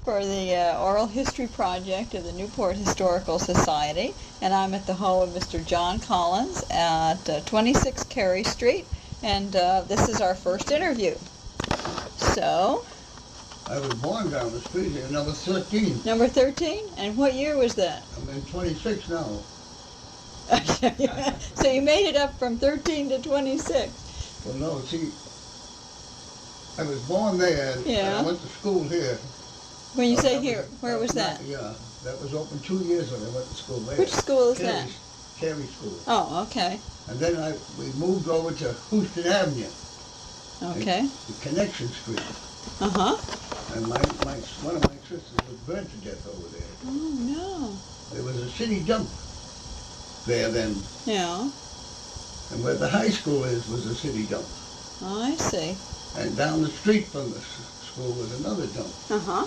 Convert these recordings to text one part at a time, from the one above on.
for the Oral History Project of the Newport Historical Society, and I'm at the home of Mr. John Collins at 26 Carey Street, and this is our first interview. So, I was born down the street here, number 13. Number 13? And what year was that? I'm in 26 now. So you made it up from 13 to 26. Well, no, see, I was born there, and Yeah. I went to school here. When you say here, where was that? Yeah, that was open 2 years when I went to school there. Which school is that? Carey School. Oh, okay. And then we moved over to Houston Avenue. Okay. The Connection Street. Uh-huh. And one of my sisters was burnt to death over there. Oh, no. There was a city dump there then. Yeah. And where the high school was a city dump. Oh, I see. And down the street from the school was another dump. Uh-huh.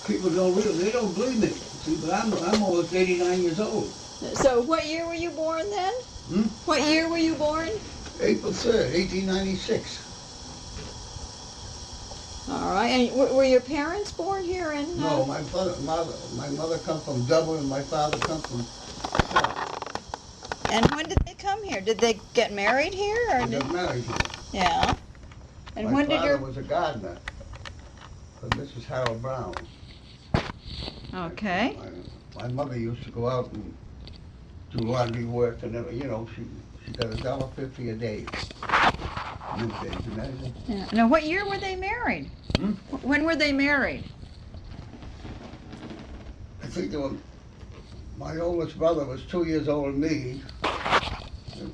People they don't believe me. See, but I'm almost 89 years old. So what year were you born then? What year were you born? April 3rd, 1896. All right. And were your parents born here in? No, my mother come from Dublin, and my father come from. And when did they come here? Did they get married here, or They got married here. Yeah. And My when did father your? was a gardener for Mrs. Harold Brown. Okay. My mother used to go out and do laundry work, and she got $1.50 a day. Middays, imagine. Yeah. Now, what year were they married? When were they married? I think my oldest brother was 2 years older than me. I don't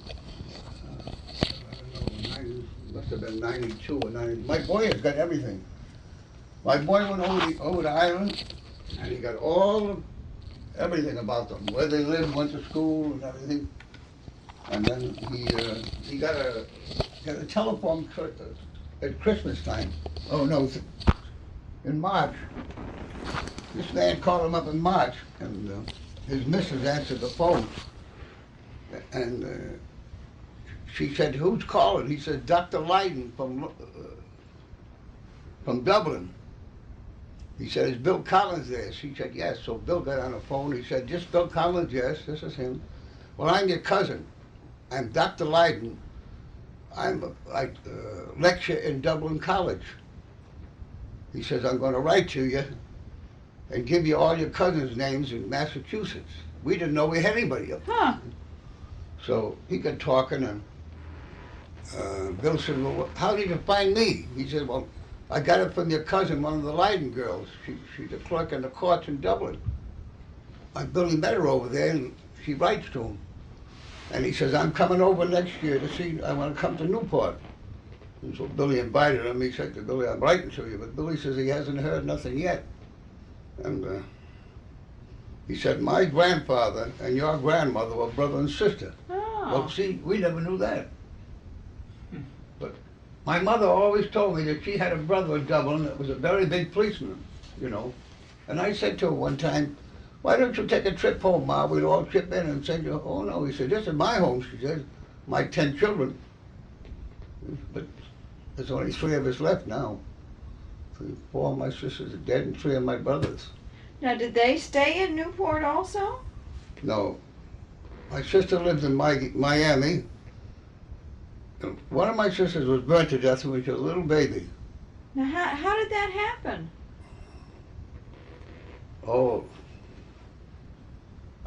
know, must have been 92 or 90. My boy has got everything. My boy went over to Ireland, and he got everything about them, where they lived, went to school, and everything. And then he got a telephone at Christmas time. Oh no, in March. This man called him up in March, and his missus answered the phone, and she said, "Who's calling?" He said, "Dr. Lydon from Dublin." He said, "Is Bill Collins there?" She said, "Yes." So Bill got on the phone. He said, "Just Bill Collins?" "Yes, this is him." "Well, I'm your cousin. I'm Dr. Lydon. I lecture in Dublin College." He says, "I'm going to write to you and give you all your cousins' names in Massachusetts." We didn't know we had anybody up there. Huh. So he got talking, and Bill said, "Well, how did you find me?" He said, "Well, I got it from your cousin, one of the Lydon girls. She's a clerk in the courts in Dublin. My Billy met her over there, and she writes to him. And he says, I'm coming over next year to see, I want to come to Newport." And so Billy invited him. He said to Billy, "I'm writing to you." But Billy says he hasn't heard nothing yet. And he said, "My grandfather and your grandmother were brother and sister." Oh. Well, see, we never knew that. But my mother always told me that she had a brother in Dublin that was a very big policeman, And I said to her one time, "Why don't you take a trip home, Ma? We'd all chip in and send you." "Oh, no." He said, "This is my home," she said. "My 10 children. But there's only 3 of us left now. 4 of my sisters are dead and 3 of my brothers." Now, did they stay in Newport also? No. My sister lives in Miami. And one of my sisters was burnt to death when she was a little baby. Now, how did that happen? Oh,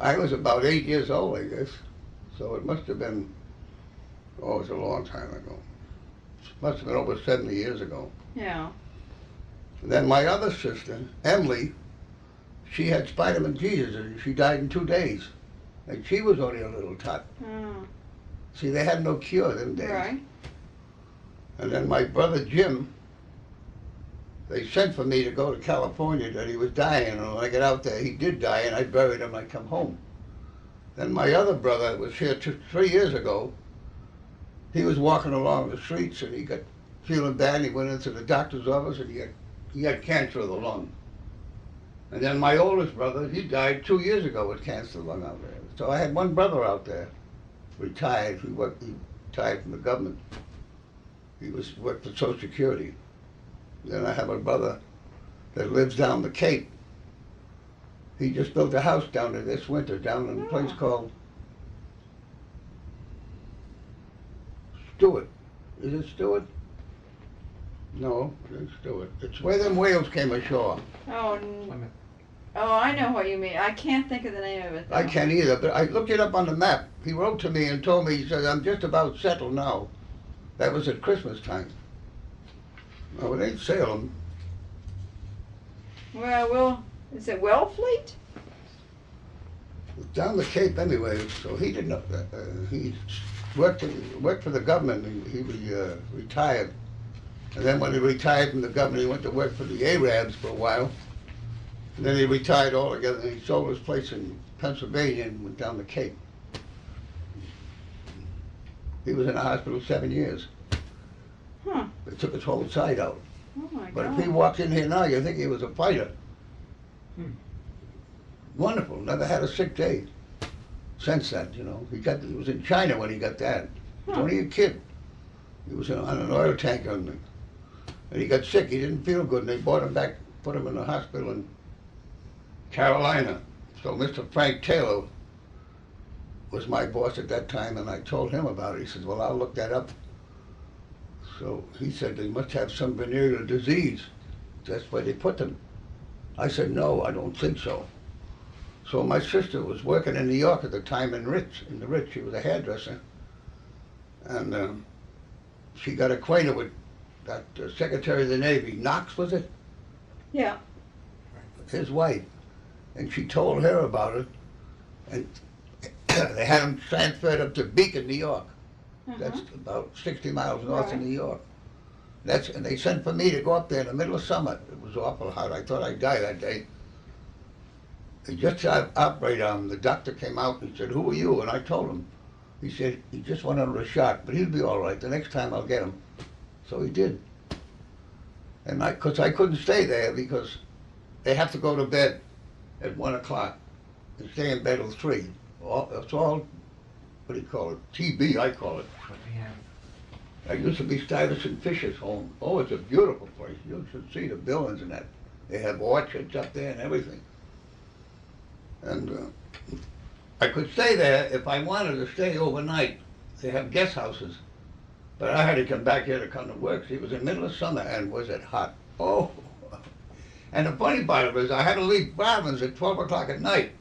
I was about 8 years old, I guess. So it must have been, it was a long time ago. It must have been over 70 years ago. Yeah. And then my other sister, Emily, she had Spiderman Jesus, and she died in 2 days. And she was only a little tot. Oh. See, they had no cure them days. Right. And then my brother Jim, they sent for me to go to California that he was dying, and when I got out there, he did die, and I buried him and I come home. Then my other brother was here 3 years ago. He was walking along the streets, and he got feeling bad, and he went into the doctor's office, and he had cancer of the lung. And then my oldest brother, he died 2 years ago with cancer of the lung out there. So I had one brother out there, retired. He retired from the government. He worked for Social Security. Then I have a brother that lives down the Cape. He just built a house down there this winter, down in a place called Stewart. Is it Stewart? No, it's Stewart. It's where them whales came ashore. Oh, I know what you mean. I can't think of the name of it, though. I can't either, but I looked it up on the map. He wrote to me and told me, he said, I'm just about settled now. That was at Christmas time. No, it ain't Salem. Well, is it Wellfleet? It's down the Cape anyway, so he didn't know. He worked for the government. He retired. And then when he retired from the government, he went to work for the Arabs for a while. And then he retired altogether, and he sold his place in Pennsylvania and went down the Cape. He was in the hospital 7 years. Huh. They took his whole side out. Oh, my But God. if he walked in here now, you'd think he was a fighter. Wonderful, never had a sick day since that, you know. He was in China when he got that. He was only a kid. He was on an oil tanker, and he got sick. He didn't feel good, and they brought him back, put him in the hospital in Carolina. So Mr. Frank Taylor was my boss at that time, and I told him about it. He said, well, I'll look that up. So he said they must have some venereal disease. That's why they put them. I said, no, I don't think so. So my sister was working in New York at the time in the Ritz. She was a hairdresser. And she got acquainted with that Secretary of the Navy, Knox, was it? Yeah. His wife. And she told her about it. And they had him transferred up to Beacon, New York. That's about 60 miles north of New York. And they sent for me to go up there in the middle of summer. It was awful hot. I thought I'd die that day. They just operated on him. The doctor came out and he said, who are you? And I told him. He said, he just went under a shot, but he'll be all right. The next time I'll get him. So he did. And because I couldn't stay there because they have to go to bed at 1 o'clock and stay in bed till 3. It's all, what do you call it? TB, I call it. I used to be Stuyvesant Fisher's home. Oh, it's a beautiful place. You should see the buildings and that. They have orchards up there and everything. And I could stay there if I wanted to stay overnight. They have guest houses. But I had to come back here to come to work. See, it was in the middle of summer, and was it hot? Oh! And the funny part of it is I had to leave Providence at 12 o'clock at night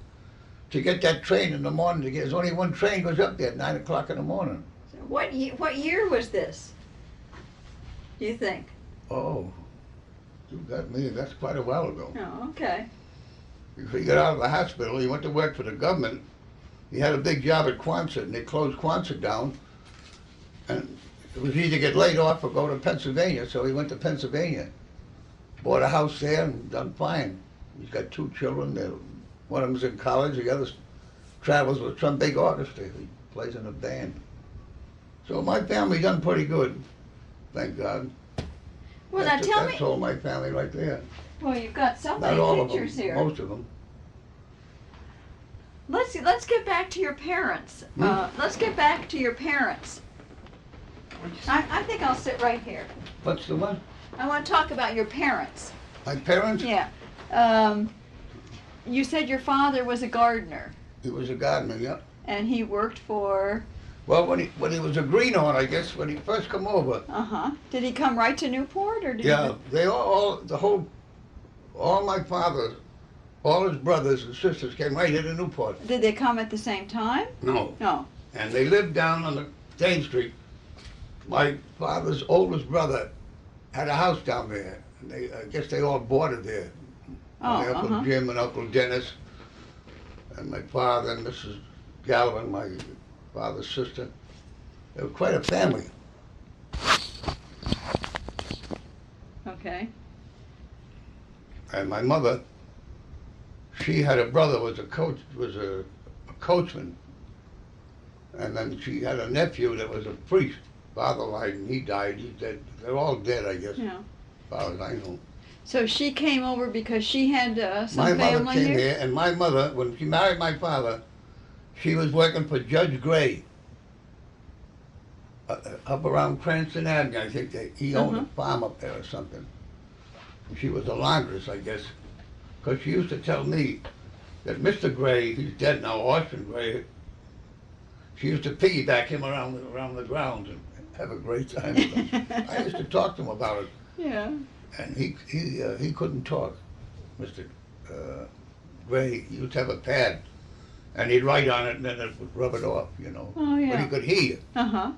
to get that train in the morning. There's only one train goes up there at 9 o'clock in the morning. So what year was this, do you think? Oh, you got me. That's quite a while ago. Oh, okay. He got out of the hospital. He went to work for the government. He had a big job at Quonset, and they closed Quonset down. And it was either get laid off or go to Pennsylvania, so he went to Pennsylvania. Bought a house there and done fine. He's got 2 children. One of them's in college, the other travels with some big orchestra. He plays in a band. So my family done pretty good, thank God. Well, now tell me. That's all my family right there. Well, you've got so Not many all of pictures them, here. most of them. Let's get back to your parents. Let's get back to your parents. I think I'll sit right here. What's the one? I want to talk about your parents. My parents? Yeah. You said your father was a gardener. He was a gardener, yeah. And he worked for... Well, when he was a greenhorn, I guess, when he first come over. Uh-huh. Did he come right to Newport, or did Yeah, he... they all my father, all his brothers and sisters came right here to Newport. Did they come at the same time? No. No. And they lived down on the Dane Street. My father's oldest brother had a house down there. And I guess they all boarded there. Oh, My Uncle Jim and Uncle Dennis, and my father and Mrs. Galvin, my father's sister. They were quite a family. Okay. And my mother, she had a brother was a coachman, and then she had a nephew that was a priest. Father lied and he died. He's dead. They're all dead, I guess. Yeah. As far as I know. So she came over because she had some My family mother came here? here, and my mother, when she married my father, she was working for Judge Gray. Up around Cranston Avenue, I think he owned a farm up there or something. she was a laundress, I guess, because she used to tell me that Mr. Gray, he's dead now, Austin Gray, she used to piggyback him around the grounds and have a great time with him. I used to talk to him about it, Yeah. and he couldn't talk. Mr. Gray, he used to have a pad, and he'd write on it, and then it would rub it off, you know. Oh, yeah. But he could hear. Uh-huh.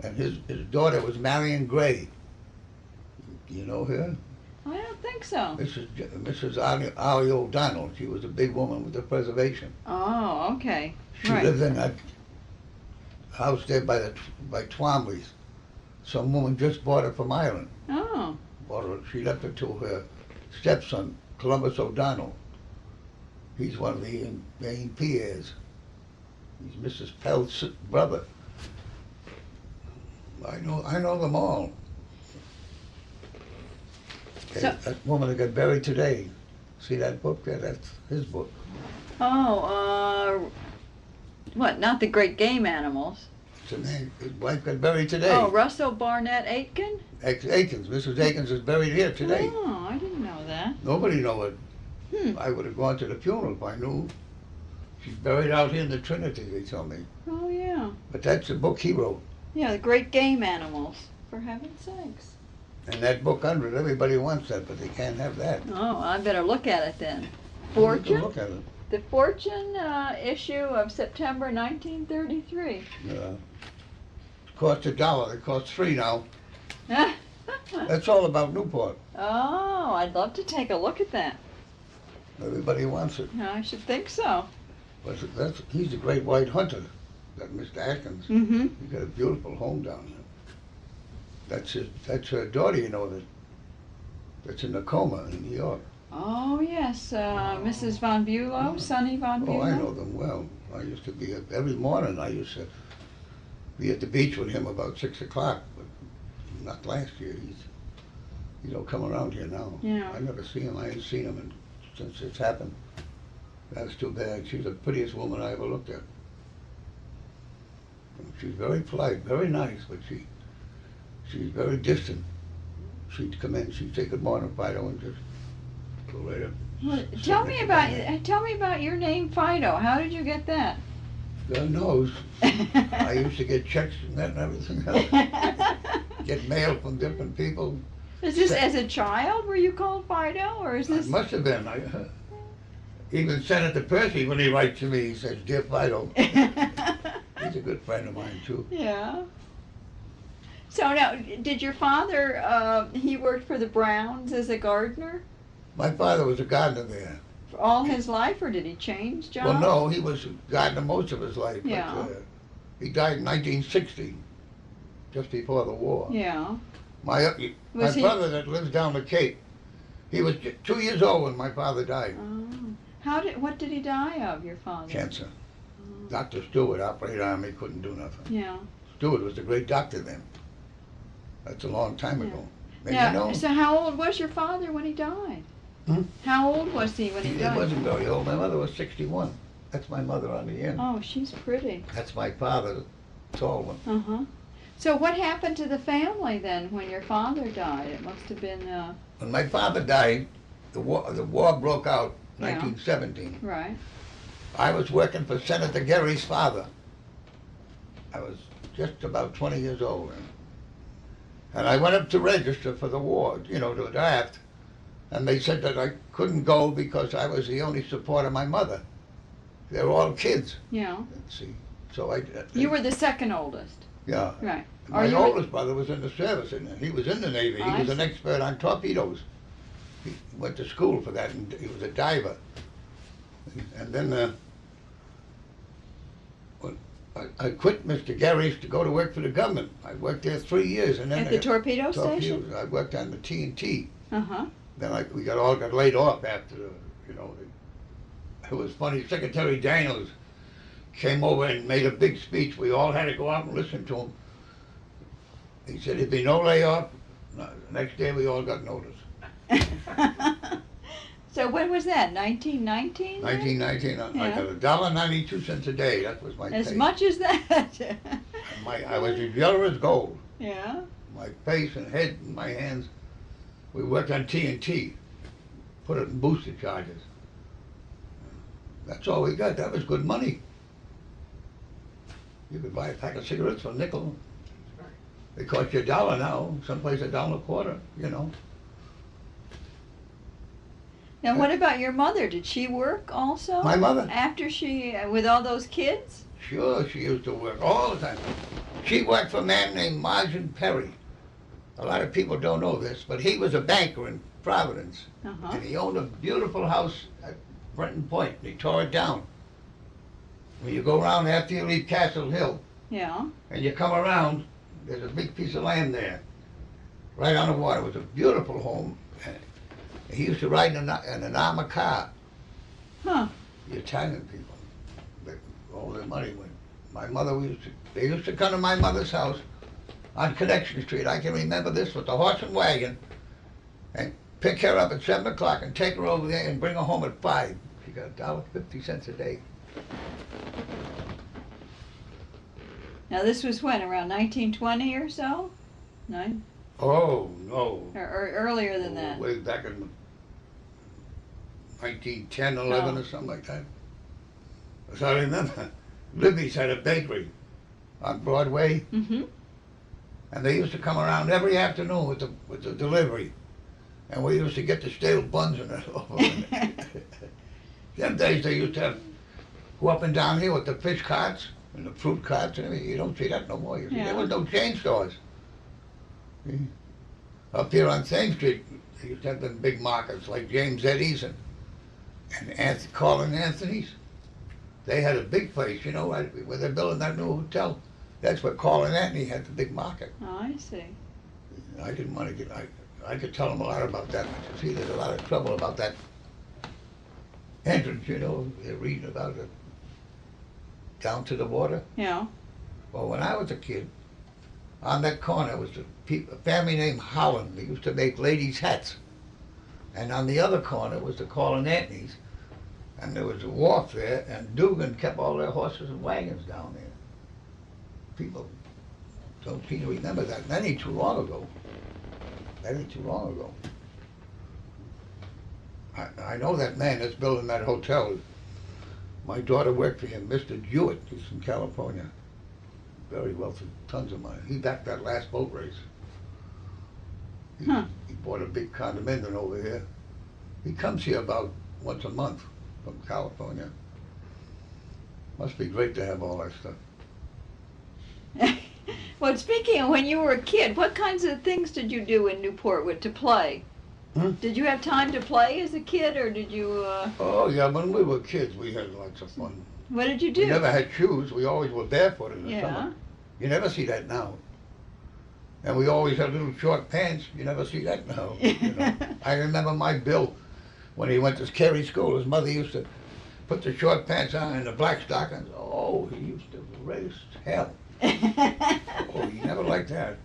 And his daughter was Marion Gray. You know her? I don't think so. Mrs. Ali O'Donnell. She was a big woman with the preservation. Oh, okay. She lived in that house there by Twombly's. Some woman just bought it from Ireland. Oh. She left it to her stepson, Columbus O'Donnell. He's one of the main Pierres. He's Mrs. Pelt's brother. I know them all. So, that woman that got buried today. See that book there? That's his book. oh, what, not the great game animals? His wife got buried today. Oh, Russell Barnett Aitken? Aikens. Mrs. Aikens is buried here today. Oh, I didn't know that. Nobody know it. Hmm. I would have gone to the funeral if I knew. She's buried out here in the Trinity, they tell me. Oh, yeah. But that's the book he wrote. Yeah, the great game animals, for heaven's sakes. And that book under it, everybody wants that, but they can't have that. Oh, I better look at it then. You can Fortune? look at it. The Fortune issue of September 1933. It costs $1. It costs $3 now. That's all about Newport. Oh, I'd love to take a look at that. Everybody wants it. I should think so. But he's a great white hunter, that Mr. Atkins. Mm-hmm. He's got a beautiful home down there. That's her daughter, you know, that's in a coma in New York. Oh, yes, Mrs. Von Bulow, Sonny Von Bulow. Oh, I know them well. I used to be, every morning I used to be at the beach with him about 6 o'clock, but not last year. He don't come around here now. Yeah. I never see him. I ain't seen him since it's happened. That's too bad. She's the prettiest woman I ever looked at. And she's very polite, very nice, but she's very distant. She'd come in, she'd say good morning, Fido, and just go right up. Well, tell me about your name, Fido. How did you get that? God knows. I used to get checks from that and everything else. Get mail from different people. Is this as a child? Were you called Fido, or is this? It must have been. Even Senator Percy, when he writes to me, he says, "Dear Fido." He's a good friend of mine too. Yeah. So now, did your father? He worked for the Browns as a gardener My father was a gardener there. for all his life, or did he change jobs? Well, no, he was a gardener most of his life. Yeah. But, he died in 1960, just before the war. Yeah. My Was he- brother that lives down the Cape, he was 2 years old when my father died. Oh. What did he die of, your father? Cancer. Oh. Dr. Stewart operated on him, he couldn't do nothing. Yeah. Stewart was a great doctor then. That's a long time Yeah. ago. Maybe Yeah. you know? So how old was your father when he died? Hmm? How old was he when he He died? wasn't very old. My mother was 61. That's my mother on the end. Oh, she's pretty. That's my father, the tall one. Uh-huh. So what happened to the family then when your father died? It must have been, When my father died, the war broke out in Yeah. 1917. right. I was working for Senator Gary's father. I was just about 20 years old. And I went up to register for the war, you know, to draft. And they said that I couldn't go because I was the only support of my mother. They were all kids. Yeah. Let's see. So I. You were the second oldest. Yeah. Right. My you- oldest brother was in the service, and he was in the Navy. He I was an see. expert on torpedoes. He went to school for that, and he was a diver. And then when I quit Mr. Gary's to go to work for the government. I worked there 3 years, and then At the torpedo station? I worked on the TNT. Uh-huh. Then we all got laid off after it was funny. Secretary Daniels came over and made a big speech. We all had to go out and listen to him. He said there'd be no layoff. No, the next day we all got notice. So when was that? 1919? 1919. I Yeah. got $1.92 a day. That was my As pay. much as that? I was as yellow as gold. Yeah. My face and head and my hands. We worked on TNT, put it in booster charges. That's all we got. That was good money. You could buy a pack of cigarettes for a nickel. They cost you $1 now, someplace $1.25, you know. Now, what about your mother? Did she work also? My mother? After with all those kids? Sure, she used to work all the time. She worked for a man named Margin Perry. A lot of people don't know this, but he was a banker in Providence. And he owned a beautiful house at Brenton Point. He tore it down. When you go around after you leave Castle Hill, yeah, and you come around, there's a big piece of land there, right on the water. It was a beautiful home. He used to ride in an armored car. Huh. The Italian people, all their money went. My mother, they used to come to my mother's house on Connection Street. I can remember this with the horse and wagon, and pick her up at 7 o'clock and take her over there and bring her home at 5. She got $1.50 a day. Now this was when, around 1920 or so? Nine? Oh, no. Or earlier than that? Way back in 1910, 11 or something like that. So I remember, Libby's had a bakery on Broadway, and they used to come around every afternoon with the delivery, and we used to get the stale buns and that over. Them days they used to go up and down here with the fish carts and the fruit carts and everything. You don't see that no more. You see, there was no chain stores. See? Up here on Thames Street, they used to have them big markets like James Eddie's and Colin Anthony's. They had a big place, you know, where they're building that new hotel. That's where Colin Anthony had the big market. Oh, I see. I didn't want to get, I could tell them a lot about that, but you see, there's a lot of trouble about that entrance, you know, they're reading about it down to the water. Yeah. Well, when I was a kid, on that corner was a family named Holland. They used to make ladies' hats. And on the other corner was the Colin Anthony's. And there was a wharf there, and Dugan kept all their horses and wagons down there. People don't seem to remember that. That ain't too long ago. That ain't too long ago. I know that man that's building that hotel. My daughter worked for him, Mr. Jewett. He's from California. Very wealthy, tons of money. He backed that last boat race. He bought a big condominium over here. He comes here about once a month from California. Must be great to have all that stuff. Well, speaking of when you were a kid, what kinds of things did you do in Newport to play? Did you have time to play as a kid, or did you... Oh, yeah, when we were kids, we had lots of fun. What did you do? We never had shoes. We always were barefooted in the Yeah. summer. You never see that now. And we always had little short pants. You never see that now. You know? I remember my Bill, when he went to Carey School, his mother used to put the short pants on and the black stockings. Oh, he used to raise hell. Oh, he never liked that.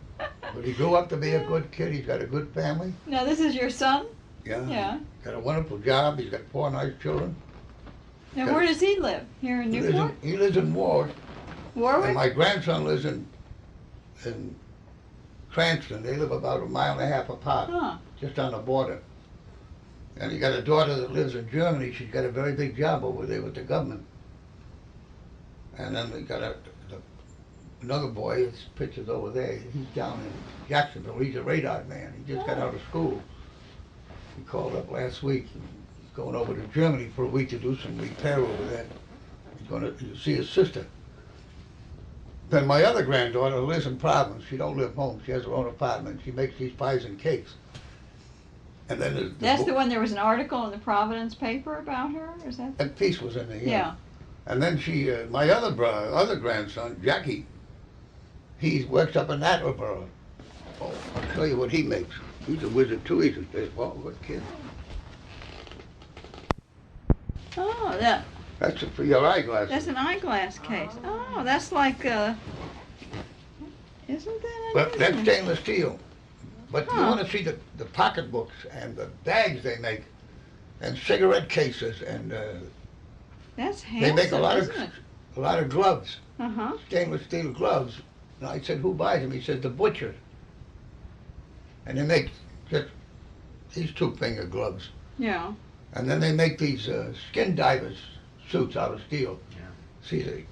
But he grew up to be a good kid. He's got a good family. Now, this is your son? Yeah. Yeah. Got a wonderful job. He's got 4 nice children. Now, where does he live? Here in Newport? He lives in Ward. Warwick? And my grandson lives in Cranston. They live about 1.5 miles apart, just on the border. And he got a daughter that lives in Germany. She's got a very big job over there with the government. And then we got another boy, his picture's over there. He's down in Jacksonville. He's a radar man. He just got out of school. He called up last week. He's going over to Germany for a week to do some repair over there. He's going to see his sister. Then my other granddaughter lives in Providence. She don't live home. She has her own apartment. She makes these pies and cakes. And then that's the one. There was an article in the Providence paper about her. Is that? That piece was in there. Yeah. And then she, my other grandson, Jackie, he works up in Attleboro. Oh, I'll tell you what he makes. He's a wizard too. He's a baseball good kid. Oh, that. That's for your eyeglasses. That's an eyeglass case. Oh, that's like, isn't that? But that's stainless steel. But you want to see the pocketbooks and the bags they make, and cigarette cases, and that's handsome. they make a lot of gloves, Uh-huh. stainless steel gloves. And I said, who buys them? He said, the butcher. And they make just these two-finger gloves. Yeah. And then they make these skin divers suits out of steel. Yeah. See,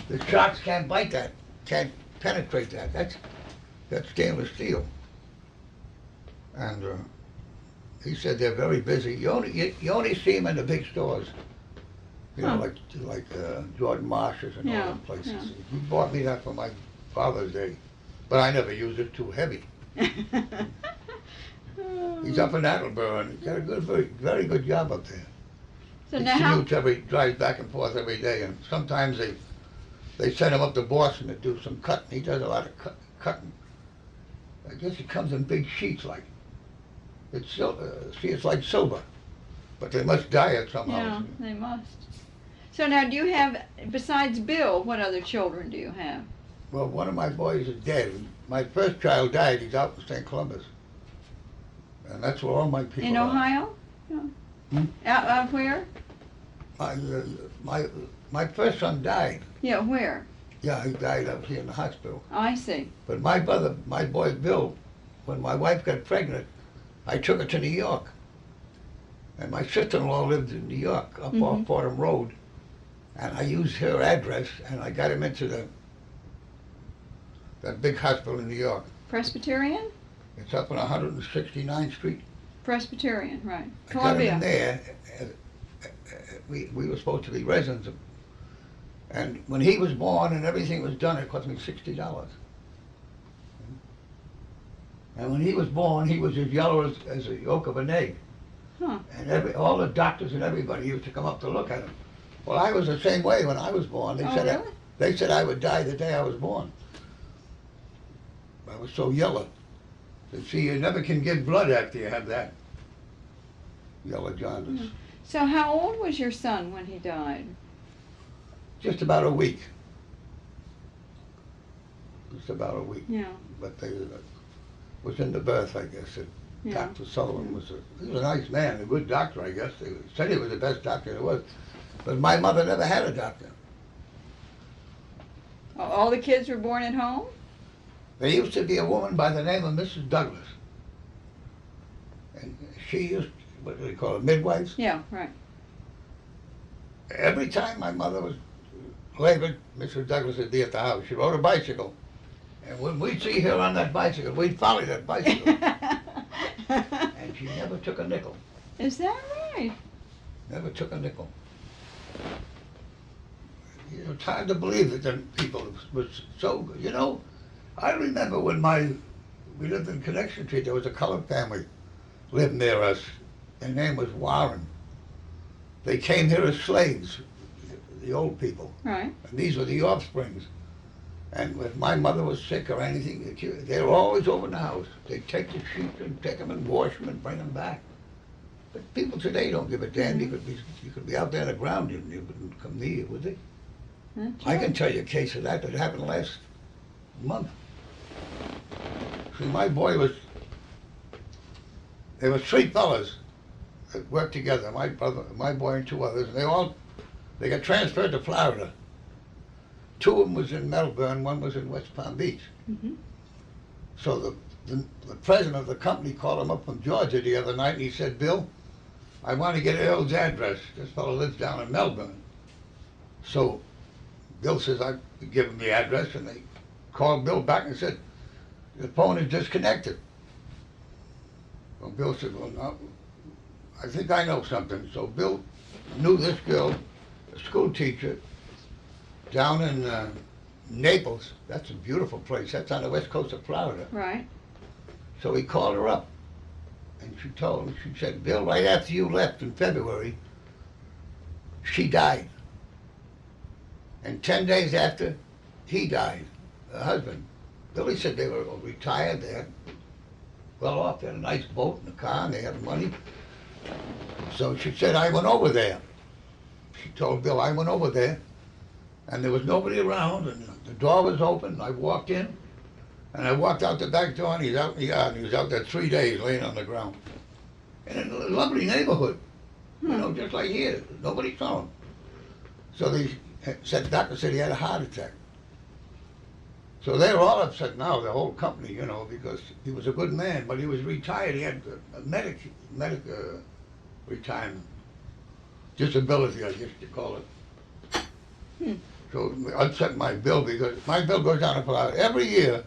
the sharks can't bite that, can't penetrate that. That's stainless steel. And he said they're very busy. You only see them in the big stores. You know, like Jordan Marsh's and all them places. Yeah. He bought me that for my Father's Day, but I never used it. Too heavy. He's up in Attleboro and he's got a good, very good job up there. So He now, drives back and forth every day, and sometimes they send him up to Boston to do some cutting. He does a lot of cutting. I guess it comes in big sheets like. It's it's like silver, but they must dye it somehow. yeah, they must. So now, do you have, besides Bill, what other children do you have? Well, one of my boys is dead. My first child died. He's out in St. Columbus, and that's where all my people In are. Ohio? Yeah. Hmm? Out where? My first son died. Yeah, where? Yeah, he died up here in the hospital. I see. But my boy Bill, when my wife got pregnant, I took her to New York. And my sister-in-law lived in New York, up off Fordham Road. And I used her address, and I got him into that big hospital in New York. Presbyterian? It's up on 169th Street. Presbyterian, right. I got him Columbia. in there. We were supposed to be residents. And when he was born and everything was done, it cost me $60. And when he was born, he was as yellow as a yolk of an egg. Huh. And all the doctors and everybody used to come up to look at him. Well, I was the same way when I was born. Really? They said I would die the day I was born. I was so yellow. They see, you never can give blood after you have that. Yellow jaundice. So how old was your son when he died? Just about a week. Just about a week. Yeah. But they was in the birth, I guess. Yeah. Dr. Sullivan he was a nice man, a good doctor, I guess. They said he was the best doctor there was. But my mother never had a doctor. All the kids were born at home? There used to be a woman by the name of Mrs. Douglas. And she used, what do they call it, midwives? Yeah, right. Every time my mother was labored, Mrs. Douglas would be at the house. She rode a bicycle. And when we'd see her on that bicycle, we'd follow that bicycle. And she never took a nickel. Is that right? Never took a nickel. You know, it's hard to believe that them people was so good. You know, I remember when we lived in Connection Street, there was a colored family lived near us. Their name was Warren. They came here as slaves, the old people. Right. And these were the offsprings. And if my mother was sick or anything, they were always over in the house. They'd take the sheep and take them and wash them and bring them back. But people today don't give a damn. You could be out there on the ground and you wouldn't come near you, would they? That's I right. can tell you a case of that happened last month. See, there were three fellas that worked together, my brother, my boy and two others, and they got transferred to Florida. Two of them was in Melbourne, one was in West Palm Beach. Mm-hmm. So the president of the company called him up from Georgia the other night and he said, Bill, I want to get Earl's address. This fellow lives down in Melbourne. So Bill says, I give him the address, and they called Bill back and said, the phone is disconnected. Well, Bill said, well, no, I think I know something. So Bill knew this girl, a school teacher, down in Naples. That's a beautiful place. That's on the west coast of Florida. Right. So he called her up, and she said, Bill, right after you left in February, she died. And 10 days after, he died, her husband. Billy said they were retired, they had well off, they had a nice boat and a car, and they had money. So she said, I went over there. She told Bill, I went over there, and there was nobody around, and the door was open, and I walked in, and I walked out the back door, and he's out in the yard, and he was out there 3 days laying on the ground. And in a lovely neighborhood, you know, just like here, nobody saw him. So they said, the doctor said he had a heart attack. So they're all upset now, the whole company, you know, because he was a good man, but he was retired. He had a medic retirement, disability, I guess you call it. Hmm. So it upset my bill because my bill goes down about every year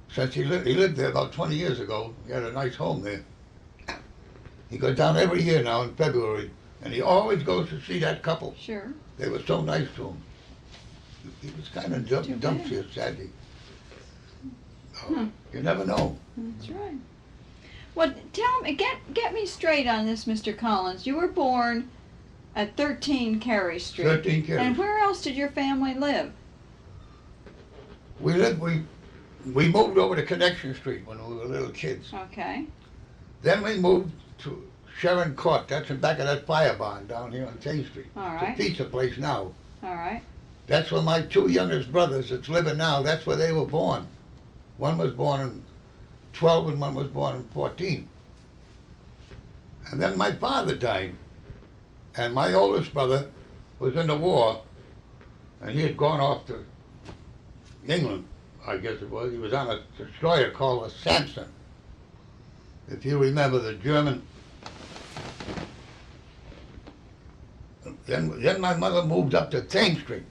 since he lived there about 20 years ago. He had a nice home there. He goes down every year now in February, and he always goes to see that couple. Sure. They were so nice to him. He was kind of Too dumped bad. here, sadly. Hmm. You never know. That's right. Well, tell me, get me straight on this, Mr. Collins. You were born at 13 Carey Street. 13 Carey. And where else did your family live? We moved over to Connection Street when we were little kids. Okay. Then we moved to Sharon Court. That's in back of that fire barn down here on King Street. All right. It's a pizza place now. All right. That's where my two youngest brothers that's living now, that's where they were born. One was born in 12 and one was born in 14. And then my father died. And my oldest brother was in the war. And he had gone off to England, I guess it was. He was on a destroyer called the Samson. If you remember the German. Then my mother moved up to Thames Street,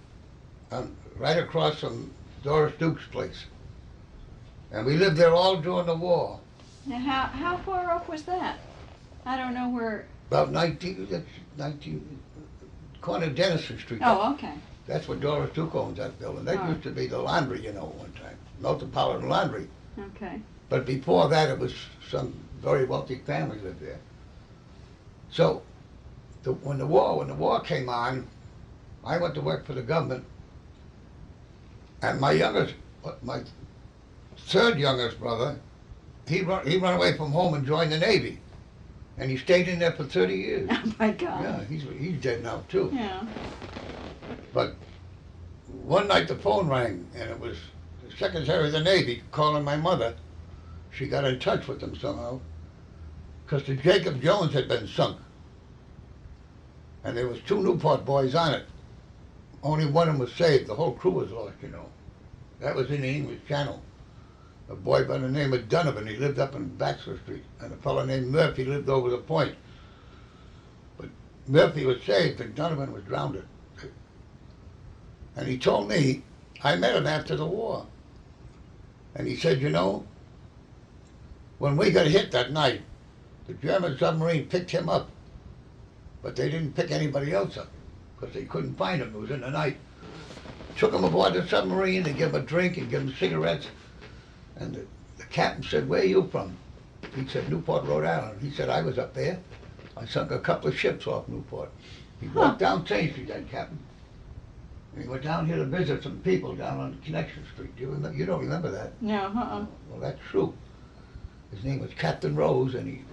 right across from Doris Duke's place. And we lived there all during the war. Now, how far off was that? I don't know where. About 19, corner of Dennison Street. Oh, okay. That's where Doris Duke owns that building. That All used to be the laundry, you know, one time. Metropolitan Laundry. Okay. But before that, it was some very wealthy family lived there. So, when the war came on, I went to work for the government, and my third youngest brother, he run away from home and joined the Navy, and he stayed in there for 30 years. Oh my God. Yeah, he's dead now too. Yeah. But one night the phone rang, and it was the Secretary of the Navy calling my mother. She got in touch with them somehow, because the Jacob Jones had been sunk. And there was two Newport boys on it. Only one of them was saved. The whole crew was lost, you know. That was in the English Channel. A boy by the name of Donovan, he lived up in Baxter Street. And a fellow named Murphy lived over the point. But Murphy was saved and Donovan was drowned. And he told me, I met him after the war. And he said, you know, when we got hit that night, the German submarine picked him up. But they didn't pick anybody else up because they couldn't find him. It was in the night. Took him aboard the submarine, they gave him a drink and gave him cigarettes. And the captain said, where are you from? He said, Newport, Rhode Island. He said, I was up there. I sunk a couple of ships off Newport. He walked down St. Street, that captain. And he went down here to visit some people down on Connection Street. Do you remember? You don't remember that? No, Well, that's true. His name was Captain Rose, and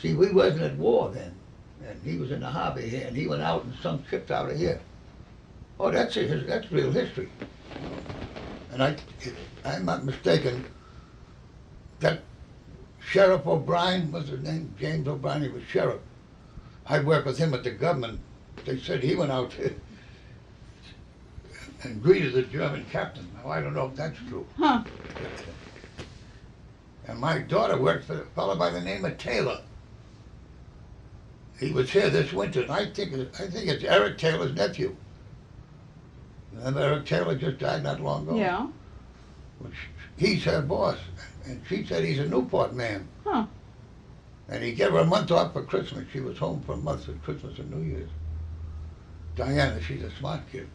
see, we wasn't at war then. And he was in the harbor here, and he went out and sunk ships out of here. Oh, that's real history. And I'm not mistaken, that Sheriff O'Brien, was his name? James O'Brien, he was sheriff. I worked with him at the government. They said he went out and greeted the German captain. Now, I don't know if that's true. huh. And my daughter worked for a fellow by the name of Taylor. He was here this winter, and I think it's Eric Taylor's nephew. Remember Eric Taylor just died not long ago? Yeah. He's her boss, and she said he's a Newport man. Huh. And he gave her a month off for Christmas. She was home for a month for Christmas and New Year's. Diana, she's a smart kid.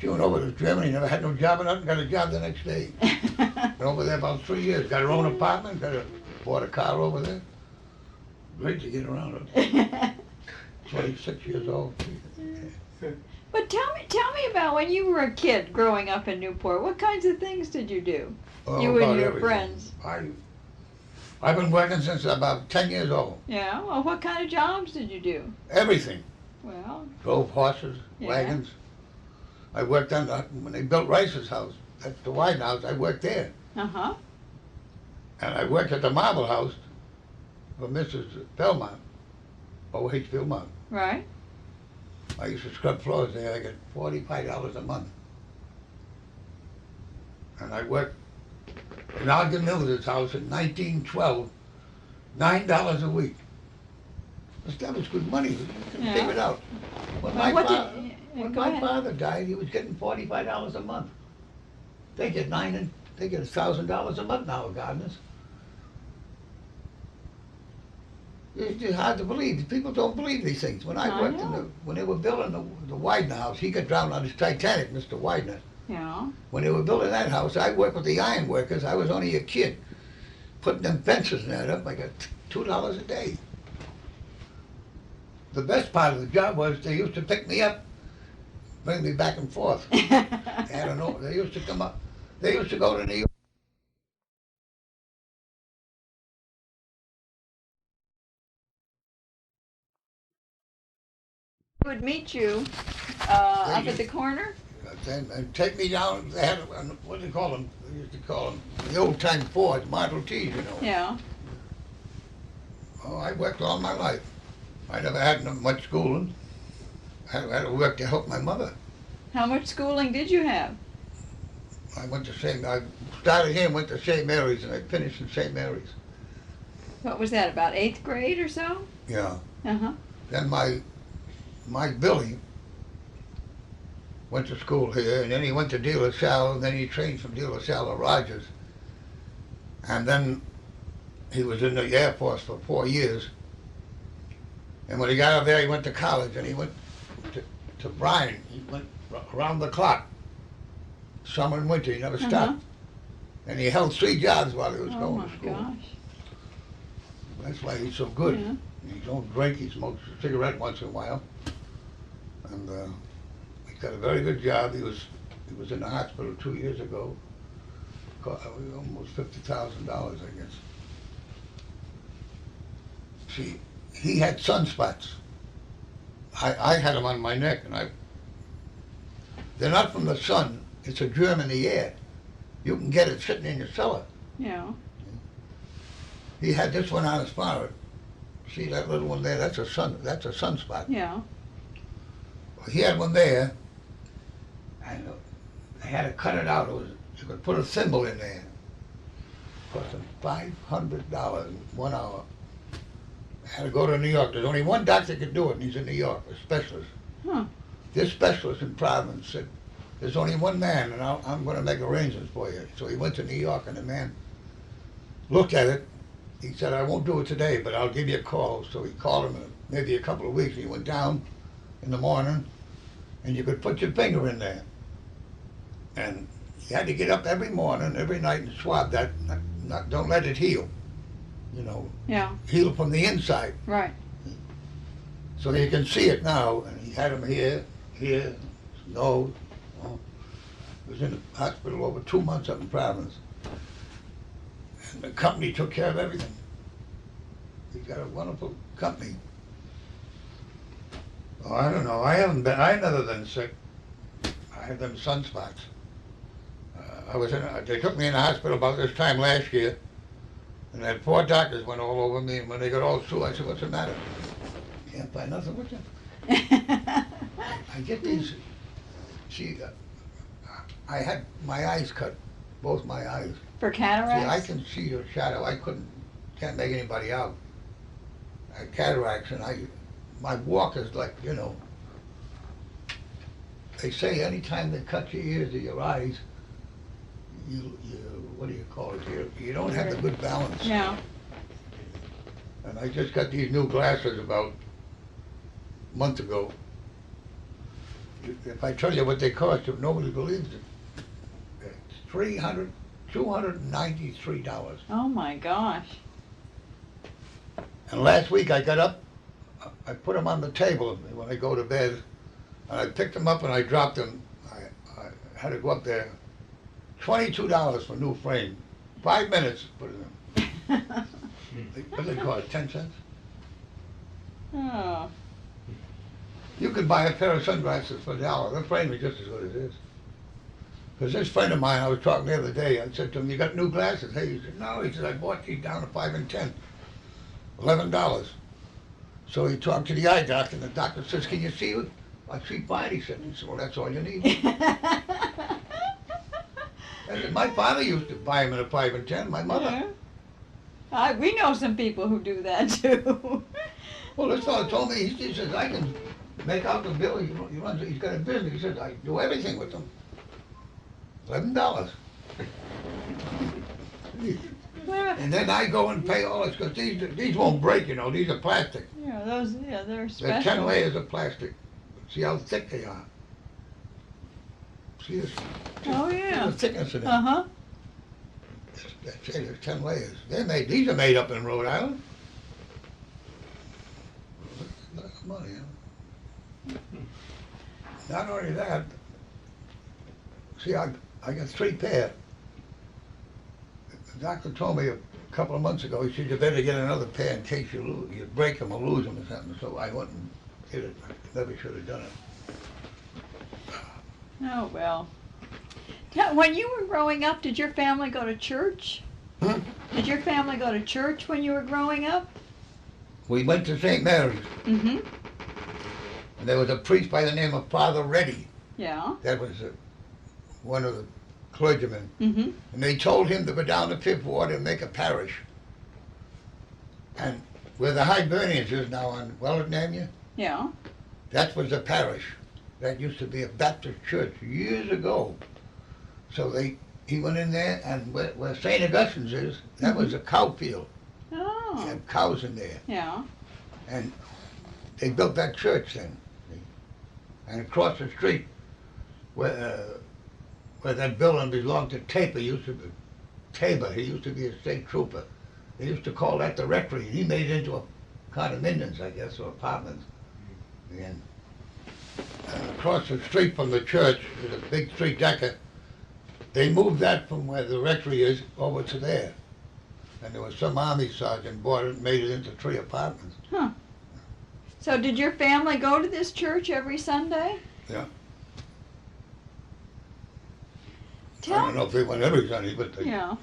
She went over to Germany, never had no job or nothing, got a job the next day. Been over there about 3 years, got her own apartment, bought a car over there. Great to get around her. 26 years old. But tell me about when you were a kid growing up in Newport. What kinds of things did you do? Oh, You about and your everything. friends. I've been working since about 10 years old. Yeah. Well, what kind of jobs did you do? Everything. Well. Drove horses, Yeah. wagons. I worked on when they built Rice's house. That's the White House. I worked there. Uh-huh. And I worked at the Marble House for Mrs. Belmont, O.H. Belmont. Right. I used to scrub floors there. I got $45 a month. And I worked in Ogden Miller's house in 1912, $9 a week. That was good money. You can Yeah. figure it out. When my, What fa- did- when go my ahead. father died, he was getting $45 a month. They get $1,000 a month now, gardeners. It's just hard to believe. People don't believe these things. When I I worked know. when they were building the Widener house, he got drowned on his Titanic, Mr. Widener. Yeah. When they were building that house, I worked with the iron workers. I was only a kid. Putting them fences and that up, I got $2 a day. The best part of the job was they used to pick me up, bring me back and forth. I don't know. They used to come up. They used to go to New York. Would meet you up at the corner? And take me down. They had what do they call them? They used to call them the old time Fords, Model Ts, you know. Yeah. Oh, I worked all my life. I never had much schooling. I had to work to help my mother. How much schooling did you have? I started here and went to St. Mary's, and I finished in St. Mary's. What was that, about 8th grade or so? Yeah. Uh-huh. Then my Billy went to school here, and then he went to De La Salle, and then he trained from De La Salle to Rogers. And then he was in the Air Force for 4 years. And when he got out there, he went to college, and he went to Bryan. He went around the clock, summer and winter. He never stopped. And he held 3 jobs while he was going to school. Oh my gosh. That's why he's so good. Yeah. He don't drink. He smokes a cigarette once in a while. And he's got a very good job. He was in the hospital 2 years ago. Almost $50,000, I guess. See, he had sunspots. I had them on my neck, and they're not from the sun. It's a germ in the air. You can get it sitting in your cellar. Yeah. He had this one on his forehead. See that little one there? That's a sunspot. Yeah. Well, he had one there, and they had to cut it out. You could put a thimble in there. Cost him $500 in 1 hour. I had to go to New York. There's only one doctor could do it, and he's in New York, a specialist. Huh. This specialist in Providence said, there's only one man, and I'm going to make arrangements for you. So he went to New York, and the man looked at it. He said, I won't do it today, but I'll give you a call. So he called him in maybe a couple of weeks. He went down in the morning, and you could put your finger in there. And you had to get up every morning, every night, and swab that. Don't let it heal. You know, Yeah. heal from the inside. Right. So you can see it now. And he had him here, nose. He was in the hospital over 2 months up in Providence. And the company took care of everything. He's got a wonderful company. Oh, I don't know. I never been sick. I had them sunspots. They took me in the hospital about this time last year, and that 4 doctors went all over me, and when they got all through, I said, what's the matter? Can't find nothing with you. I get these, see, I had my eyes cut, both my eyes. For See, cataracts? I can see your shadow. Can't make anybody out. I had cataracts, and my walk is like, you know, they say anytime they cut your ears or your eyes, you what do you call it? You don't have the good balance. Yeah. And I just got these new glasses about a month ago. If I tell you what they cost, if nobody believes it, it's $293. Oh my gosh. And last week I got up, I put them on the table when I go to bed, and I picked them up and I dropped them. I had to go up there. $22 for a new frame. 5 minutes to put it in. What do they cost, 10 cents? Oh. You could buy a pair of sunglasses for $1. The frame is just as good as this. Because this friend of mine, I was talking the other day, I said to him, you got new glasses? Hey, he said, no. He said, I bought these down to 5 and 10. $11. So he talked to the eye doctor, and the doctor says, can you see? I see fine, he said. He said, well, that's all you need. And my father used to buy them in a 5 and 10, my mother. Yeah. We know some people who do that too. Well, this fellow told me, he says, I can make out the bill, he's got a business, he says, I do everything with them. $11. And then I go and pay all this, because these won't break, you know, these are plastic. Yeah, they're special. They're 10 layers of plastic. See how thick they are. See this? Oh, yeah. The thickness of them. Uh-huh. There's 10 layers. These are made up in Rhode Island. That's money, huh? Not only that, see, I got 3 pair. The doctor told me a couple of months ago, he said, you better get another pair in case you break them or lose them or something. So I went and did it. I never should have done it. Oh, well. When you were growing up, did your family go to church? Huh? Did your family go to church when you were growing up? We went to St. Mary's. Mm-hmm. And there was a priest by the name of Father Reddy. Yeah. That was one of the clergymen. Mm-hmm. And they told him to go down to Fifth Ward and make a parish. And where the Hibernians is now on Wellington Avenue, Yeah. that was the parish. That used to be a Baptist church years ago. So he went in there, and where St. Augustine's is, that was a cow field. They Oh. had cows in there. Yeah. And they built that church then. And across the street, where that building belonged to Tabor, he used to be a state trooper. They used to call that the rectory. He made it into a condominiums, I guess, or apartments. And across the street from the church, there's a big 3-decker. They moved that from where the rectory is over to there. And there was some army sergeant bought it and made it into 3 apartments. Huh. So did your family go to this church every Sunday? Yeah. I Tell don't know if they went every Sunday, but they... Yeah.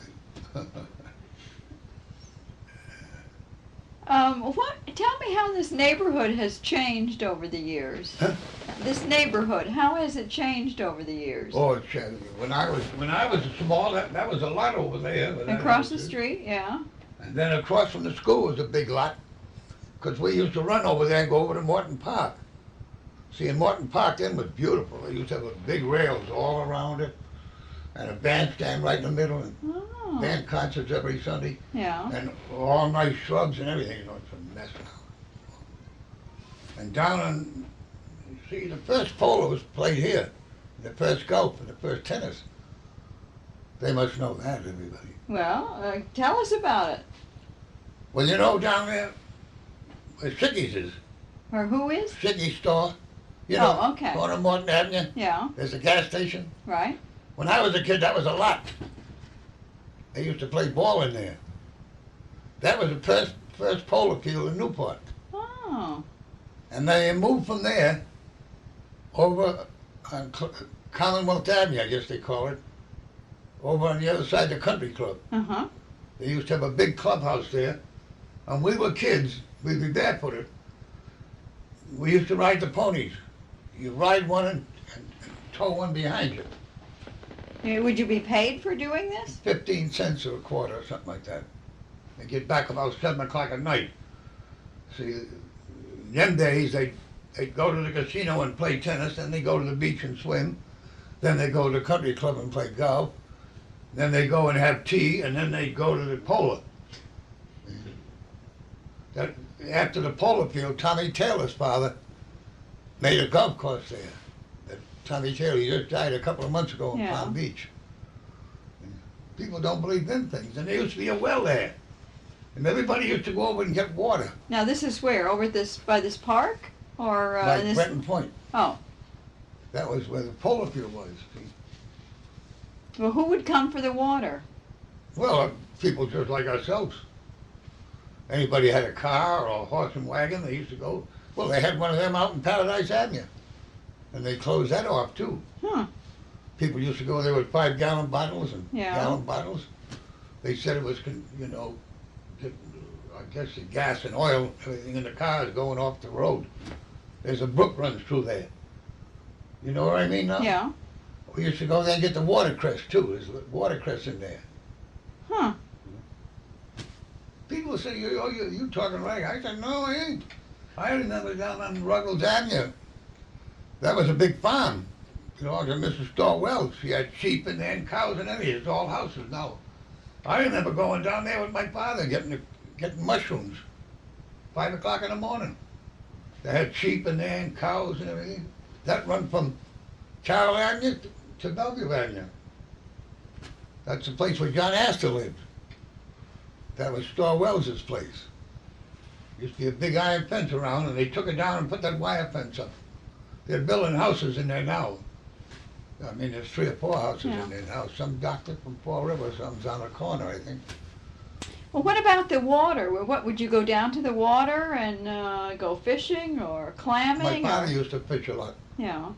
Tell me how this neighborhood has changed over the years. Huh? This neighborhood, how has it changed over the years? Oh, it's, when I was small, that was a lot over there. Across the street, yeah. And then across from the school was a big lot, because we used to run over there and go over to Morton Park. See, and Morton Park then was beautiful. They used to have big rails all around it, and a bandstand right in the middle, and Oh. band concerts every Sunday, Yeah. and all nice shrubs and everything. You know, it's a mess now. And down on, see, the first polo was played here, the first golf and the first tennis. They must know that, everybody. Well, tell us about it. Well, you know down there where Sicky's is, Or who is? Sicky's store, you know, Oh, okay. on Morton Avenue, Yeah, there's a gas station. right. When I was a kid, that was a lot. They used to play ball in there. That was the first polo field in Newport. Oh. And they moved from there over on Commonwealth Avenue, I guess they call it, over on the other side of the country club. Uh-huh. They used to have a big clubhouse there. And we were kids, we'd be barefooted. We used to ride the ponies. You ride one and tow one behind you. Would you be paid for doing this? 15 cents or a quarter or something like that. They get back about 7 o'clock at night. See, in them days, they'd go to the casino and play tennis, then they go to the beach and swim, then they go to the country club and play golf, then they go and have tea, and then they go to the polo. After the polo field, Tommy Taylor's father made a golf course there. Tommy Taylor, he just died a couple of months ago in Yeah. Palm Beach. And people don't believe them things. And there used to be a well there. And everybody used to go over and get water. Now this is where? Over by this park? Or Like this? Breton Point. Oh. That was where the polo field was. See? Well, who would come for the water? Well, people just like ourselves. Anybody had a car or a horse and wagon, they used to go. Well, they had one of them out in Paradise Avenue. And they closed that off too. Huh. People used to go there with 5-gallon bottles and Yeah. gallon bottles. They said it was, you know, I guess the gas and oil, everything in the cars going off the road. There's a brook runs through there. You know what I mean now? Yeah. We used to go there and get the watercress too. There's watercress in there. Huh. People say, you talking right? I said, no, I ain't. I remember down on Ruggles Avenue. That was a big farm. Belonged to Mrs. Storwell. She had sheep in there and cows and everything. It's all houses now. I remember going down there with my father getting mushrooms. 5 o'clock in the morning. They had sheep in there and cows and everything. That run from Carroll Avenue to Bellevue Avenue. That's the place where John Astor lived. That was Storwell's place. Used to be a big iron fence around, and they took it down and put that wire fence up. They're building houses in there now. I mean, there's 3 or 4 houses in there now. Some doctor from Fall River, some's on the corner, I think. Well, what about the water? What would you go down to the water and go fishing or clamming? My father used to fish a lot. Yeah.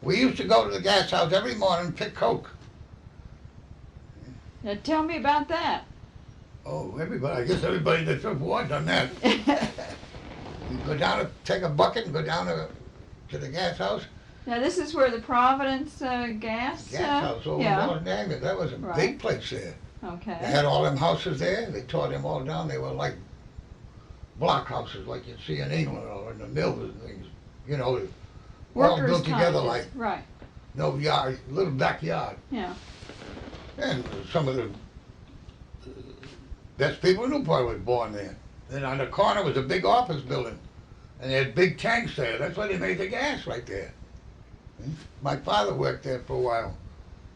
We used to go to the gas house every morning and pick coke. Now tell me about that. Oh, everybody, I guess everybody that took war done that. You go down and take a bucket and go down to the gas house. Now this is where the Providence gas. Gas house over in North Avenue. That was a big place there. Okay. They had all them houses there. They tore them all down. They were like block houses, like you see in England or in the mills and things. You know, all built together like no yard, little backyard. Yeah. And some of the best people in Newport was born there. Then on the corner was a big office building, and they had big tanks there. That's why they made the gas right there. My father worked there for a while.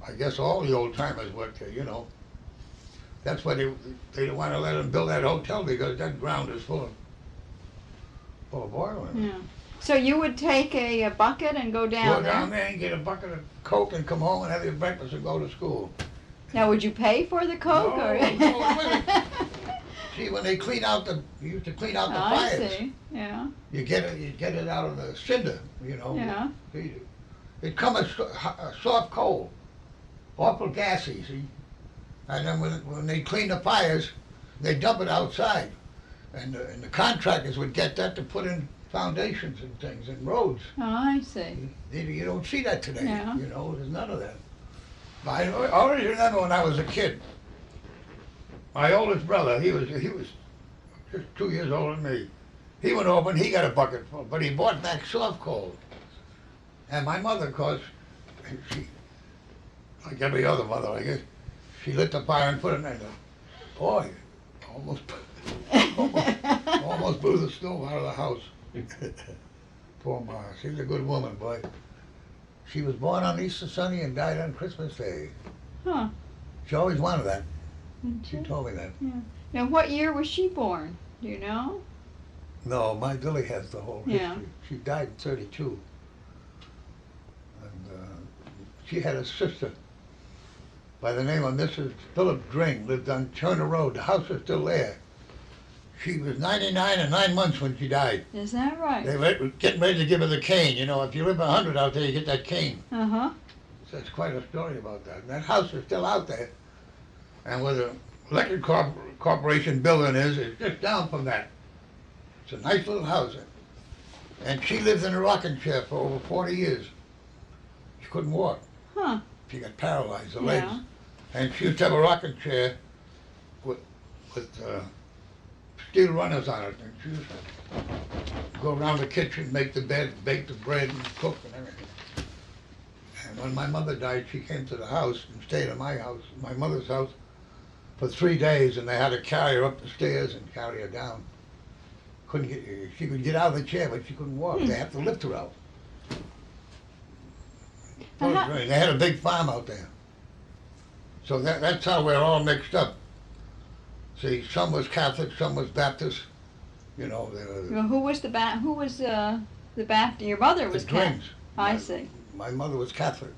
I guess all the old timers worked there, you know. That's why they didn't want to let them build that hotel, because that ground is full of oil in it. Yeah. So you would take a bucket and go down there? Go down there and get a bucket of Coke and come home and have your breakfast and go to school. Now, would you pay for the Coke? No, or? no. See, when they clean out you used to clean out the fires. I see. Yeah. You get it out of the cinder, you know. Yeah. It come a soft coal, awful gassy, see. And then when they clean the fires, they dump it outside, and the contractors would get that to put in foundations and things and roads. Oh, I see. You don't see that today. Yeah. You know, there's none of that. I always remember when I was a kid. My oldest brother, he was just 2 years older than me. He went over and he got a bucket full, but he bought back soft coal. And my mother, of course, she, like every other mother, I guess, she lit the fire and put it in there. Boy, almost blew the stove out of the house. Poor Ma. She's a good woman, boy. She was born on Easter Sunday and died on Christmas Day. Huh. She always wanted that. She told me that. Yeah. Now, what year was she born? Do you know? No, my Billy has the whole history. Yeah. She died in 32. And she had a sister by the name of Mrs. Philip Dring, lived on Turner Road. The house is still there. She was 99 and 9 months when she died. Is that right? They were getting ready to give her the cane. You know, if you live 100 out there, you get that cane. Uh-huh. So that's quite a story about that. And that house is still out there. And where the electric corporation building is, it's just down from that. It's a nice little house. And she lived in a rocking chair for over 40 years. She couldn't walk. Huh. She got paralyzed, the legs. And she used to have a rocking chair with steel runners on it. And she used to go around the kitchen, make the bed, bake the bread, and cook and everything. And when my mother died, she came to the house and stayed at my house, my mother's house, for 3 days, and they had to carry her up the stairs and carry her down. She could get out of the chair, but she couldn't walk. They had to lift her out. They had a big farm out there. So that's how we're all mixed up. See, some was Catholic, some was Baptist. You know, Well, who was the Baptist? Your mother was Catholic. I see. My mother was Catholic.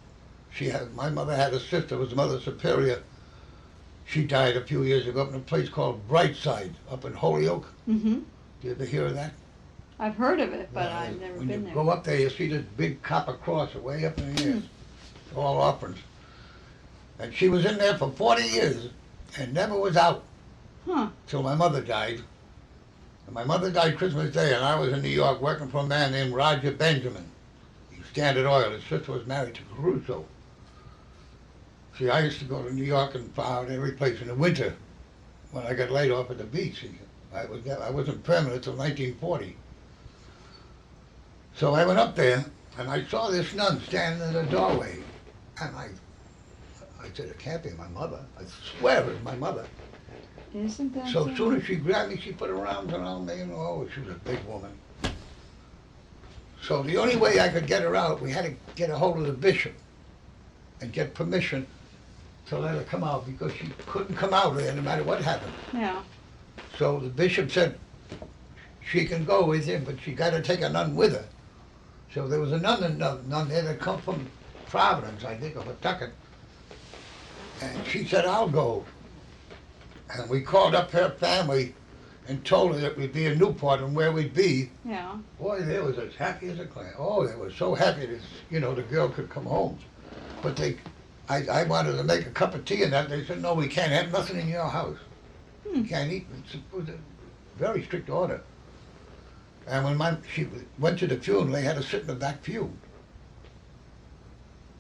My mother had a sister, was Mother Superior. She died a few years ago up in a place called Brightside, up in Holyoke. Mm-hmm. Did you ever hear of that? I've heard of it, but I've never been there. When you go up there, you see this big copper cross way up in the air. All offerings. And she was in there for 40 years and never was out. Huh. Till my mother died. And my mother died Christmas Day, and I was in New York working for a man named Roger Benjamin. He was Standard Oil. His sister was married to Caruso. See, I used to go to New York and fly out every place in the winter when I got laid off at the beach. I wasn't permanent until 1940. So I went up there and I saw this nun standing in the doorway. And I said, it can't be my mother. I swear it was my mother. Isn't that So as soon as she grabbed me, she put her arms around me, and oh, she was a big woman. So the only way I could get her out, we had to get a hold of the bishop and get permission to let her come out, because she couldn't come out there no matter what happened. Yeah. So the bishop said she can go with him, but she got to take a nun with her. So there was a nun there that come from Providence, I think, or Pawtucket. And she said, I'll go. And we called up her family and told her that we'd be in Newport and where we'd be. Yeah. Boy, they was as happy as a clam. Oh, they were so happy that, the girl could come home. But I wanted to make a cup of tea and that. They said, no, we can't have nothing in your house. You can't eat. It was a very strict order. And when she went to the funeral, they had to sit in the back pew.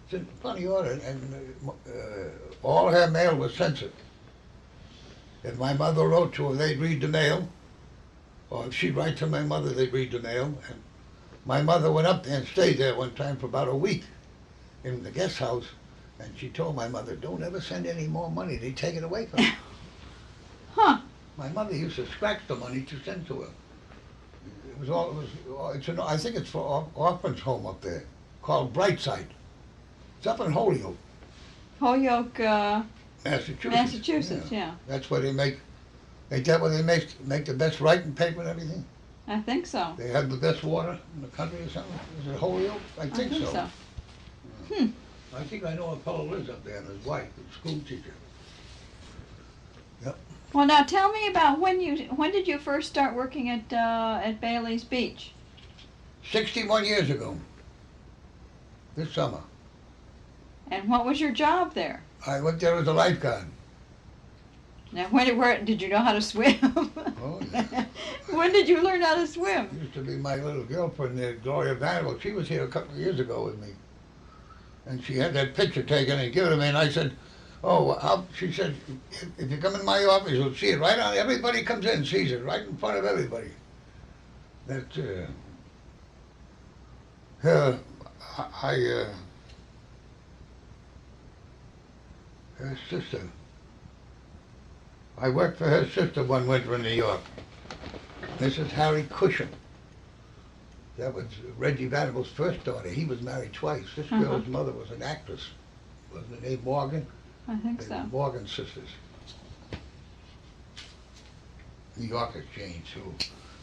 It's a funny order, and all her mail was censored. If my mother wrote to her, they'd read the mail, or if she'd write to my mother, they'd read the mail. And my mother went up there and stayed there one time for about a week in the guest house, and she told my mother, don't ever send any more money, they take it away from her. Huh. My mother used to scratch the money to send to her. I think it's for orphans home up there, called Brightside. It's up in Holyoke. Holyoke, Massachusetts. Massachusetts, yeah. That's where they make the best writing paper and everything. I think so. They have the best water in the country or something. Is it Holyoke? I think so. Hmm. I think I know a fellow lives up there and his wife, a school teacher. Yep. Well, now tell me about when did you first start working at Bailey's Beach? 61 years ago. This summer. And what was your job there? I went there as a lifeguard. Now, where did you know how to swim? Oh, yeah. When did you learn how to swim? Used to be my little girlfriend there, Gloria Vanderbilt. She was here a couple of years ago with me. And she had that picture taken and given to me, and I said, she said, if you come in my office, you'll see it right on, everybody comes in and sees it, right in front of everybody. That, her sister, I worked for her sister one winter in New York. Mrs. Harry Cushing. That was Reggie Vanderbilt's first daughter. He was married twice. This girl's mother was an actress. Wasn't her name Morgan? I think They so. were Morgan sisters. New York has changed too.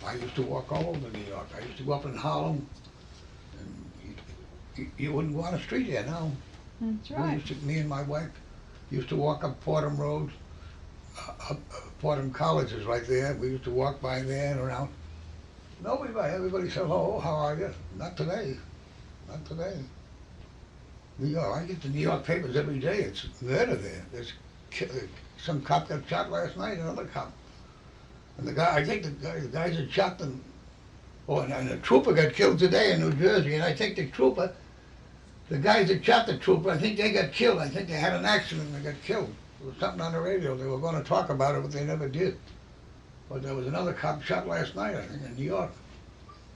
I used to walk all over New York. I used to go up in Harlem, and you wouldn't go on the street there now. That's right. Me and my wife used to walk up Fordham Road. Fordham College is right there. We used to walk by there and around. Everybody said, "Oh, how are you?" Not today. Not today. New York. I get the New York papers every day. It's murder there. There's some cop got shot last night. Another cop. And I think the guys that shot them. Oh, and a trooper got killed today in New Jersey. And I think the guys that shot the trooper, I think they got killed. I think they had an accident and they got killed. There was something on the radio. They were going to talk about it, but they never did. But there was another cop shot last night, I think, in New York.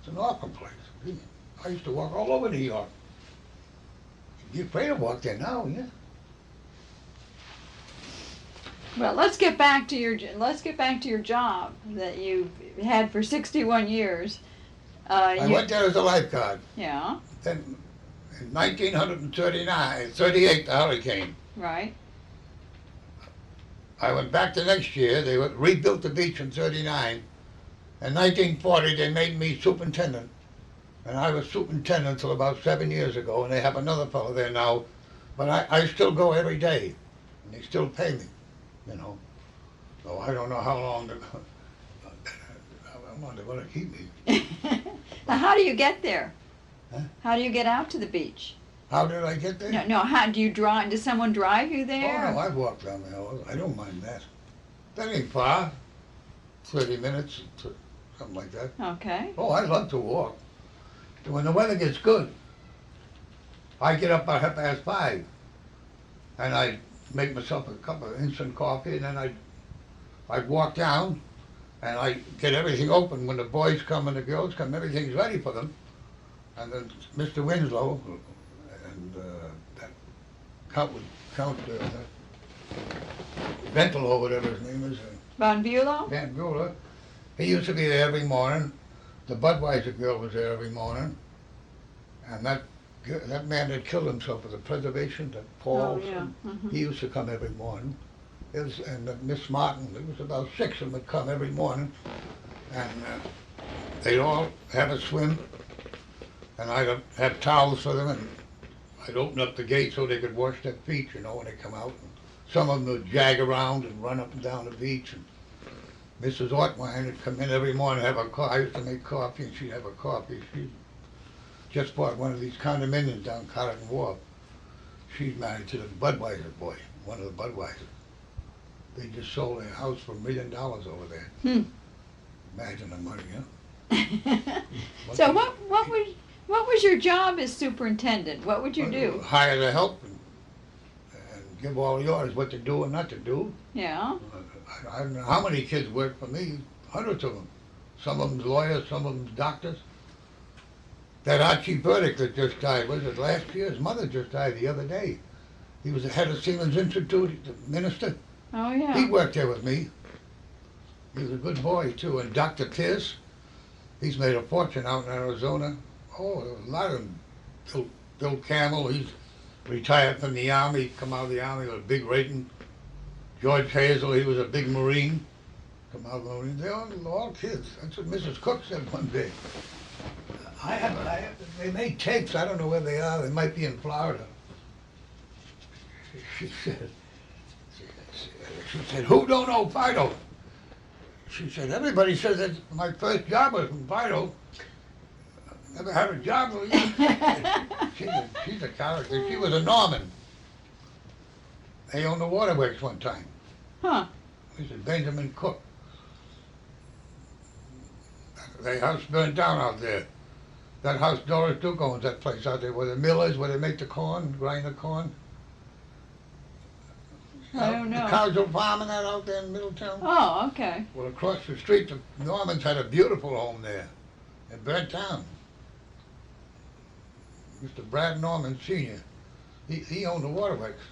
It's an awful place. I used to walk all over New York. You're afraid to walk there now, yeah? Well, let's get back to your job that you had for 61 years. I went there as a lifeguard. Yeah. Then in 1938, the hurricane. Right. I went back the next year. They rebuilt the beach in 39. In 1940, they made me superintendent. And I was superintendent until about 7 years ago, and they have another fellow there now. But I still go every day, and they still pay me, So I don't know how long they're going to keep me. Now, how do you get there? Huh? How do you get out to the beach? How did I get there? No. How do you drive? Does someone drive you there? Oh, no, I've walked down the hill. I don't mind that. That ain't far. 30 minutes, something like that. Okay. Oh, I love to walk. When the weather gets good, I get up by 5:30, and I make myself a cup of instant coffee, and then I'd walk down, and I get everything open. When the boys come and the girls come, everything's ready for them. And then Mr. Winslow and that Count Ventel or whatever his name is, Von Bulow? Van Bueller, he used to be there every morning. The Budweiser girl was there every morning. And that man that killed himself with the preservation, that Paul, Oh, yeah. he used to come every morning. And Miss Martin, there was about 6 of them would come every morning. And they'd all have a swim. And I'd have towels for them, and I'd open up the gate so they could wash their feet, you know, when they come out. And some of them would jag around and run up and down the beach. And Mrs. Ortwine would come in every morning and have a coffee. I used to make coffee, and she'd have a coffee. She just bought one of these condominiums down Cotton Wharf. She's married to the Budweiser boy, one of the Budweisers. They just sold their house for $1 million over there. Imagine the money, huh? So what was your job as superintendent? What would you do? Hire the help and give all the orders what to do and not to do. Yeah. I don't know how many kids work for me, hundreds of them. Some of them's lawyers, some of them's doctors. That Archie Burdick that just died, was it last year? His mother just died the other day. He was the head of Siemens Institute, the minister. Oh, yeah. He worked there with me. He was a good boy, too. And Dr. Tiss, he's made a fortune out in Arizona. Oh, a lot of them. Bill Campbell, he's retired from the Army, come out of the Army with a big rating. George Hazel, he was a big Marine, come out of the Marine. They're all kids. That's what Mrs. Cook said one day. They made tapes, I don't know where they are. They might be in Florida. She said, who don't know Fido? She said, everybody says that my first job was in Fido. Never had a job with you. She's a character. She was a Norman. They owned the waterworks one time. Huh. This is Benjamin Cook. Their house burned down out there. That house, Doris Duke owns that place out there where the mill is, where they make the corn, grind the corn. I don't know. The cows are farming that out there in Middletown. Oh, okay. Well, across the street, the Normans had a beautiful home there. It burnt down. Mr. Brad Norman Sr., he owned the waterworks.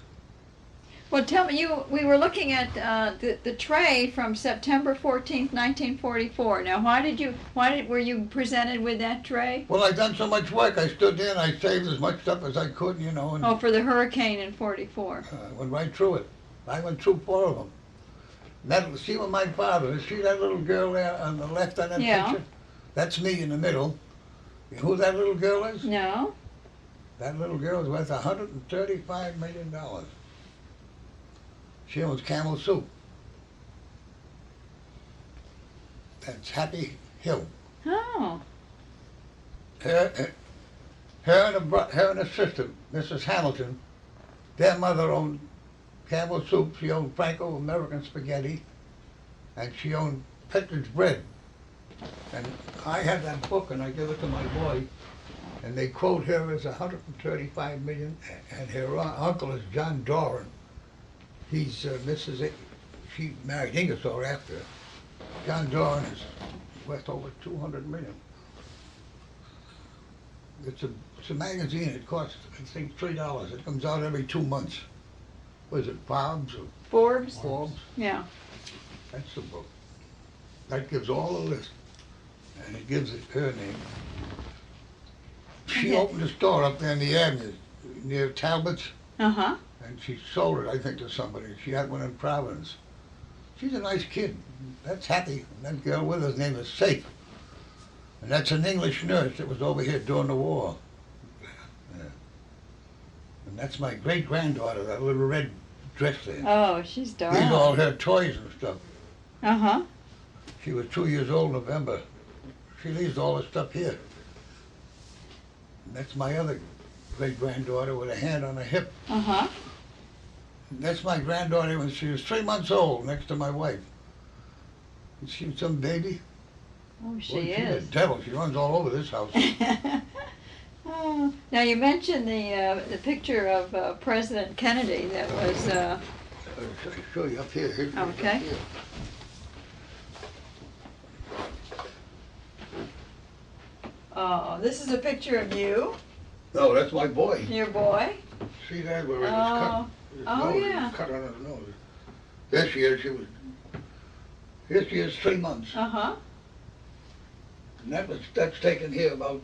Well, tell me, we were looking at the tray from September 14th, 1944. Now, were you presented with that tray? Well, I done so much work. I stood there and I saved as much stuff as I could, you know. And, Oh, for the hurricane in 44. I went right through it. I went through 4 of them. See what my father, see that little girl there on the left on that picture? That's me in the middle. You know who that little girl is? No. That little girl is worth $135 million. She owns Camel Soup. That's Happy Hill. Oh. Her and her sister, Mrs. Hamilton, their mother owned Camel Soup. She owned Franco American Spaghetti, and she owned Petridge Bread. And I had that book, and I give it to my boy, and they quote her as $135 million, and her uncle is John Doran. He's she married Ingersoll after. John Doran is worth over $200 million. It's a magazine. It costs, I think, $3. It comes out every 2 months. What is it, Forbes? Forbes? Forbes. Yeah. That's the book. That gives all the list, and it gives it her name. She Okay. opened a store up there in the avenue near Talbot's. Uh-huh. And she sold it, I think, to somebody. She had one in Providence. She's a nice kid. That's Happy. And that girl with her, name is Safe. And that's an English nurse that was over here during the war. Yeah. And that's my great-granddaughter, that little red dress there. Oh, she's darling. These are all her toys and stuff. Uh-huh. She was 2 years old in November. She leaves all the stuff here. And that's my other great-granddaughter with a hand on her hip. Uh-huh. That's my granddaughter when she was 3 months old, next to my wife. Is she some baby? Oh, Boy, she she's is. a devil. She runs all over this house. Now you mentioned the picture of President Kennedy that was. I'll show you up here. Here, Okay. Up here. Oh, this is a picture of you, No, that's my boy. your boy. See that where it was cut? His Oh, nose, it yeah. was cut on his nose. This year she was. This year's 3 months. Uh-huh. And that's taken here about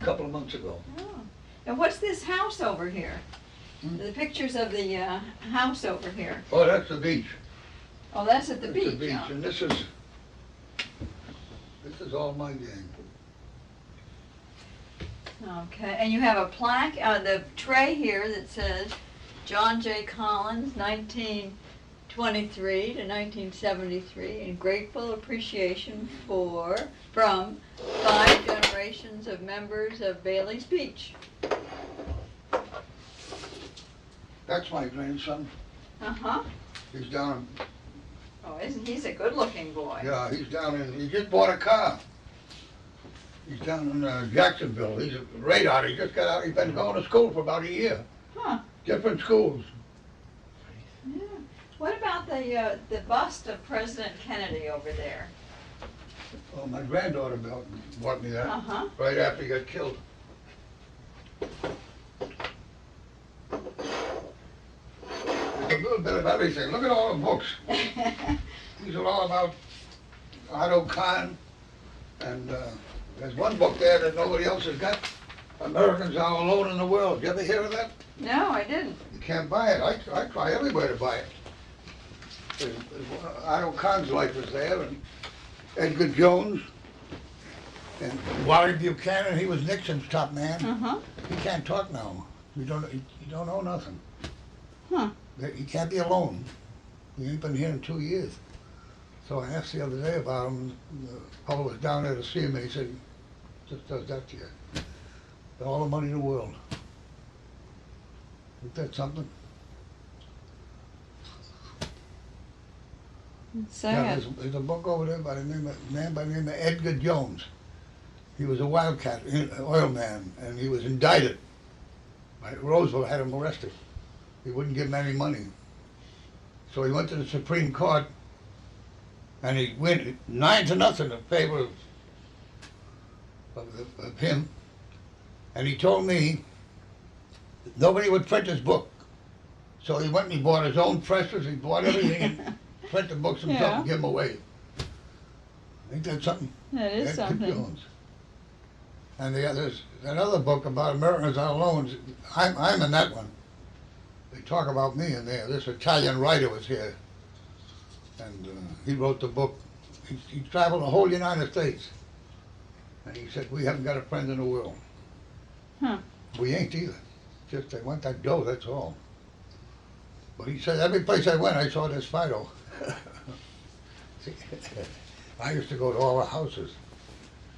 a couple of months ago. Oh. And what's this house over here? Hmm? The pictures of the house over here. Oh, that's the beach. Oh, that's at the That's beach. the beach, huh? and this is all my gang. Okay, and you have a plaque on the tray here that says John J. Collins, 1923 to 1973, in grateful appreciation from 5 generations of members of Bailey's Beach. That's my grandson. Uh-huh. He's down. Oh, he's a good-looking boy. Yeah, he's down in. He just bought a car. He's down in Jacksonville. He's a radar. He just got out. He's been going to school for about a year. Huh. Different schools. Yeah. What about the bust of President Kennedy over there? Well, my granddaughter bought me that Uh-huh. right after he got killed. There's a little bit of everything. Look at all the books. These are all about Otto Kahn, and there's one book there that nobody else has got. Americans Are Alone in the World. You ever hear of that? No, I didn't. You can't buy it. I try everywhere to buy it. Otto Kahn's life was there, and Edgar Jones, and Wally Buchanan. He was Nixon's top man. Uh-huh. He can't talk now. You don't know nothing. Huh. He can't be alone. He ain't been here in 2 years. So I asked the other day about him. The fellow was down there to see him, and he said, he just does that to you. All the money in the world. Isn't that something? Yeah, Sad. there's a book over there by the name of man by the name of Edgar Jones. He was a wildcat oil man, and he was indicted. Roosevelt had him arrested. He wouldn't give him any money. So he went to the Supreme Court, and he went 9-0 in favor of him. And he told me that nobody would print his book. So he went and he bought his own presses, he bought everything, and print the books himself Yeah. and give them away. Ain't that something? That is Edgar something. Jones. And there's another book about Americans Are Alone. I'm in that one. They talk about me in there. This Italian writer was here, and he wrote the book. He traveled the whole United States, and he said, we haven't got a friend in the world. Huh. We ain't either. Just they want that dough, that's all. But he said, every place I went, I saw this Fido. See, I used to go to all the houses.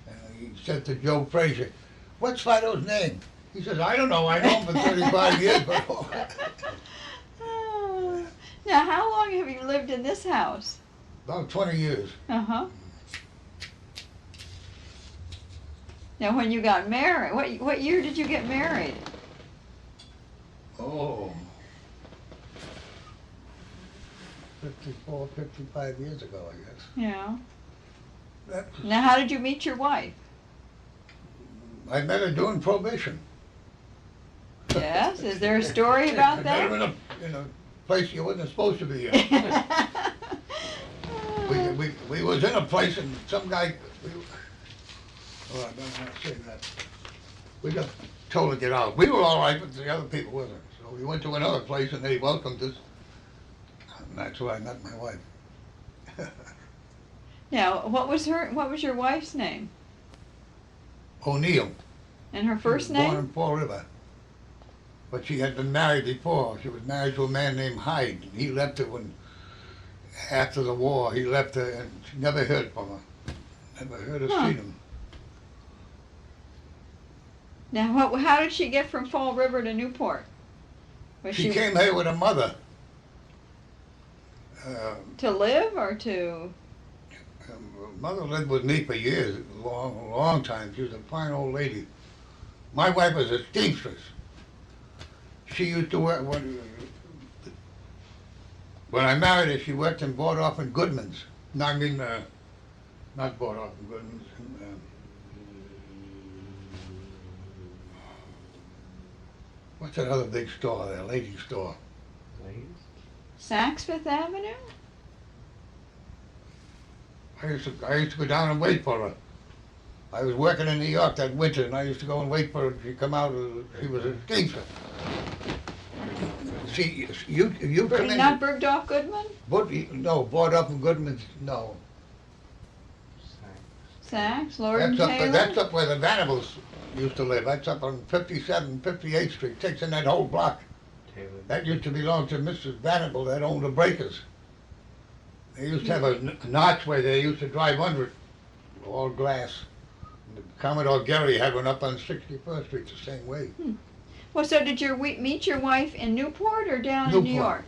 And he said to Joe Frazier, what's Fido's name? He says, I don't know. I know him for 35 years. But Oh. Now, how long have you lived in this house? about 20 years. Uh-huh. Now, when you got married, what year did you get married? Oh, 54, 55 years ago, I guess. Yeah. That was, Now, how did you meet your wife? I met her doing probation. Yes? Is there a story about I that? met her in a place you wasn't supposed to be in. We was in a place and some guy, I don't want to say that. We got told to get out. We were all right, but the other people wasn't. So we went to another place and they welcomed us. And that's where I met my wife. Now, what was your wife's name? O'Neill. And her first She was born name? in Fall River. But she had been married before. She was married to a man named Hyde. And he left her after the war, he left her and she never heard from her. Never heard her Huh. seen him. Now, how did she get from Fall River to Newport? Was She came here with her mother. to live or to? Her mother lived with me for years, a long time. She was a fine old lady. My wife was a seamstress. She used to work, when I married her, she worked in Bordorf and Goodman's. No, I mean, not Bordorf and Goodman's. What's that other big store there, lady store? Saks Fifth Avenue? I used to go down and wait for her. I was working in New York that winter, and I used to go and wait for her. She'd come out. She was a seamstress. See, you come in. Not Bergdorf Goodman? No, Bordorf and Goodman's. No. Saks, Lord and Taylor? That's up where the Vanderbilts used to live. That's up on 57, 58th Street. Takes in that whole block. Taylor. That used to belong to Mrs. Vanderbilt that owned the Breakers. They used to have a notch where they used to drive under it, all glass. Commodore Gary had one up on 61st Street the same way. Well, so did you meet your wife in Newport or down in New York?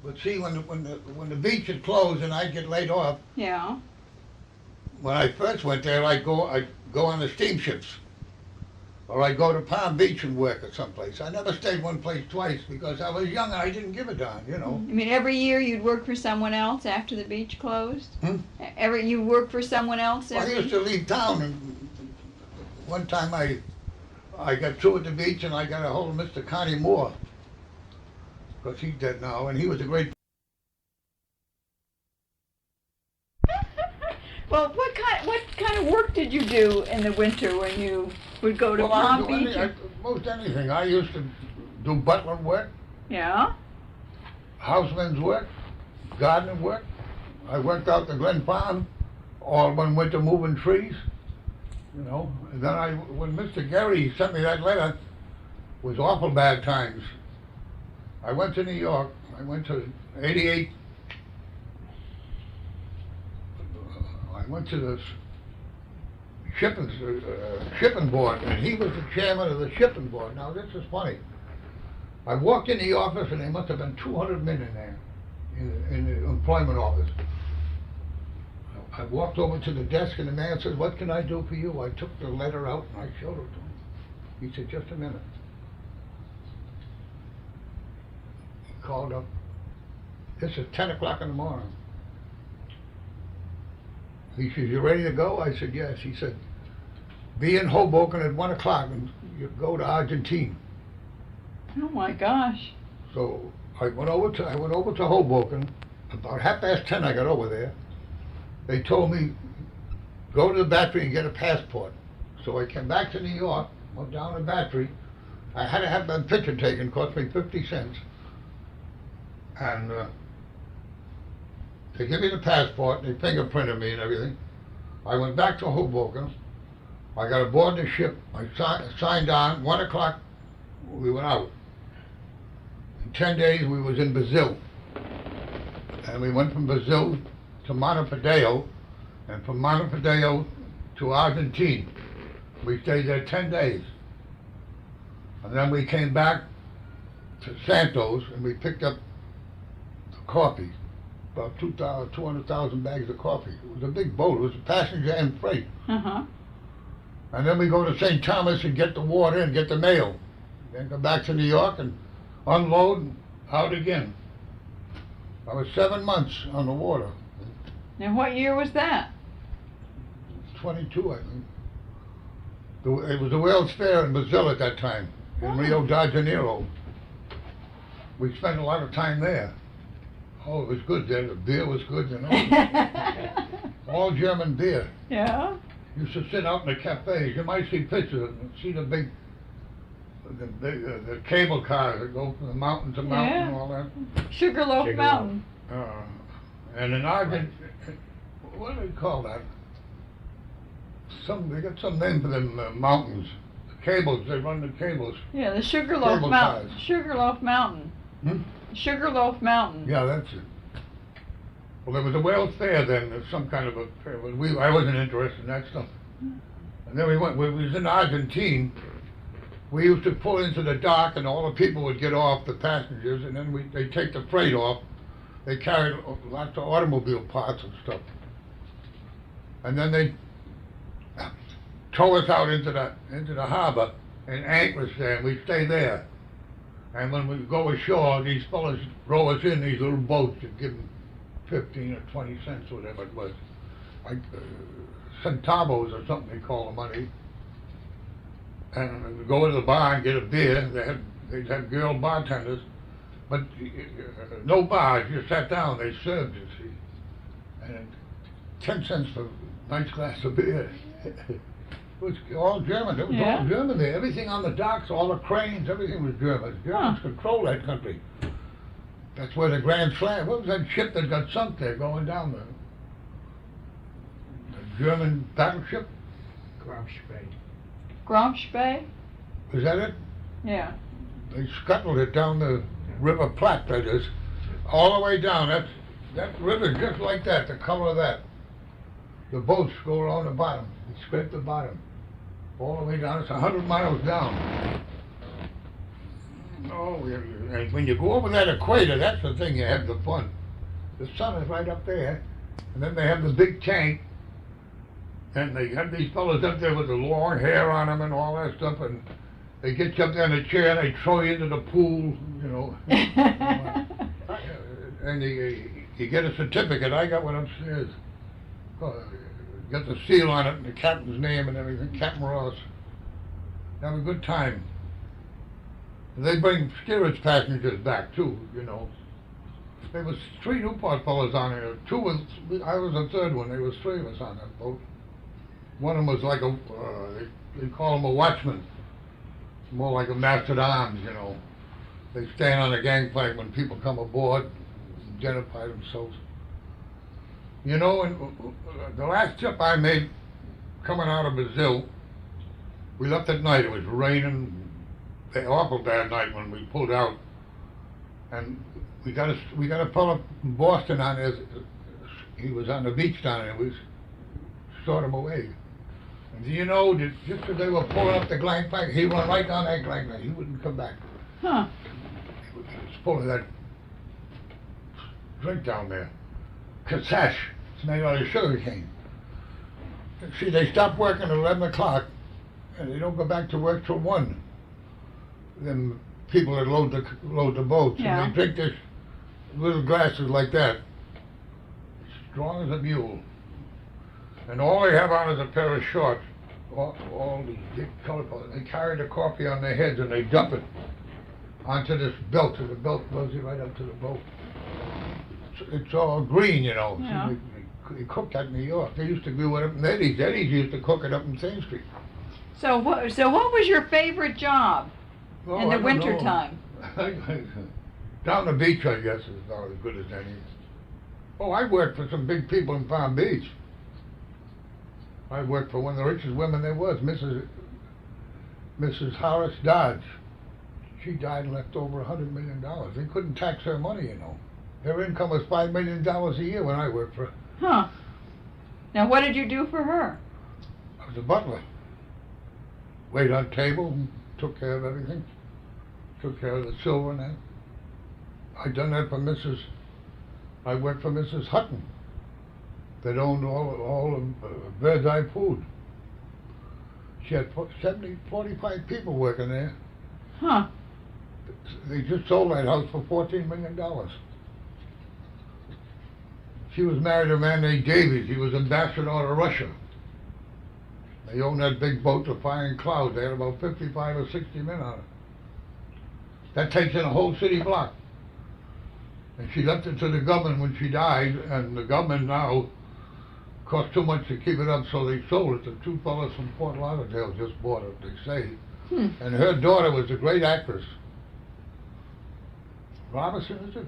But see, when the beach had closed and I'd get laid off, Yeah. when I first went there, I'd go on the steamships. Or I'd go to Palm Beach and work at someplace. I never stayed one place twice because I was young and I didn't give a darn, you know. I mean, every year you'd work for someone else after the beach closed? Hmm? You work for someone else Well, I every used to leave town, and one time I got through at the beach and I got a hold of Mr. Connie Moore, because he's dead now, and he was a great. Well, what kind of work did you do in the winter when you would go to Palm Beach? Most anything. I used to do butler work, Yeah. houseman's work, gardening work. I worked out the Glen Farm all one winter moving trees, you know. And then when Mr. Gary sent me that letter, it was awful bad times. I went to New York. I went to 88. I went to the shipping board, and he was the chairman of the shipping board. Now this is funny. I walked in the office, and there must have been 200 men in there, in the employment office. I walked over to the desk, and the man said, "What can I do for you?" I took the letter out, and I showed it to him. He said, "Just a minute." He called up. This is 10 o'clock in the morning. He said, "You ready to go?" I said, "Yes." He said, "Be in Hoboken at 1 o'clock, and you go to Argentine." Oh my gosh. So I went over to Hoboken. About 10:30 I got over there. They told me, "Go to the Battery and get a passport." So I came back to New York, went down to the Battery. I had to have my picture taken, cost me 50 cents. And they give me the passport, they fingerprinted me and everything. I went back to Hoboken. I got aboard the ship. I signed on. 1 o'clock, we went out. In 10 days, we was in Brazil. And we went from Brazil to Montevideo, and from Montevideo to Argentine. We stayed there 10 days. And then we came back to Santos, and we picked up the coffee. About 200,000 bags of coffee. It was a big boat. It was a passenger and freight. Uh-huh. And then we go to St. Thomas and get the water and get the mail. Then go back to New York and unload and out again. I was 7 months on the water. Now, what year was that? 22, I think. It was the World's Fair in Brazil at that time, in Rio de Janeiro. We spent a lot of time there. Oh, it was good there. The beer was good, you know. All German beer. Yeah. Used to sit out in the cafes. You might see pictures and see the cable cars that go from the mountain to mountain and all that. Sugarloaf Mountain. And in Argentine, what do they call that? They got some name for them mountains. The cables, they run the cables. Yeah, the Sugarloaf Cable Mountain. cars. Sugarloaf Mountain. Hmm? Sugarloaf Mountain. Yeah, that's it. Well, there was a World's Fair then, some kind of a fair. I wasn't interested in that stuff. And then we was in Argentine. We used to pull into the dock, and all the people would get off, the passengers, and then they'd take the freight off. They carried lots of automobile parts and stuff. And then tow us out into the harbor and anchor us there, and we'd stay there. And when we go ashore, these fellas row us in these little boats and give them 15 or 20 cents, whatever it was. Like centavos or something they call the money. And we'd go to the bar and get a beer. They'd have girl bartenders, but no bars. You sat down, they served you, see. And 10 cents for a nice glass of beer. It was all German. It was all German there. Everything on the docks, all the cranes, everything was German. Germans control that country. That's where the Grand Slam, what was that ship that got sunk there going down there? The German battleship? Gromspay? Is that it? Yeah. They scuttled it down the River Platte, that is, all the way down. That river just like that, the color of that. The boats go around the bottom, they scrape the bottom, all the way down. It's 100 miles down. Oh, and when you go over that equator, that's the thing, you have the fun. The sun is right up there, and then they have the big tank, and they have these fellas up there with the long hair on them and all that stuff, and they get you up there in a chair and they throw you into the pool, you know. And you get a certificate. I got one upstairs. Got the seal on it and the captain's name and everything, Captain Ross. Have a good time. They bring steerage passengers back too, you know. There was 3 Newport fellas on there. I was the third one. There was 3 of us on that boat. One of them was like they call him a watchman. More like a master at arms, you know. They stand on the gangplank when people come aboard, identify themselves. You know, and the last trip I made coming out of Brazil, we left at night. It was raining, awful bad night when we pulled out, and we got a fellow from Boston on there. He was on the beach down there. We sort him away. And do you know that just as they were pulling up the gangplank, he went right down that gangplank. He wouldn't come back. Huh. He was full of that drink down there. Cassash. It's made out of sugar cane. See, they stop working at 11 o'clock, and they don't go back to work till 1. Them people that load the boats, Yeah. and they drink this little glasses like that, strong as a mule. And all they have on is a pair of shorts. All these big colorful. They carry the coffee on their heads and they dump it onto this belt, and the belt goes right up to the boat. It's all green, you know. Yeah. See, they cooked that in New York. They used to do it up in Eddie's. Eddie's used to cook it up in Thames Street. So what was your favorite job Oh, in I the don't winter know. time? Down the beach, I guess, is about as good as any. Oh, I worked for some big people in Palm Beach. I worked for one of the richest women there was, Mrs. Horace Dodge. She died and left over $100 million. They couldn't tax her money, you know. Her income was $5 million a year when I worked for her. Huh. Now what did you do for her? I was a butler. Waited on table and took care of everything. Took care of the silver and that. I done that for I worked for Mrs. Hutton, that owned all of Bird's Eye Food. She had 45 people working there. Huh. They just sold that house for $14 million. She was married to a man named Davies. He was ambassador to Russia. They owned that big boat, the Flying Cloud. They had about 55 or 60 men on it. That takes in a whole city block. And she left it to the government when she died, and the government now cost too much to keep it up, so they sold it. The 2 fellas from Fort Lauderdale just bought it, they say. And her daughter was a great actress. Robinson, is it?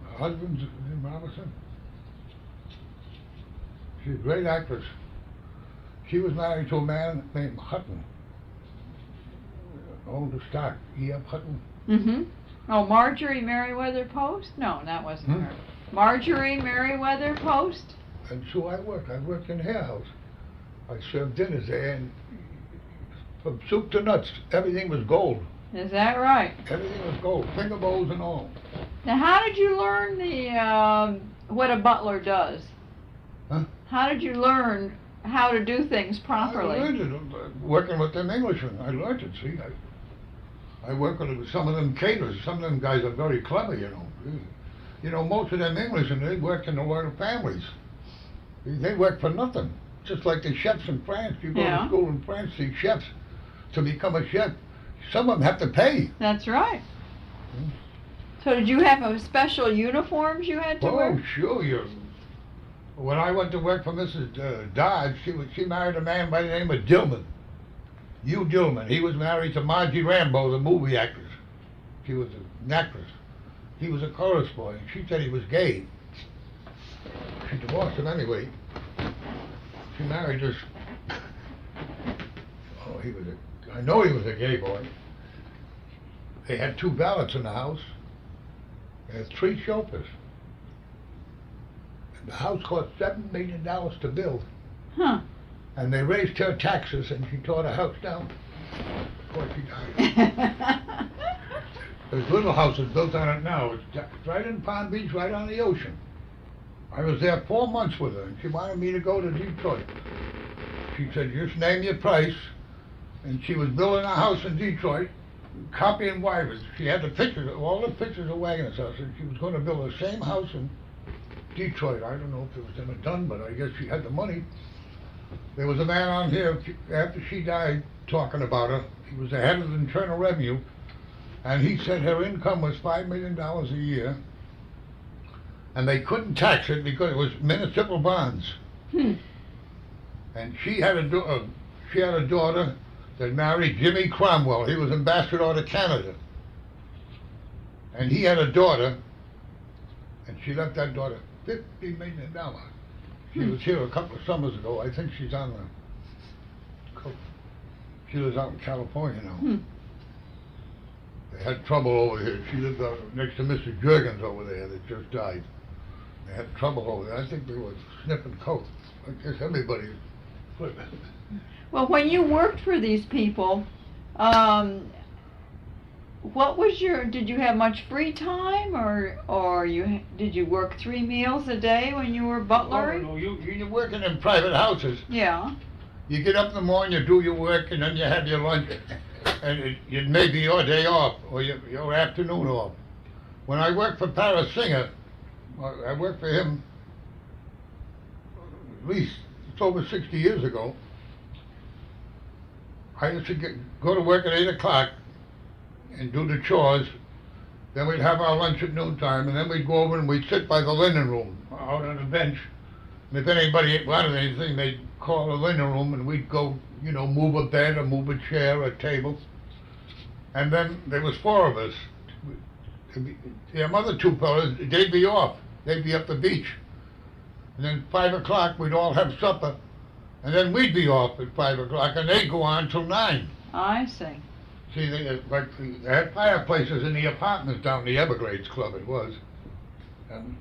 Her husband's name Robinson? She's a great actress. She was married to a man named Hutton. Owned the stock, E.F. Hutton. Mm-hmm. Oh, Marjorie Merriweather Post? No, that wasn't her. Marjorie Merriweather Post? And so I worked. I worked in her house. I served dinners there, and from soup to nuts, everything was gold. Is that right? Everything was gold, finger bowls and all. Now, how did you learn the what a butler does? Huh? How did you learn how to do things I properly. learned it working with them Englishmen. I learned it, see. I work with some of them caterers. Some of them guys are very clever, you know. You know, most of them Englishmen, they work in a lot of families. They work for nothing. Just like the chefs in France. You go Yeah. to school in France, see chefs. To become a chef, some of them have to pay. That's right. So did you have a special uniforms you had to Oh, wear? sure. When I went to work for Mrs. Dodge, she married a man by the name of Dillman. Hugh Dillman. He was married to Margie Rambeau, the movie actress. She was an actress. He was a chorus boy, and she said he was gay. She divorced him anyway. She married this. Oh, I know he was a gay boy. They had 2 valets in the house. They had 3 chauffeurs. And the house cost $7 million to build. Huh. And they raised her taxes, and she tore the house down. Of course, she died. There's little houses built on it now. It's right in Palm Beach, right on the ocean. I was there 4 months with her, and she wanted me to go to Detroit. She said, just name your price. And she was building a house in Detroit, copying wires. She had the pictures, all the pictures of Wagner's house, and she was going to build the same house in Detroit. I don't know if it was ever done, but I guess she had the money. There was a man on here, after she died, talking about her. He was the head of the Internal Revenue, and he said her income was $5 million a year, and they couldn't tax it because it was municipal bonds. And she had a daughter that married Jimmy Cromwell. He was ambassador to Canada. And he had a daughter, and she left that daughter $50 million. She was here a couple of summers ago. I think she's on the coast. She lives out in California now. They had trouble over here. She lived out next to Mr. Jurgens over there that just died. They had trouble over there. I think they were sniffing coke. I guess everybody. Well, when you worked for these people, what was did you have much free time, or did you work 3 meals a day when you were butlering? Oh, no, you're working in private houses. Yeah. You get up in the morning, you do your work, and then you have your lunch, and it may be your day off or your afternoon off. When I worked for Paris Singer, I worked for him at least it's over 60 years ago. I used to go to work at 8 o'clock and do the chores. Then we'd have our lunch at noontime, and then we'd go over and we'd sit by the linen room out on a bench. And if anybody wanted anything, they'd call the linen room, and we'd go, move a bed or move a chair or a table. And then there was 4 of us. The other 2 fellas, they'd be off. They'd be up the beach. And then 5 o'clock, we'd all have supper. And then we'd be off at 5 o'clock, and they'd go on till 9. I see. See, they had fireplaces in the apartments down the Everglades Club, it was. And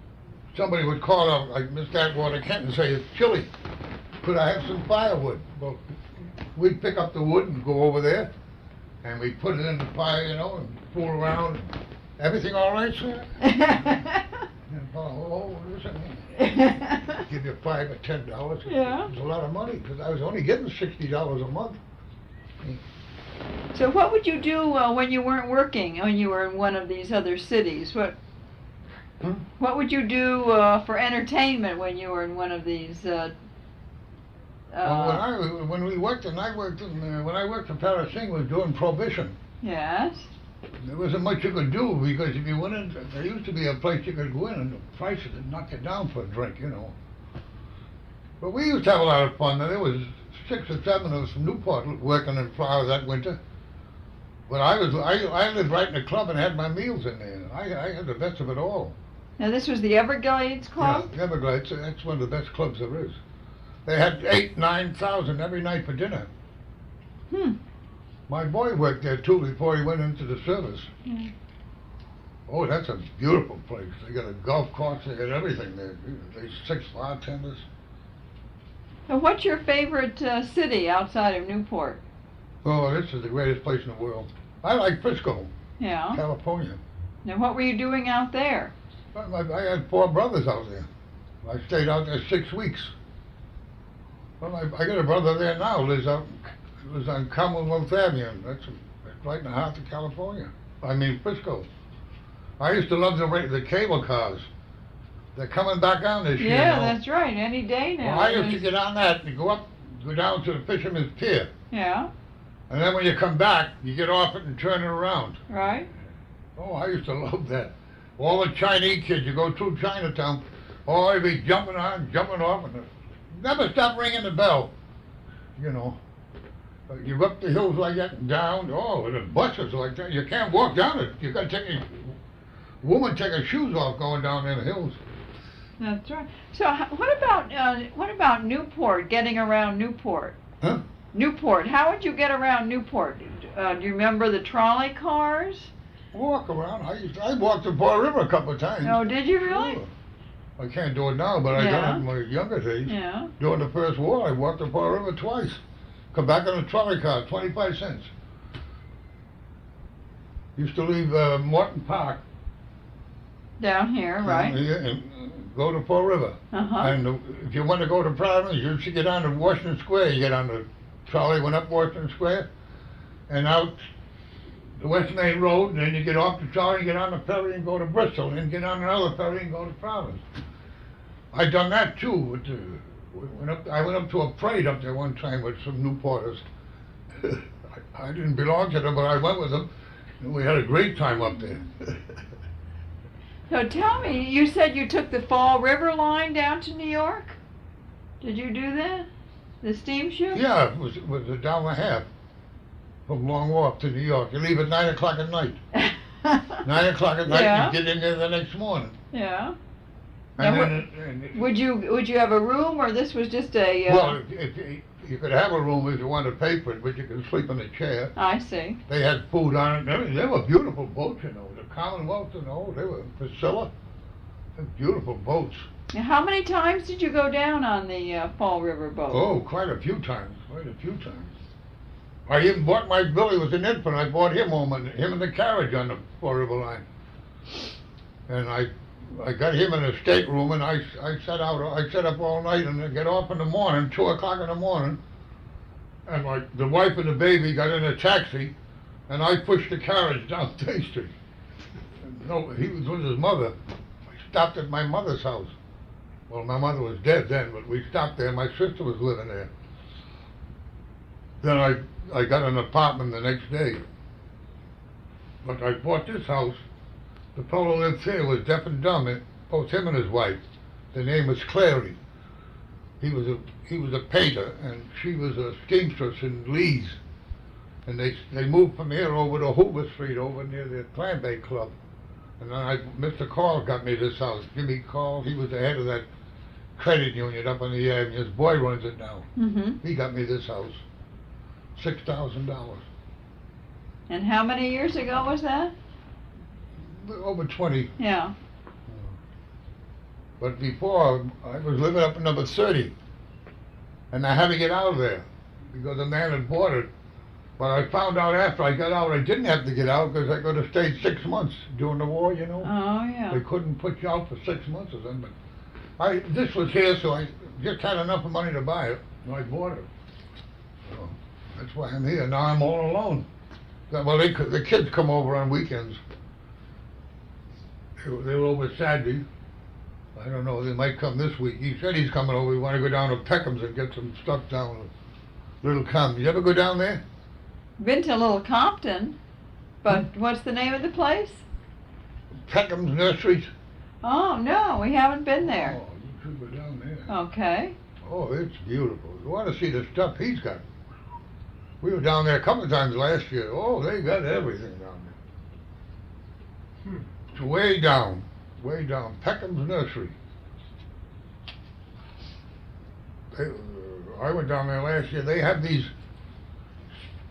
somebody would call out, like Mr. Atwater Kent, and say, it's chilly. Could I have some firewood? Well, we'd pick up the wood and go over there, and we'd put it in the fire, and fool around. Everything all right, sir? Give you $5 or $10. Yeah. It was a lot of money, because I was only getting $60 a month. So what would you do when you weren't working, when you were in one of these other cities? What would you do for entertainment when you were in one of these? Well, when I worked for Paris Sing, was doing prohibition. Yes. There wasn't much you could do, because if you went in, there used to be a place you could go in, and the prices would knock you down for a drink, But we used to have a lot of fun. There was 6 or 7 of us from Newport working in flowers that winter. But I lived right in the club and had my meals in there. I had the best of it all. Now this was the Everglades Club? Yeah, Everglades. That's one of the best clubs there is. They had 8,000-9,000 every night for dinner. My boy worked there too before he went into the service. Oh, that's a beautiful place. They got a golf course. They got everything there. There's 6 bartenders. So what's your favorite city outside of Newport? Oh, this is the greatest place in the world. I like Frisco, Yeah. California. Now what were you doing out there? I had 4 brothers out there. I stayed out there 6 weeks. Well, I got a brother there now, lives on Commonwealth Avenue. That's right in the heart of California. I mean, Frisco. I used to love the cable cars. They're coming back on this year. Yeah, now. that's right. Any day now. Well, I used to get on that and go down to the Fisherman's Pier. Yeah. And then when you come back, you get off it and turn it around. Right. Oh, I used to love that. All the Chinese kids, you go through Chinatown, oh, they'd be jumping on, jumping off, and never stop ringing the bell. You know, you go up the hills like that and down. Oh, the buses like that. You can't walk down it. You got to take a woman take her shoes off going down in the hills. That's right. So what about Newport? Getting around Newport? Huh? Newport. How would you get around Newport? Do you remember the trolley cars? Walk around. I walked the Fall River a couple of times. Oh, did you really? Sure. I can't do it now, but I done it in my younger days. Yeah. During the First War, I walked the Fall River twice. Come back on a trolley car, 25 cents. Used to leave Morton Park. Down here, right? Here and go to Fall River. Uh-huh. And if you want to go to Providence, you should get on to Washington Square. You get on the trolley, went up Washington Square, and out the West Main Road, and then you get off the trolley, get on the ferry and go to Bristol, and then get on another ferry and go to Providence. I done that too. I went up to a parade up there one time with some Newporters. I didn't belong to them, but I went with them, and we had a great time up there. So tell me, you said you took the Fall River line down to New York? Did you do that? The steamship? Yeah, it was a down and a half from Long Wharf to New York. You leave at 9 o'clock at night. 9 o'clock at night, Yeah. you get in there the next morning. Yeah. And Now, then, Would you have a room, or this was just a? well, you could have a room if you wanted to pay for it, but you could sleep in a chair. I see. They had food on it. I mean, they were beautiful boats, you know. The Commonwealth, you know, they were Priscilla. They're beautiful boats. Now, how many times did you go down on the Fall River boat? Oh, quite a few times. Quite a few times. I even bought my Billy was an infant. I bought him home and him in the carriage on the Fall River line. And I got him in a stateroom, and I sat up all night, and I get off in the morning, 2 o'clock in the morning, and the wife and the baby got in a taxi, and I pushed the carriage down State Street. No, he was with his mother. I stopped at my mother's house. Well, my mother was dead then, but we stopped there. My sister was living there. Then I got an apartment the next day. But I bought this house. The fellow who lived here was deaf and dumb, both him and his wife. Their name was Carey. He was a painter, and she was a seamstress in Lee's. And they moved from here over to Hoover Street, over near the Clam Bay Club. And then Mr. Call got me this house. Jimmy Call, he was the head of that credit union up on the avenue. His boy runs it now. Mm-hmm. He got me this house. $6,000. And how many years ago was that? Over 20. Yeah. But before, I was living up in number 30. And I had to get out of there because the man had bought it. But I found out after I got out, I didn't have to get out because I could have stayed 6 months during the war, you know. Oh, yeah. They couldn't put you out for 6 months or something. But this was here, so I just had enough money to buy it, and I bought it. So that's why I'm here. Now I'm all alone. Well, the kids come over on weekends. They were over Saturday. I don't know, they might come this week. He said he's coming over. We want to go down to Peckham's and get some stuff down at Little Compton. You ever go down there? Been to Little Compton, but what's the name of the place? Peckham's Nurseries. Oh, no, we haven't been there. Oh, you should go down there. Okay. Oh, it's beautiful. You want to see the stuff he's got. We were down there a couple of times last year. Oh, they got everything down there. It's way down, Peckham's Nursery. I went down there last year. They have these,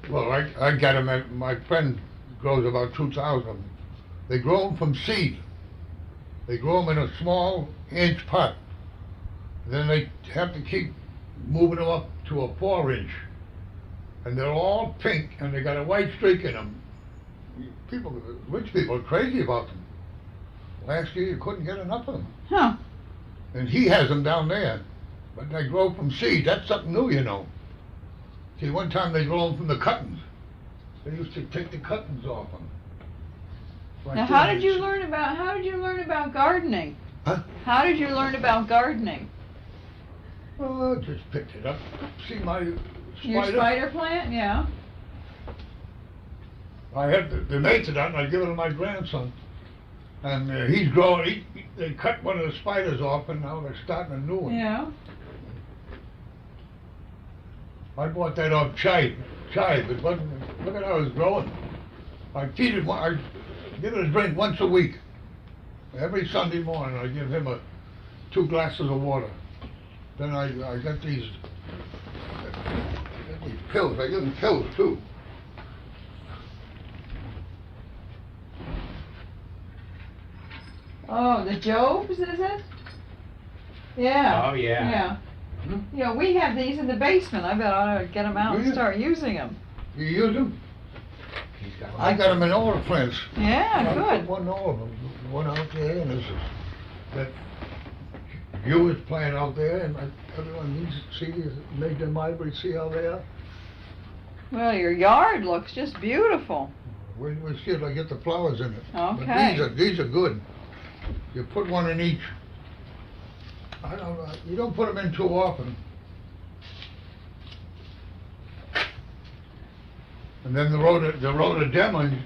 well, I got them, my friend grows about 2,000 of them. They grow them from seed. They grow them in a small inch pot. Then they have to keep moving them up to a 4-inch. And they're all pink, and they got a white streak in them. Rich people are crazy about them. Last year you couldn't get enough of them. Huh. And he has them down there. But they grow from seeds. That's something new, you know. See, one time they grow them from the cuttings. They used to take the cuttings off them. Like Now, how this. did you learn about gardening? Huh? How did you learn about gardening? Oh, I just picked it up. See my spider? Your spider plant, yeah. I had the mates of that, and I give it to my grandson. And he's growing. They cut one of the spiders off, and now they're starting a new one. Yeah. I bought that off chive. It wasn't. Look at how it's growing. I feed it. I give it a drink once a week. Every Sunday morning, I give him 2 glasses of water. Then I got these pills. I give him pills too. Oh, the Jobs, is it? Yeah. Oh, yeah. Yeah. Hmm? Yeah, we have these in the basement. I bet I ought to get them out Do and you? start using them. You use them? He's got I got them in all the plants. Yeah, I good. put one in all of them. One out there, and this is that viewers playing out there, and everyone needs to see, make them ivory, see how they are. Well, your yard looks just beautiful. We'll see if I get the flowers in it. Okay. But these are good. You put one in each. I don't know. You don't put them in too often. And then the rhododendron,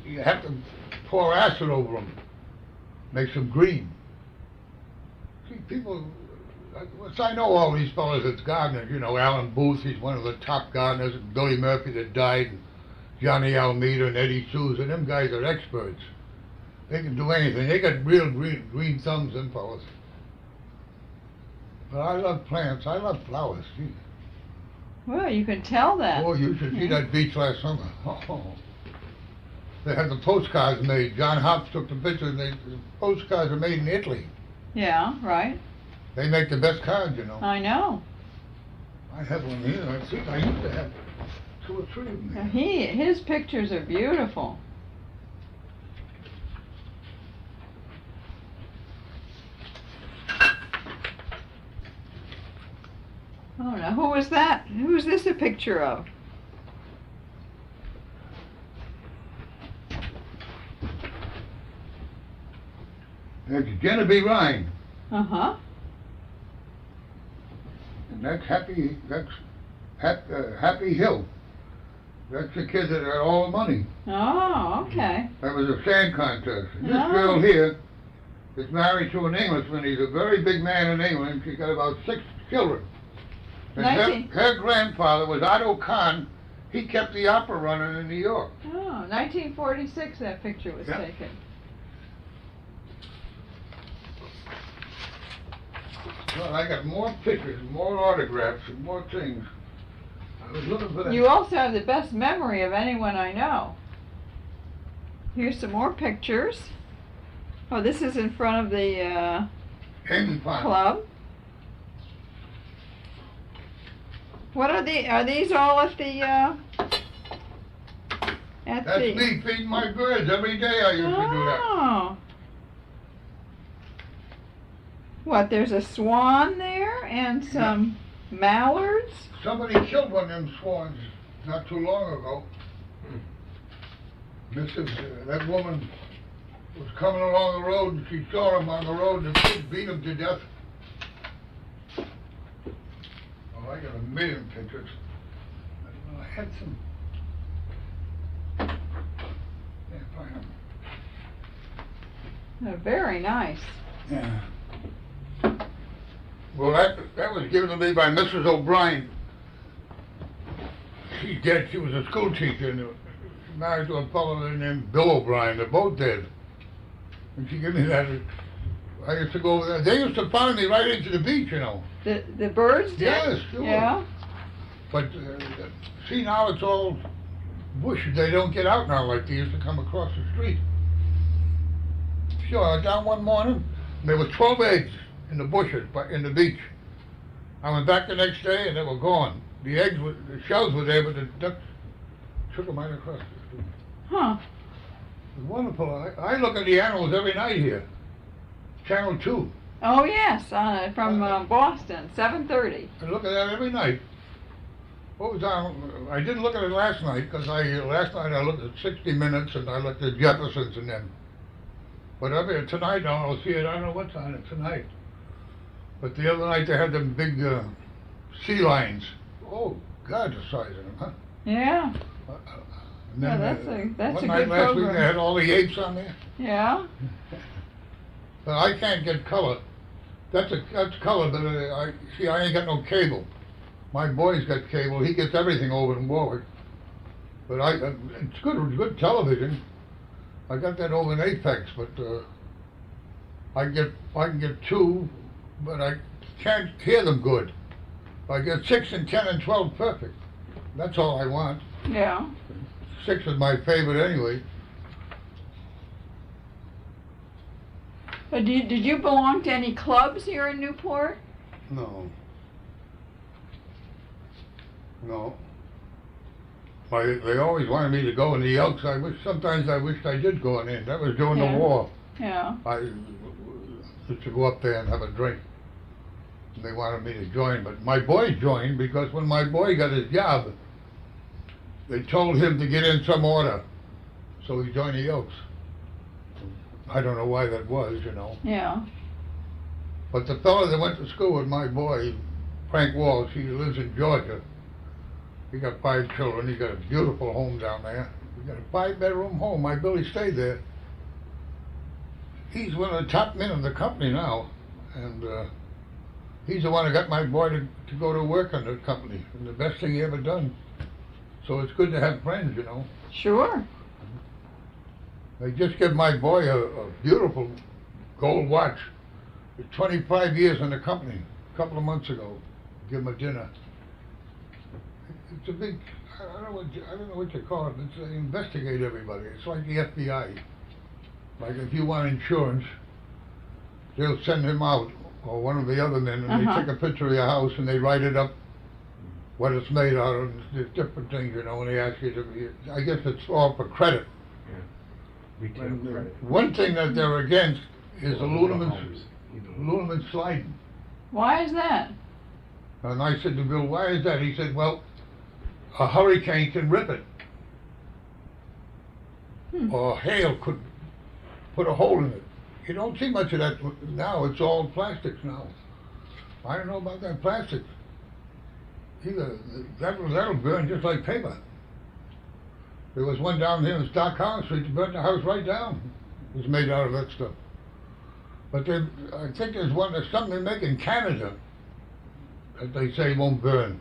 you have to pour acid over them, makes them green. See, people, I know all these fellas that's gardeners, you know, Alan Booth, he's one of the top gardeners, and Billy Murphy that died, and Johnny Almeida and Eddie Souza, them guys are experts. They can do anything. They got real green thumbs, them fellas. But I love plants, I love flowers. Gee. Well, you can tell that. Oh, you should see that beach last summer. Oh. They had the postcards made. John Hops took the pictures. The postcards are made in Italy. Yeah, right. They make the best cards, you know. I know. I have one here. I think I used to have 2 or 3 of them. Now, Here. his pictures are beautiful. Oh, now who was that? Who's this a picture of? That's Genevieve Ryan. Uh-huh. And that's Happy Hill. That's the kid that had all the money. Oh, okay. That was a sand contest. And this Oh. girl here is married to an Englishman. He's a very big man in England. She's got about 6 children. And her grandfather was Otto Kahn. He kept the opera running in New York. Oh, 1946 that picture was Yeah. taken. Well, I got more pictures, more autographs, and more things. I was looking for that. You also have the best memory of anyone I know. Here's some more pictures. Oh, this is in front of the Amy Pond. club. What are these all at the That's me feeding my birds every day. I used to do that. Oh. What, there's a swan there and some mallards? Somebody killed one of them swans not too long ago. That woman was coming along the road and she saw him on the road and the kid beat him to death. Oh, I got a million pictures. I don't know, I had some. Can't find them. They're very nice. Yeah. Well, that was given to me by Mrs. O'Brien. She's dead. She was a school teacher and she married to a fellow named Bill O'Brien. They're both dead. And she gave me that. I used to go over there. They used to follow me right into the beach, you know. The birds did? Yes, sure. Yeah? But see, now it's all bush. They don't get out now like they used to come across the street. Sure, I was down one morning, and there was 12 eggs in the bushes, in the beach. I went back the next day, and they were gone. The shells were there, but the ducks took them right across the street. Huh. It was wonderful. I look at the animals every night here. Channel 2. Oh yes, from Boston, 7:30. I look at that every night. What was on? I didn't look at it last night because last night I looked at 60 Minutes and I looked at Jefferson's and them. But tonight I'll see it. I don't know what's on it tonight. But the other night they had them big sea lions. Oh God, the size of them, huh? Yeah. And Yeah, then, that's a one good night last week they program. had all the apes on there. Yeah. But I can't get color. That's color, but I ain't got no cable. My boy's got cable. He gets everything over in Warwick. But it's good television. I got that over in Apex, but I can get 2, but I can't hear them good. I get 6 and 10 and 12 perfect. That's all I want. Yeah. 6 is my favorite anyway. But did you belong to any clubs here in Newport? No. No. They always wanted me to go in the Elks. Sometimes I wished I did go in. That was during Yeah. the war. Yeah. I used to go up there and have a drink. And they wanted me to join, but my boy joined because when my boy got his job, they told him to get in some order. So he joined the Elks. I don't know why that was, you know. Yeah. But the fellow that went to school with my boy, Frank Walsh, he lives in Georgia. He got 5 children. He got a beautiful home down there. He got a 5-bedroom home. My Billy stayed there. He's one of the top men in the company now, and he's the one that got my boy to go to work on the company. And the best thing he ever done. So it's good to have friends, you know. Sure. They just give my boy a beautiful gold watch. 25 years in the company. A couple of months ago, give him a dinner. It's a big. I don't know what you call it. They investigate everybody. It's like the FBI. Like if you want insurance, they'll send him out or one of the other men, and they take a picture of your house and they write it up, what it's made out of. There's different things, you know. And they ask you to. I guess it's all for credit. Retail And, credit. one thing that they're against is aluminum sliding. Why is that? And I said to Bill, why is that? He said, well, a hurricane can rip it. Or hail could put a hole in it. You don't see much of that now. It's all plastics now. I don't know about that plastic. That'll burn just like paper. There was one down here in Stock Collins Street that burned the house right down. It was made out of that stuff. But I think there's something they make in Canada that they say won't burn.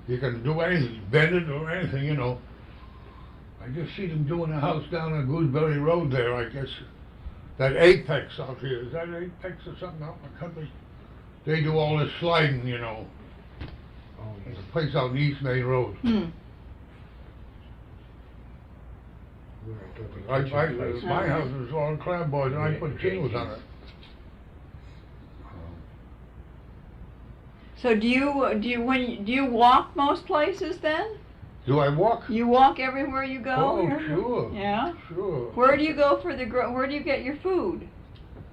You can do anything, bend it or anything, you know. I just see them doing a house down on Gooseberry Road there, I guess. That Apex out here, is that Apex or something out in the country? They do all this sliding, you know. Oh, There's a place out in East Main Road. My house is all clapboards and I put shingles on it. So do you walk most places then? Do I walk? You walk everywhere you go? Oh, here? sure. Yeah. Sure. Where do you go for where do you get your food?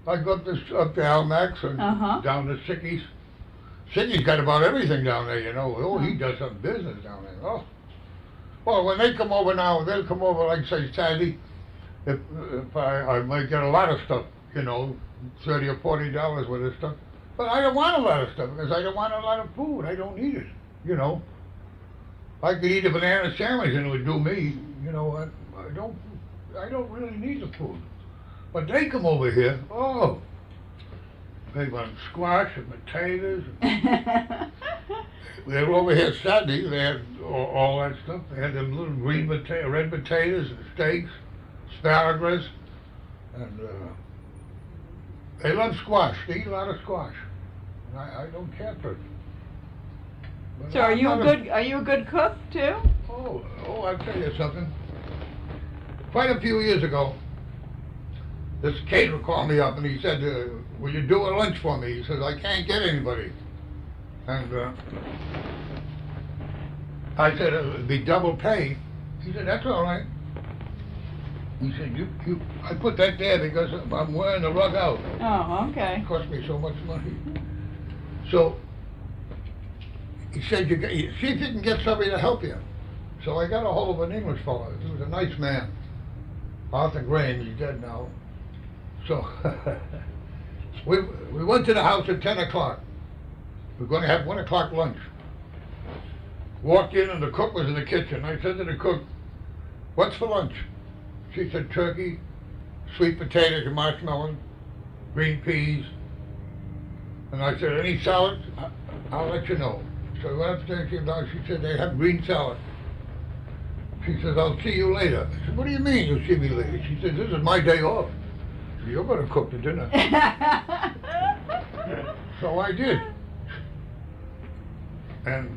I go up to Almax and down to Sicky's. Sicky's got about everything down there, you know. Oh, he does some business down there. Oh. Well, when they come over now, they'll come over, like, say, Saturday. If I might get a lot of stuff, you know, $30 or $40 worth of stuff. But I don't want a lot of stuff because I don't want a lot of food. I don't need it, you know. I could eat a banana sandwich and it would do me, you know. I don't really need the food. But they come over here, oh, they want squash and potatoes. They were over here Saturday. They had all that stuff. They had them little red potatoes and steaks, asparagus, and they love squash. They eat a lot of squash. And I don't care for it. But So are you a good cook too? Oh, I'll tell you something. Quite a few years ago, this caterer called me up and he said, will you do a lunch for me? He says, I can't get anybody. And I said, it'd be double pay. He said, that's all right. He said, I put that there because I'm wearing the rug out. Oh, okay. It cost me so much money. So, he said, see if you can get somebody to help you. So I got a hold of an English fellow. He was a nice man. Arthur Graham, he's dead now. So, we went to the house at 10 o'clock. We were going to have 1 o'clock lunch. Walked in and the cook was in the kitchen. I said to the cook, "What's for lunch?" She said, "Turkey, sweet potatoes and marshmallow, green peas." And I said, "Any salad? I'll let you know." So I went upstairs, came down, she said, "They have green salad." She says, "I'll see you later." I said, "What do you mean you'll see me later?" She said, "This is my day off. You're going to cook the dinner." So I did. And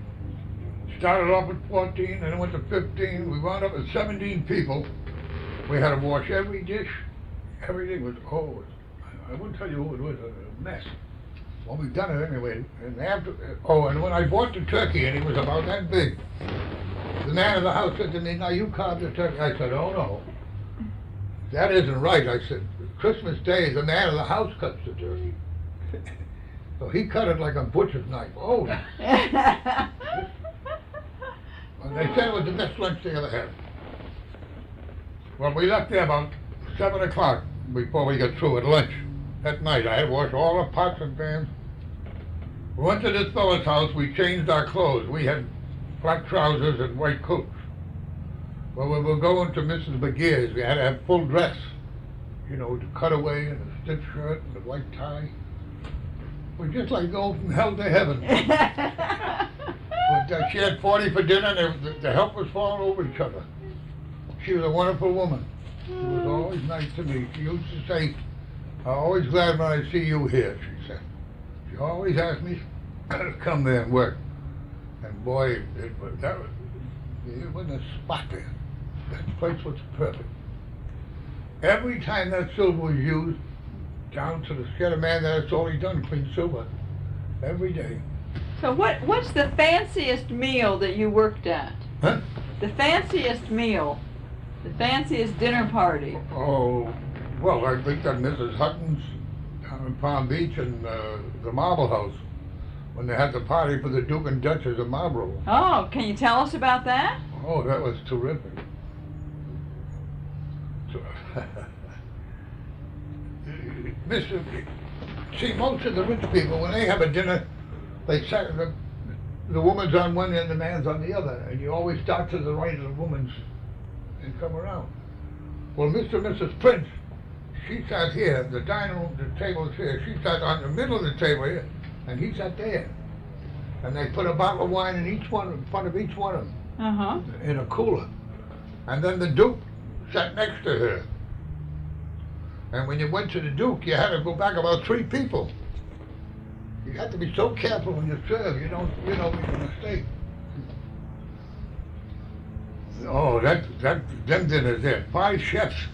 started off at 14, and then went to 15. We wound up with 17 people. We had to wash every dish. Everything was, I wouldn't tell you who it was, a mess. Well, we've done it anyway. And and when I bought the turkey, and it was about that big, the man of the house said to me, "Now you carved the turkey." I said, "Oh no, that isn't right." I said, "Christmas Day, the man of the house cuts the turkey." So he cut it like a butcher's knife. Oh. And they said it was the best lunch they ever had. Well, we left there about 7 o'clock before we got through at lunch. At night, I had to wash all the pots and pans. We went to this fellow's house, we changed our clothes. We had black trousers and white coats. Well, we were going to Mrs. McGear's. We had to have full dress, you know, the cutaway and the stiff shirt and the white tie. We're just like going from hell to heaven. But she had 40 for dinner, and the help was falling over each other. She was a wonderful woman. She was always nice to me. She used to say, "I'm always glad when I see you here," she said. She always asked me to come there and work. And boy, it wasn't a spot there. That place was perfect. Every time that silver was used, down to the skin of man, that's all he done, clean silver. Every day. So what's the fanciest meal that you worked at? Huh? The fanciest meal, the fanciest dinner party. Oh, well, I think that Mrs. Hutton's down in Palm Beach and the Marble House, when they had the party for the Duke and Duchess of Marlborough. Oh, can you tell us about that? Oh, that was terrific. See, most of the rich people, when they have a dinner, they set the woman's on one end, the man's on the other, and you always start to the right of the woman's and come around. Well, Mr. and Mrs. Prince, she sat here, the dining room, the table's here, she sat on the middle of the table here, and he sat there. And they put a bottle of wine in front of each one of them, in a cooler. And then the Duke sat next to her. And when you went to the Duke, you had to go back about 3 people. You have to be so careful when you serve, you don't make a mistake. Oh, them dinners there. 5 chefs.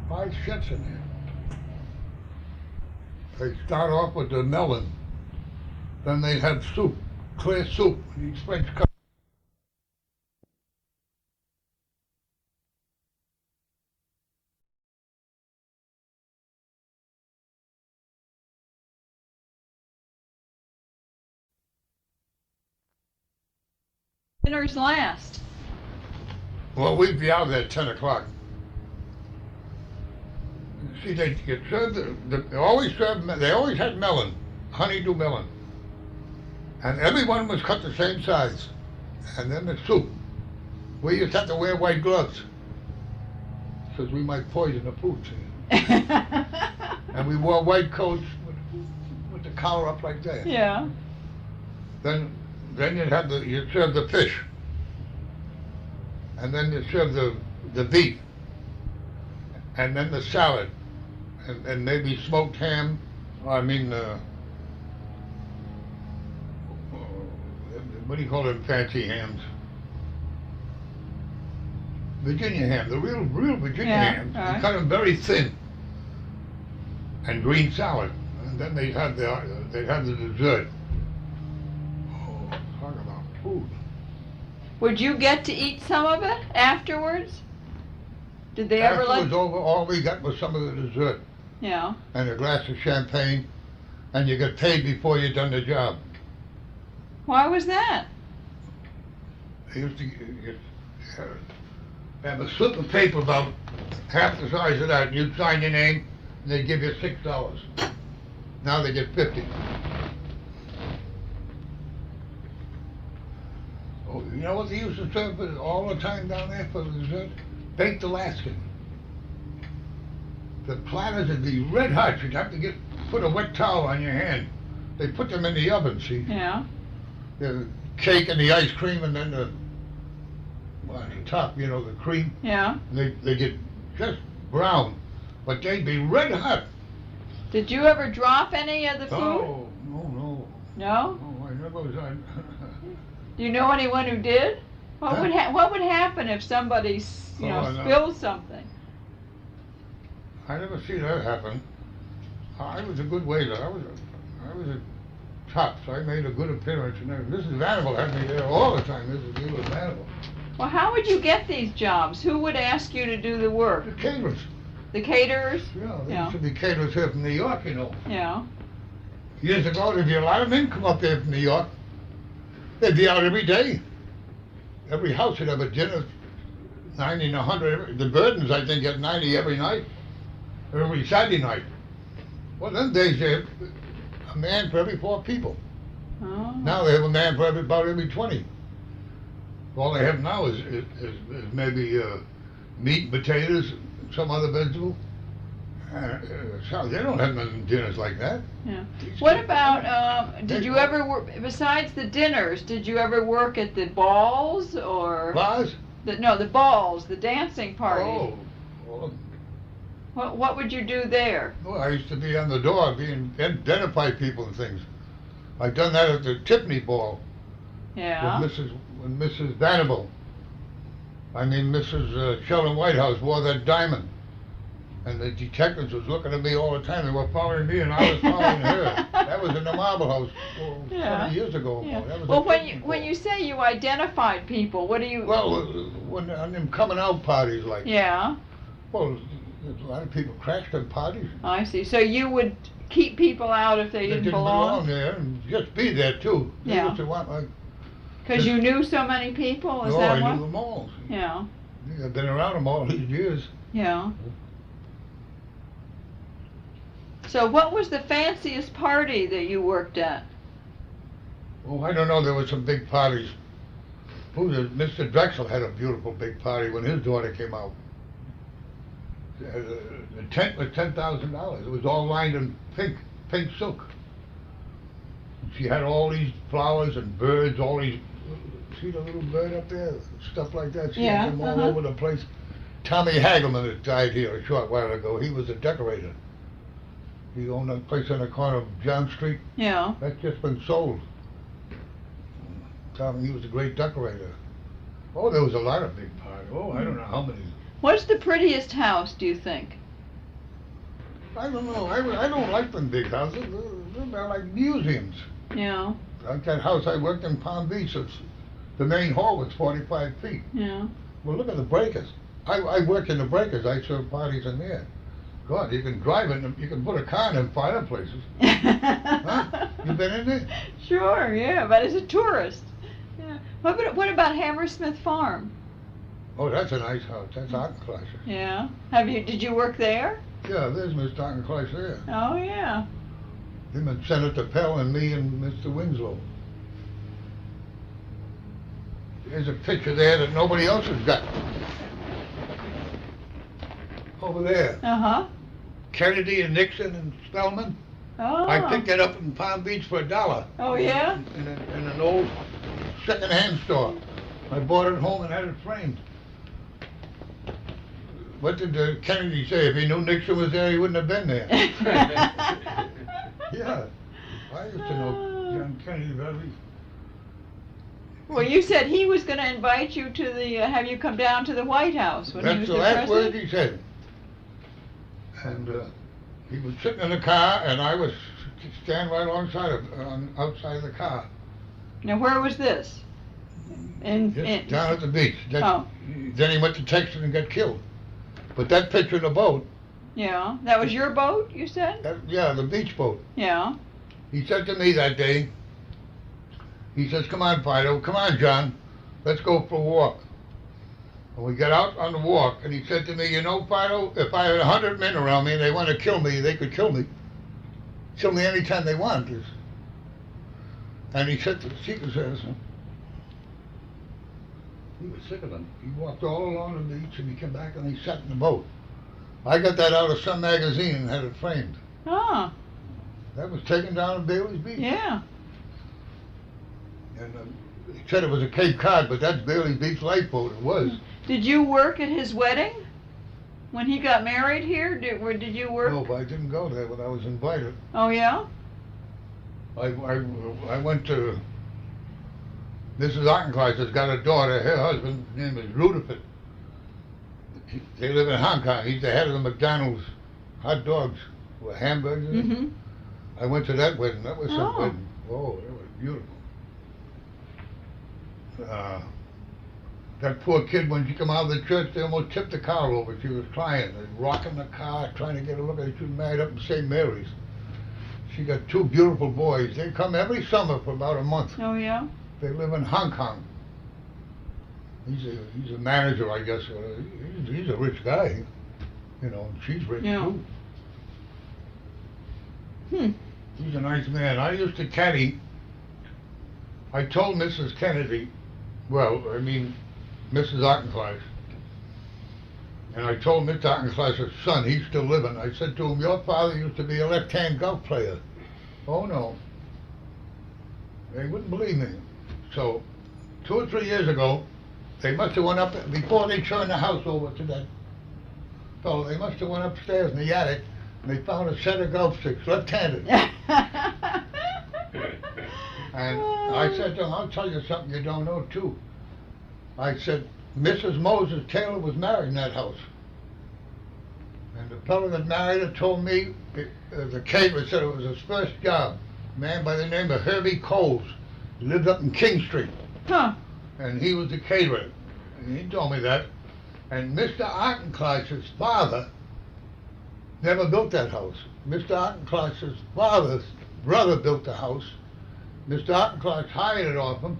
5 chefs in there. They start off with the melon. Then they'd have soup, clear soup, and each French cup. Dinners last. Well, we'd be out there at 10 o'clock. See, they served they always had melon, honeydew melon. And everyone was cut the same size. And then the soup. We used to have to wear white gloves, because we might poison the food. And we wore white coats with the collar up like that. Yeah. Then you'd serve the fish. And then you serve the beef. And then the salad. And maybe smoked ham. What do you call them fancy hams? Virginia ham, the real Virginia hams. Right. You cut them very thin. And green salad. And then they'd have the dessert. Oh, talk about food. Would you get to eat some of it afterwards? Did they ever After it let? was over, all we got was some of the dessert Yeah. and a glass of champagne, and you got paid before you done the job. Why was that? They used to have a slip of paper about half the size of that, and you'd sign your name, and they'd give you $6. Now they get 50. Oh, you know what they used to serve all the time down there for the dessert? Baked Alaskan. The platters would be red hot. You'd have to put a wet towel on your hand. They put them in the oven, see? Yeah. The cake and the ice cream, and then the top, you know, the cream. Yeah. They get just brown, but they'd be red hot. Did you ever drop any of the food? Oh, no. No? Oh, I never was on. Do you know anyone who did? What Huh? what would happen if somebody I know. spilled something? I never see that happen. I was a good waiter. I was a top, so I made a good appearance. And Mrs. Vanderbilt had me there all the time. Mrs. Vanderbilt. Well, how would you get these jobs? Who would ask you to do the work? The caterers. The caterers? Yeah, there Yeah. used to be caterers here from New York, you know. Yeah. Years ago, there'd be a lot of men come up there from New York. They'd be out every day. Every house would have a dinner, 90 and 100. The Burdens, I think, get 90 every night, every Saturday night. Well, them days they had a man for every 4 people. Oh. Now they have a man for about every 20. All they have now is maybe meat, and potatoes, and some other vegetable. So they don't have nothing dinners like that. Yeah. What about, did you ever work, besides the dinners, did you ever work at the balls or? Bars? The balls, the dancing parties? Oh, well, What would you do there? I used to be on the door, identify people and things. I've done that at the Tiffany Ball Yeah. with Mrs. Vanderbilt. I mean, Mrs. Sheldon Whitehouse wore that diamond. And the detectives was looking at me all the time. They were following me, and I was following her. That was in the Marble House 20 years ago. Yeah. That was Well, at when Tiffany when Ball. you say you identified people, what do you? Well, when on them coming out parties, like, Yeah. well, there's a lot of people crashed at parties. I see. So you would keep people out if they didn't belong? there, and just be there too. They Yeah. used to want, like, Because you knew so many people? Is no, that I what? knew them all. Yeah. I've been around them all these years. Yeah. So what was the fanciest party that you worked at? Oh, I don't know, there were some big parties. Mr. Drexel had a beautiful big party when his daughter came out. The tent was $10,000. It was all lined in pink silk. She had all these flowers and birds, all these, see the little bird up there? Stuff like that. She Yeah, had them all uh-huh. over the place. Tommy Hagelman that died here a short while ago, he was a decorator. He owned a place on the corner of John Street. Yeah. That's just been sold. Tommy, he was a great decorator. Oh, there was a lot of big parties. Oh, I don't know how many. What's the prettiest house, do you think? I don't know. I don't like them big houses. They're like museums. Yeah. Like that house I worked in Palm Beach. The main hall was 45 feet. Yeah. Well, look at the breakers. I worked in the breakers. I served parties in there. God, you can drive in them. You can put a car in them fireplaces. Huh? You been in there? Sure, yeah, but as a tourist. Yeah. What about Hammersmith Farm? Oh, that's a nice house. That's Ottenkleister. Yeah. Did you work there? Yeah, there's Mr. Ottenkleister there. Oh, yeah. Him and Senator Pell and me and Mr. Winslow. There's a picture there that nobody else has got. Over there. Uh-huh. Kennedy and Nixon and Spellman. Oh. I picked that up in Palm Beach for $1. Oh, yeah? In an old second-hand store. I bought it home and had it framed. What did Kennedy say? If he knew Nixon was there, he wouldn't have been there. Yeah. I used to know John Kennedy very. Well, you said he was going to invite you to have you come down to the White House when he That's was the the last word president? he said. And he was sitting in the car, and I was standing right alongside outside of the car. Now, where was this? Just down at the beach. Oh. Then he went to Texas and got killed. But that picture of the boat, Yeah. That was your boat, you said? yeah, the beach boat. Yeah. He said to me that day, he says, come on, Fido, come on, John, let's go for a walk. And we got out on the walk, and he said to me, you know, Fido, if I had 100 men around me and they want to kill me, they could kill me. Kill me anytime they want. And he said to the Secret Service, he was sick of them. He walked all along the beach and he came back and he sat in the boat. I got that out of some magazine and had it framed. Oh, That was taken down at Bailey's Beach. yeah. And he said it was a Cape Cod, but that's Bailey's Beach lifeboat. It was. Did you work at his wedding? When he got married here? Did you work? No, but I didn't go there when I was invited. Oh, yeah? I went to Mrs. Ottenkleist has got a daughter. Her husband's name is Rutherford. They live in Hong Kong. He's the head of the McDonald's hot dogs or hamburgers. Mm-hmm. I went to that wedding. That was some Oh. wedding. Oh, that was beautiful. That poor kid, when she come out of the church, they almost tipped the car over. She was crying, rocking the car, trying to get a look at it. She was married up in St. Mary's. She got two beautiful boys. They come every summer for about a month. Oh, yeah? They live in Hong Kong. He's a manager, I guess. He's a rich guy, you know. And she's rich Yeah. too. He's a nice man. I used to caddy. I told Mrs. Kennedy, Mrs. Ottenkleist, and I told Mr. Ottenkleist's son, he's still living, I said to him, your father used to be a left-hand golf player. Oh, no. They wouldn't believe me. So, 2 or 3 years ago, they must have went up, before they turned the house over to that fellow, they must have went upstairs in the attic, and they found a set of golf sticks, left-handed. And I said to him, I'll tell you something you don't know, too. I said, Mrs. Moses Taylor was married in that house. And the fellow that married her told me, the caterer said it was his first job. A man by the name of Herbie Coles. He lived up in King Street. Huh. And he was the caterer. And he told me that. And Mr. Ottenkleist's father never built that house. Mr. Ottenkleist's father's brother built the house. Mr. Ottenkleist hired it off him,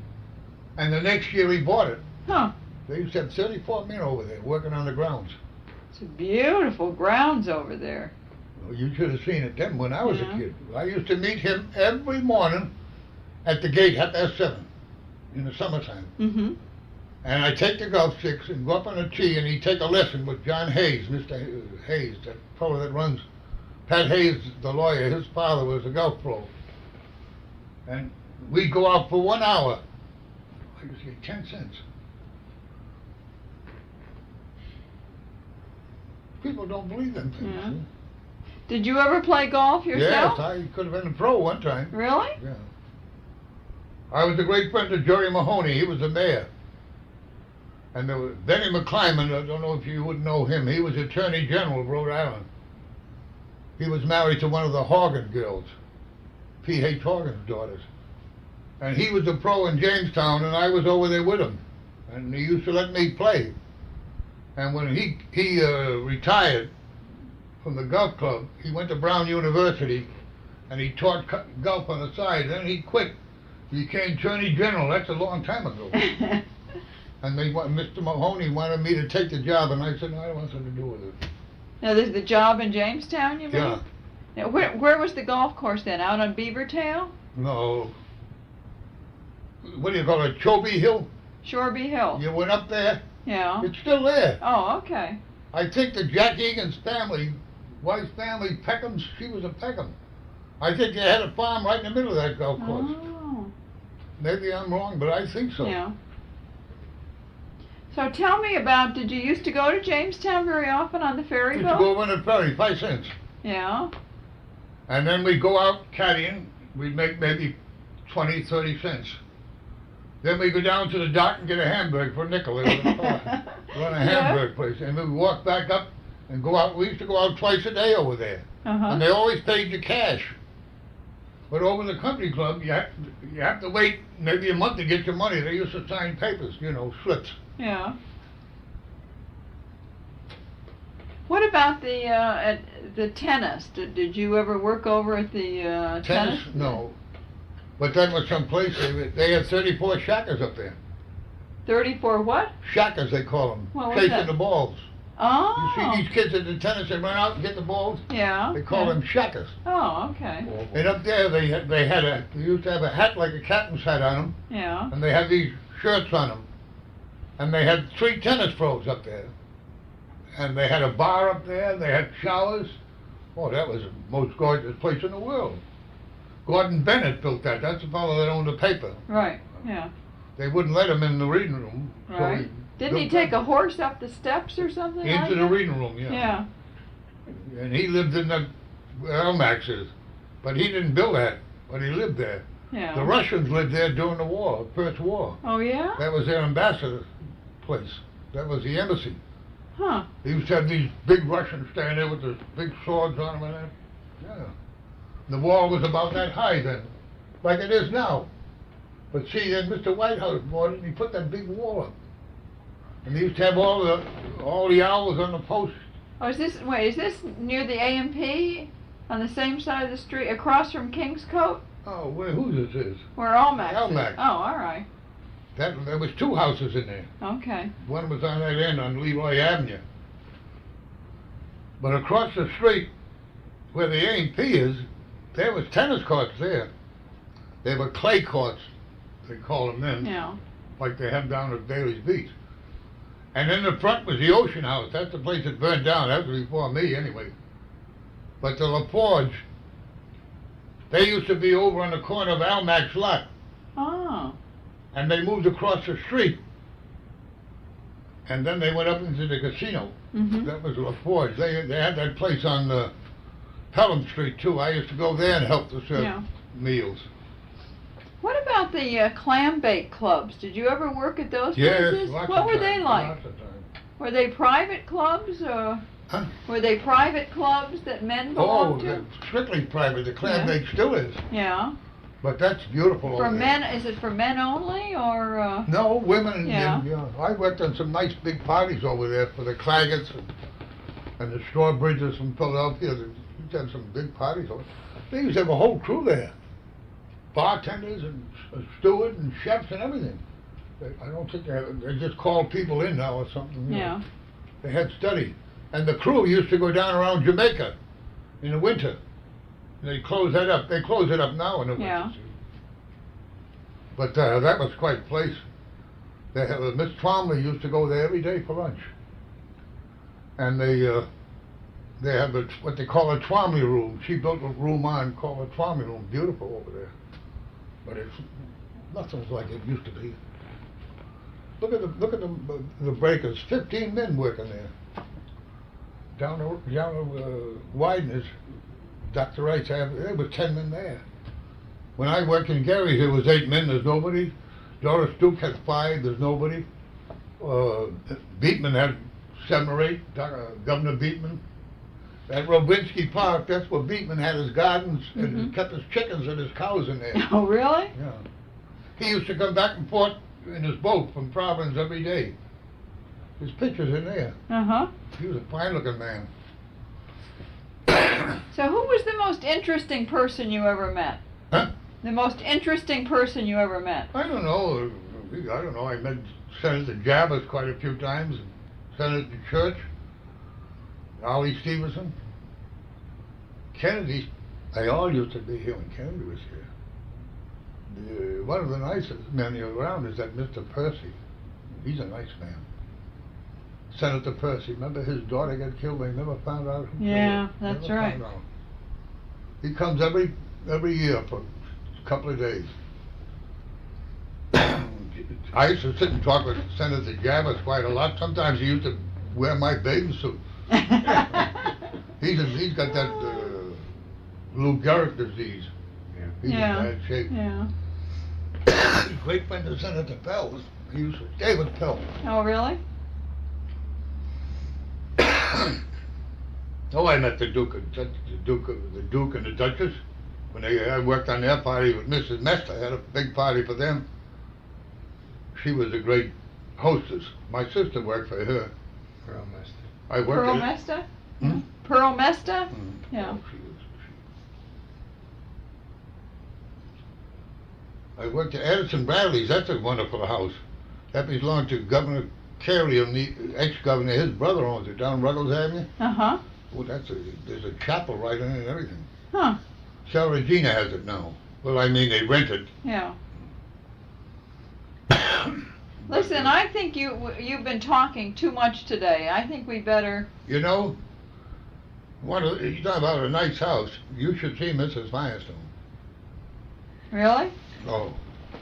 and the next year he bought it. Huh. They used to have 34 men over there working on the grounds. It's beautiful grounds over there. Well, you should have seen it then when I was Yeah. a kid. I used to meet him every morning at the gate at 7 in the summertime. Mm-hmm. And I take the golf sticks and go up on a tee, and he'd take a lesson with John Hayes, Mr. Hayes, that fellow that runs. Pat Hayes, the lawyer, his father was a golf pro. And we'd go out for 1 hour. I used to get 10 cents. People don't believe them things. Yeah. See? Did you ever play golf yourself? Yes, I could have been a pro one time. Really? Yeah. I was a great friend of Jerry Mahoney. He was the mayor. And there was Benny McClyman. I don't know if you would know him. He was Attorney General of Rhode Island. He was married to one of the Horgan girls, P.H. Horgan's daughters. And he was a pro in Jamestown, and I was over there with him. And he used to let me play. And when he retired from the golf club, he went to Brown University, and he taught golf on the side. Then he quit. He became Attorney General. That's a long time ago. And Mr. Mahoney wanted me to take the job, and I said, no, I don't want something to do with it. Now, there's the job in Jamestown, you mean? Yeah. Now, where was the golf course then? Out on Beavertail? No. What do you call it? Chobe Hill? Shoreby Hill? You went up there? Yeah. It's still there. Oh, okay. I think that Jack Egan's family, wife's family, Peckham, she was a Peckham. I think they had a farm right in the middle of that golf course. Oh. Maybe I'm wrong, but I think so. Yeah. So tell me about, did you used to go to Jamestown very often on the ferry Used boat? to go over on the ferry, 5 cents. Yeah. And then we'd go out caddying. We'd make maybe 20, 30 cents. Then we'd go down to the dock and get a hamburger for a nickel. There was a car, run a hamburger place. And we'd walk back up and go out. We used to go out twice a day over there. Uh-huh. And they always paid you cash. But over the country club, you have to wait maybe a month to get your money. They used to sign papers, you know, slips. Yeah. What about the at the tennis? Did you ever work over at the tennis? No. But that was some place, they had 34 shackers up there. 34 what? Shackers, they call them. What was Chasing that? the balls. Oh. You see these kids at the tennis, they run out and get the balls? Yeah. They call them shackers. Oh, okay. And up there, they used to have a hat like a captain's hat on them, Yeah. and they had these shirts on them. And they had 3 tennis pros up there. And they had a bar up there, they had showers. Oh, that was the most gorgeous place in the world. Gordon Bennett built that. That's the fellow that owned the paper. Right. Yeah. They wouldn't let him in the reading room. Right. So Didn't he take a horse up the steps or something like into that? the reading room, yeah. Yeah. And he lived in the Elmax's. But he didn't build that, but he lived there. Yeah. The Russians lived there during the war, First War. Oh, yeah? That was their ambassador's place. That was the embassy. Huh. They used to have these big Russians standing there with the big swords on them and that. Yeah. The wall was about that high then, like it is now. But see, then Mr. Whitehouse bought it and he put that big wall up. And they used to have all the owls on the post. Oh, is this near the A&P on the same side of the street, across from Kingscote? Oh, who this is? Where Almax Almax. is? Oh, all right. There was 2 houses in there. Okay. One was on that end on Leroy Avenue. But across the street, where the A&P is, there was tennis courts there. They were clay courts, they called them then, Yeah. like they have down at Bailey's Beach. And in the front was the Ocean House. That's the place that burned down. That was before me, anyway. But the La Forge, they used to be over on the corner of Almax lot. Oh. And they moved across the street. And then they went up into the casino. Mm-hmm. That was La Forge. They had that place on Pelham Street, too. I used to go there and help to serve Yeah. meals. What about the clam bake clubs? Did you ever work at those Yes, places? lots What of were they times, like? lots of times. Were they private clubs or Huh? were they private clubs that men Oh, belonged to? they're strictly private. The clam Yeah. bake still is. Yeah. But that's beautiful For over men, there. is it for men only or? No, women. Yeah. I worked on some nice big parties over there for the Claggets and the Strawbridges from Philadelphia. They used to have some big parties over there. They used to have a whole crew there. Bartenders and a steward and chefs and everything. I don't think they just call people in now or something. You know. Yeah. They had study. And the crew used to go down around Jamaica in the winter. They close that up. They close it up now in the winter. Yeah. see. But that was quite a place. They have Miss Twomley used to go there every day for lunch. And they have what they call a Twomley room. She built a room on called a Twomley room. Beautiful over there. But it's nothing's like it used to be. Look at the breakers. 15 men working there. Down the Widener's, Dr. Wright's, there was 10 men there. When I worked in Gary's, there was 8 men. There's nobody. Doris Duke had 5. There's nobody. Beatman had 7 or 8. Governor Beatman. At Robinsky Park, that's where Beatman had his gardens and kept his chickens and his cows in there. Oh, really? Yeah. He used to come back and forth in his boat from Providence every day. His picture's in there. Uh-huh. He was a fine-looking man. So who was the most interesting person you ever met? Huh? The most interesting person you ever met? I don't know. I met Senator Jabbas quite a few times. Senator Church. Ollie Stevenson. Kennedy. They all used to be here when Kennedy was here. One of the nicest men around is that Mr. Percy. He's a nice man. Senator Percy. Remember his daughter got killed? They never found out who Yeah, killed her. that's Never right. found out. He comes every year for a couple of days. I used to sit and talk with Senator Jabbas quite a lot. Sometimes he used to wear my bathing suit. He's got that Lou Gehrig disease. Yeah. He's Yeah. in bad shape. Yeah. Great friend of Senator Pell's. He used to, David Pell. Oh, really? Oh, I met the Duke and the Duchess when I worked on their party with Mrs. Mester. I had a big party for them. She was a great hostess. My sister worked for her. Pearl Master. I worked Pearl at Mesta? Hmm? Pearl Mesta? Mm. Yeah. Oh, I went to Addison Bradley's. That's a wonderful house. That belonged to Governor Carey, and the ex-governor. His brother owns it down Ruggles Avenue. Uh-huh. Oh, there's a chapel right in it and everything. Huh. Sarah Regina has it now. Well, I mean, they rent it. Yeah. Listen, I think you've been talking too much today. I think we better. You know, you talk about a nice house. You should see Mrs. Firestone. Really? Oh,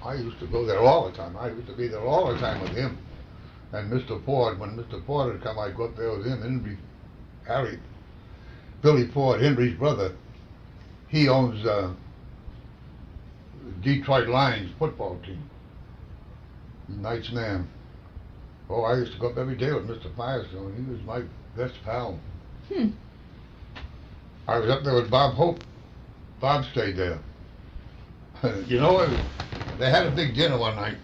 I used to go there all the time. I used to be there all the time with him. And Mr. Ford, when Mr. Ford would come, I'd go up there with him. Billy Ford, Henry's brother. He owns Detroit Lions football team. Nice man. Oh, I used to go up every day with Mr. Firestone. He was my best pal. I was up there with Bob Hope. Bob stayed there. You know, they had a big dinner one night,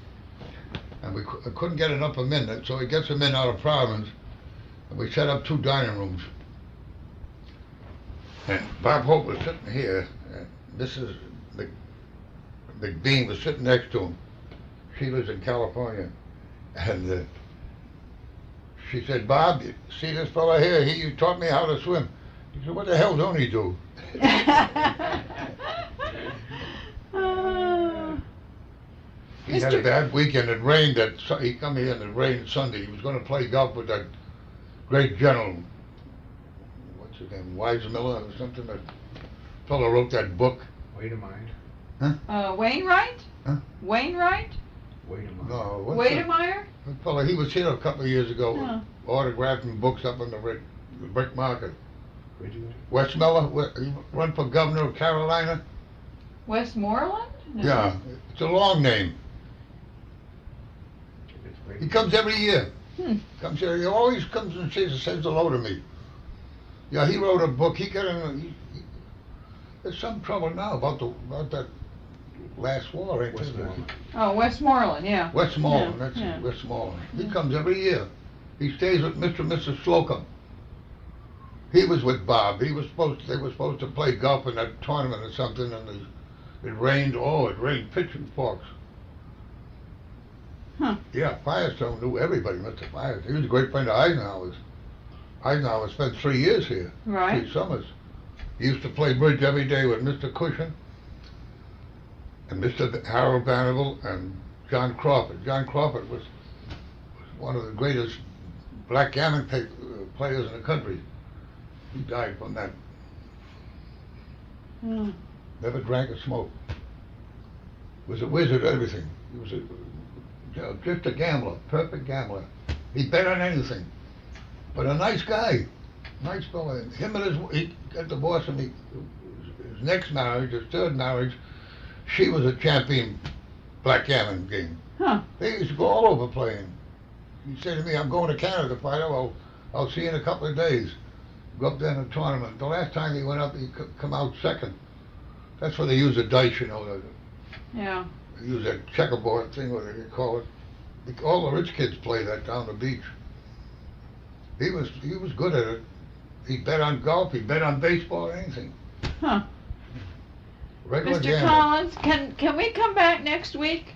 and I couldn't get enough of men, so he gets them in out of Providence, and we set up 2 dining rooms. And Bob Hope was sitting here, and Mrs. McBean was sitting next to him. She lives in California, and she said, "Bob, you see this fella here? He taught me how to swim." He said, "What the hell don't he do?" He had a bad weekend. It rained. He come here and it rained Sunday. He was going to play golf with that great general. What's his name? Weissmiller or something. That fellow wrote that book. Wait a mind. Wainwright? Huh? Wainwright? Wait a mind. No. Wademeyer? That fellow, he was here a couple of years ago, Yeah. autographing books up on the brick market. Wait. Westmiller, he run for governor of Carolina. Westmoreland? No. Yeah, it's a long name. He comes every year. Comes here. He always comes and says hello to me. Yeah, he wrote a book. There's some trouble now about that last war, ain't there? Westmoreland. Oh, Westmoreland, yeah. Westmoreland, Yeah, that's yeah. it, Westmoreland. He comes every year. He stays with Mr. and Mrs. Slocum. He was with Bob. They were supposed to play golf in that tournament or something, and it rained. Oh, it rained pitch and forks. Huh. Yeah, Firestone knew everybody, Mr. Firestone. He was a great friend of Eisenhower's. Eisenhower spent 3 years here. Right. 3 summers. He used to play bridge every day with Mr. Cushion and Mr. Harold Vanderbilt and John Crawford. John Crawford was one of the greatest backgammon players in the country. He died from that. Never drank or smoked. Was a wizard at everything. He was just a gambler, perfect gambler. He bet on anything. But a nice guy, nice fellow. He got divorced from his next marriage, his 3rd marriage. She was a champion backgammon game. Huh. They used to go all over playing. He said to me, "I'm going to Canada to fight. I'll see you in a couple of days." Go up there in a tournament. The last time he went up, he come out 2nd. That's where they use the dice, you know. Yeah. They use that checkerboard thing, whatever you call it. All the rich kids play that down the beach. He was good at it. He bet on golf. He bet on baseball, anything. Huh. Regular Mr. gambler. Collins, can we come back next week?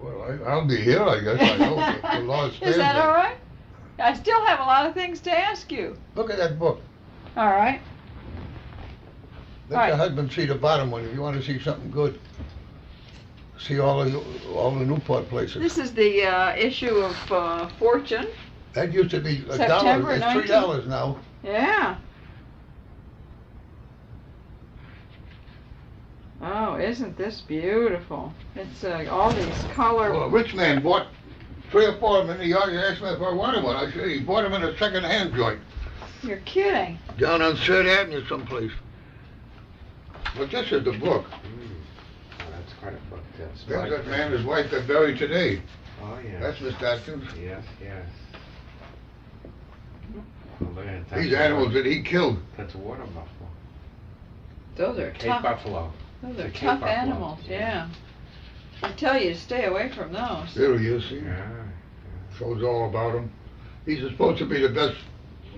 Well, I'll be here, I guess. I hope. If the law Is spares that me. all right? I still have a lot of things to ask you. Look at that book. All right. Let Right. your husband see the bottom one if you want to see something good. See all the Newport places. This is the issue of Fortune. That used to be $1. September It's 19th. $3 now. Yeah. Oh, isn't this beautiful? It's all these color. Well, a rich man bought 3 or 4 of them in the yard. He asked me if I wanted one. I said he bought them in a second-hand joint You're kidding. down on 3rd Avenue someplace. But this is the book. Oh, that's quite a book. There's that man and his wife that buried today. Oh, yeah. That's Miss Atkins. Yes. Oh, look at that. These animals that he killed. That's a water buffalo. Those are Cape tough. Buffalo. Those The are Cape tough Buffalo. animals. Yeah. I tell you to stay away from those. There he is. See? Yeah. Shows all about him. He's supposed to be the best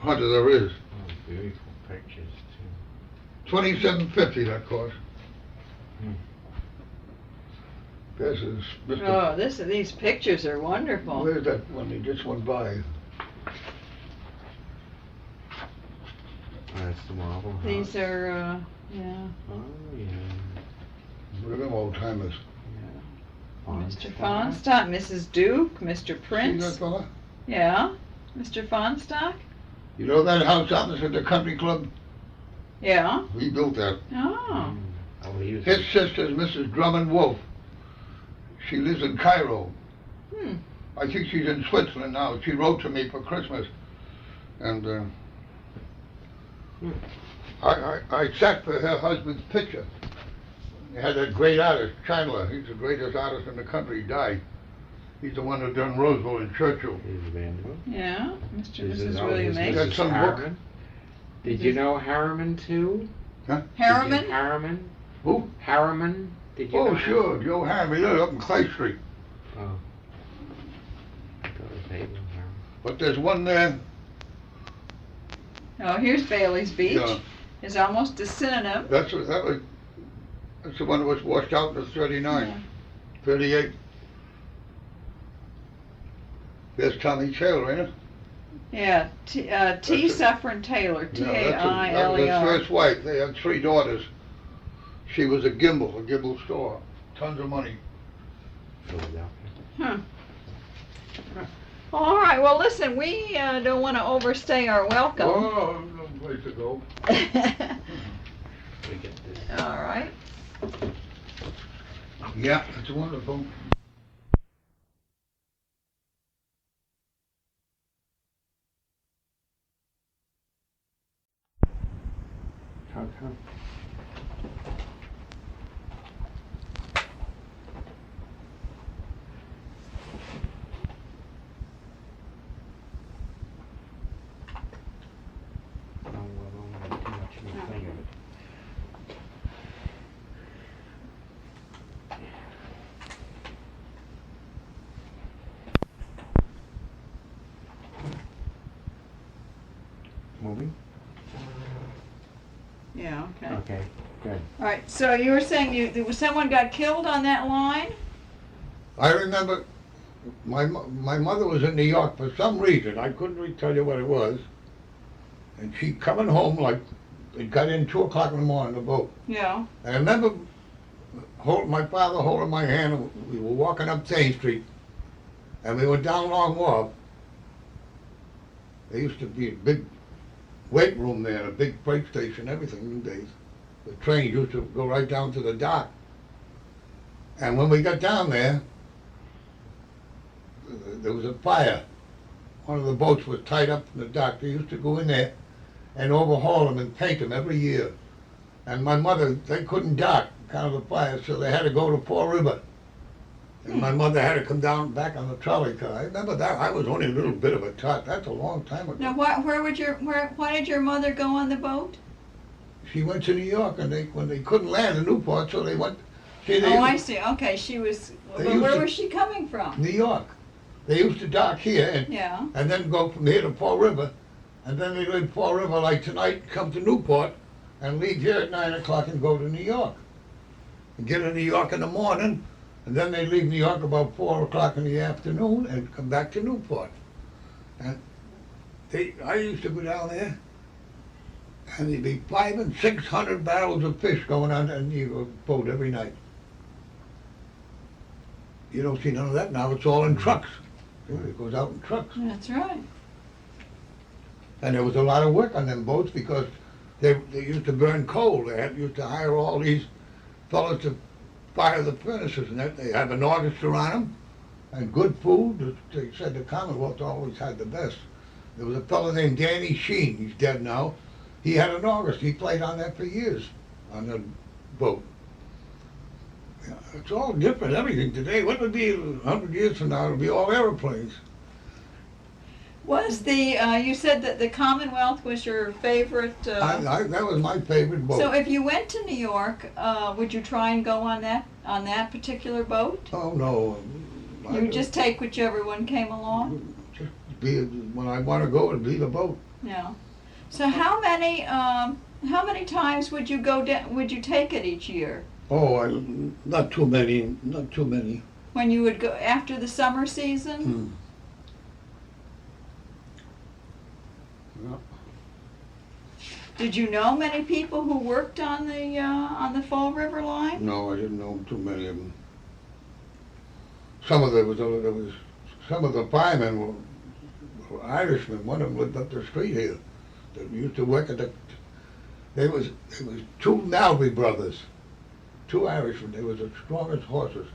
hunter there is. Oh, beautiful pictures too. $27.50 that cost. Hmm. This is Mr. Oh, these pictures are wonderful. Where's that one? He just went by. That's the marble house. These are, yeah. Oh, yeah. Look at them old timers. Yeah. Mr. Fonstock, Mrs. Duke, Mr. See that Prince. fella? Yeah. Mr. Fonstock? You know that house opposite the country club? Yeah. We built that. Oh. Oh, he was. His sister's Mrs. Drummond Wolf. She lives in Cairo. Hmm. I think she's in Switzerland now. She wrote to me for Christmas. And I sat for her husband's picture. They had that great artist, Chandler. He's the greatest artist in the country. He died. He's the one who done Roosevelt and Churchill. He's Vanderbilt. Yeah. Mr. and This is Mrs. oh, William here's H. Got Mrs. some book. Harriman. Did you know Harriman too? Huh? Harriman? Harriman? Who? Harriman? Did you know Oh, him? sure. Joe Harriman. He lived up in Clay Street. Oh. I thought it was Abel Harriman. But there's one there. Oh, here's Bailey's Beach. Yeah. It's almost a synonym. That's the one that was washed out in the 39, Yeah. 38. There's Tommy Taylor, ain't it? Yeah. T. That's it. Suffren Taylor. Yeah, that was Tailor. his first wife. They had 3 daughters. She was a gimbal store. Tons of money. Philadelphia. Huh. All right. Well, listen, we don't want to overstay our welcome. Oh, no place to go. We get this. All right. Yeah, it's wonderful. How come? Oh, well, I don't want too much of a thing of it. Moving? Yeah. Okay. Okay, good. All right. So you were saying there was someone got killed on that line? I remember my mother was in New York for some reason. I couldn't really tell you what it was. And she coming home like, it got in 2 o'clock in the morning, the boat. Yeah. And I remember my father holding my hand, and we were walking up Main Street, and we went down Long Wharf. There used to be a big weight room there, a big freight station, everything in the days. The trains used to go right down to the dock. And when we got down there was a fire. One of the boats was tied up in the dock. They used to go in there and overhaul them and paint them every year. And my mother, they couldn't dock because of the fire, so they had to go to Fall River. And my mother had to come down back on the trolley car. I remember that. I was only a little bit of a tot. That's a long time ago. Now, why did your mother go on the boat? She went to New York, and when they couldn't land in Newport, so they went. See, Oh, I see. Okay, she was. They But used where to- was she coming from? New York. They used to dock here Yeah. and then go from here to Fall River, and then they leave Fall River like tonight, come to Newport, and leave here at 9 o'clock and go to New York. And get to New York in the morning, and then they leave New York about 4 o'clock in the afternoon and come back to Newport. And I used to go down there, and there'd be 500 and 600 barrels of fish going on the boat every night. You don't see none of that now. It's all in trucks. It goes out in trucks. That's right. And there was a lot of work on them boats because they used to burn coal. They used to hire all these fellas to fire the furnaces and that. They have an orchestra on them and good food. They said the Commonwealth always had the best. There was a fellow named Danny Sheen. He's dead now. He had an orchestra. He played on that for years on the boat. Yeah, it's all different, everything today. What would be 100 years from now? It'll be all airplanes. Was you said that the Commonwealth was your favorite? That was my favorite boat. So if you went to New York, would you try and go on that particular boat? Oh, no. You would just take whichever one came along? Just be, when I wanna go, it'd be the boat. Yeah. So how many times would you go down, would you take it each year? Oh, not too many. When you would go after the summer season? Hmm. Yeah. Did you know many people who worked on the Fall River line? No, I didn't know too many of them. Some of some of the firemen were Irishmen. One of them lived up the street here. They used to work at it was two Malby brothers, two Irishmen. They were the strongest horses.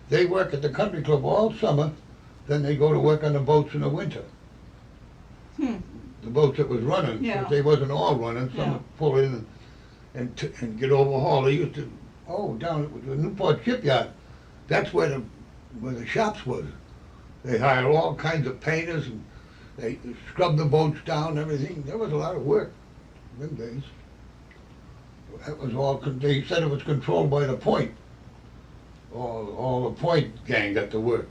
They work at the country club all summer, then they go to work on the boats in the winter. Hmm. The boats that was running, Yeah. but they wasn't all running. Some Yeah. would pull in and get overhauled. They used to, down at the Newport shipyard. That's where the shops was. They hired all kinds of painters and they scrubbed the boats down and everything. There was a lot of work in them days. That was all, they said it was controlled by the Point. All the Point gang got to work.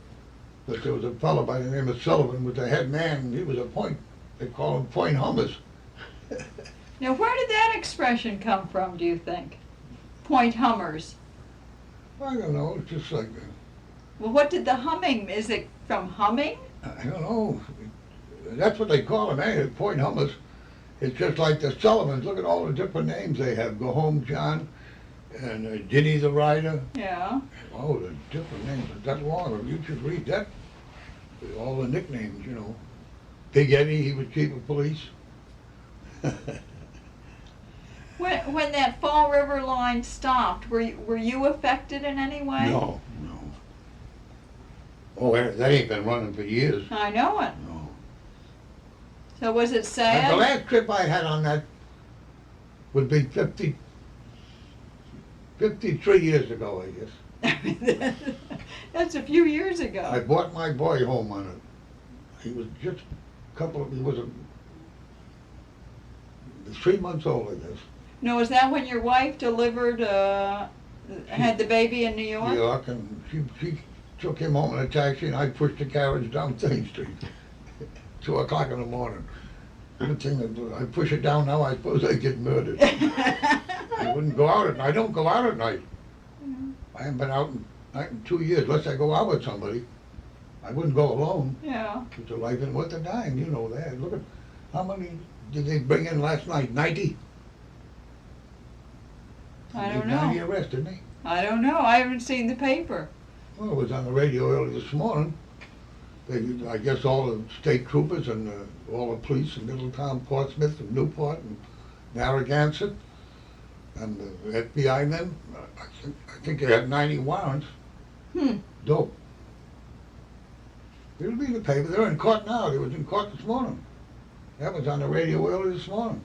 But there was a fellow by the name of Sullivan was the head man, and he was a Point. They call him Point Hummers. Now, where did that expression come from, do you think? Point hummers. I don't know, it's just like, Well, what did the humming, is it from humming? I don't know. That's what they call them, eh? Point Hummers. It's just like the Sullivans. Look at all the different names they have. Go Home John and Ginny the Rider. Yeah. Oh, the different names. It's that long. You should read that. All the nicknames, you know. Big Eddie, he was chief of police. When that Fall River line stopped, were you affected in any way? No. Oh, that ain't been running for years. I know it. No. So was it And the sad? last trip I had on that would be 53 years ago, I guess. That's a few years I ago. brought my boy home on it. He was just he was 3 months old, I guess. No, was that when your wife delivered, had the baby in New New York? York, and she took him home in a taxi, and I pushed the carriage down Main Street. 2 o'clock in the morning. Good thing that I push it down now, I suppose I'd get murdered. I wouldn't go out at night. I don't go out at night. I haven't been out in 2 years, unless I go out with somebody. I wouldn't go alone. Yeah. It's a life and what they're dying, you know that. Look at how many did they bring in last night? 90? I don't 90 know. arrests, didn't they? I don't know. I haven't seen the paper. Well, it was on the radio early this morning. I guess all the state troopers and all the police in Middletown, Portsmouth, and Newport, and Narragansett, and the FBI men, I think they had 90 warrants. Dope. It'll be in the paper. They're in court now. They was in court this morning. That was on the radio early this morning.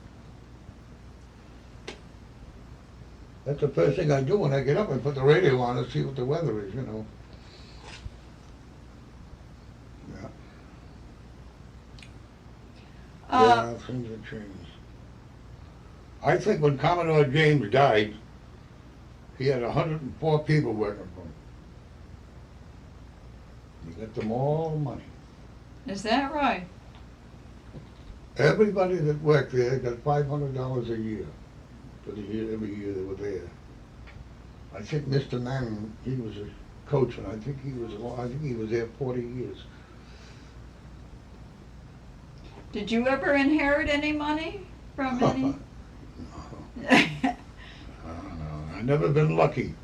That's the first thing I do when I get up. I put the radio on and see what the weather is, you know. Yeah. Yeah, things have changed. I think when Commodore James died, he had 104 people working for him. He got them all money. Is that right? Everybody that worked there got $500 a year for the year, every year they were there. I think Mr. Mann, he was a coach, and I think he was there 40 years. Did you ever inherit any money from any? I don't know. I never been lucky.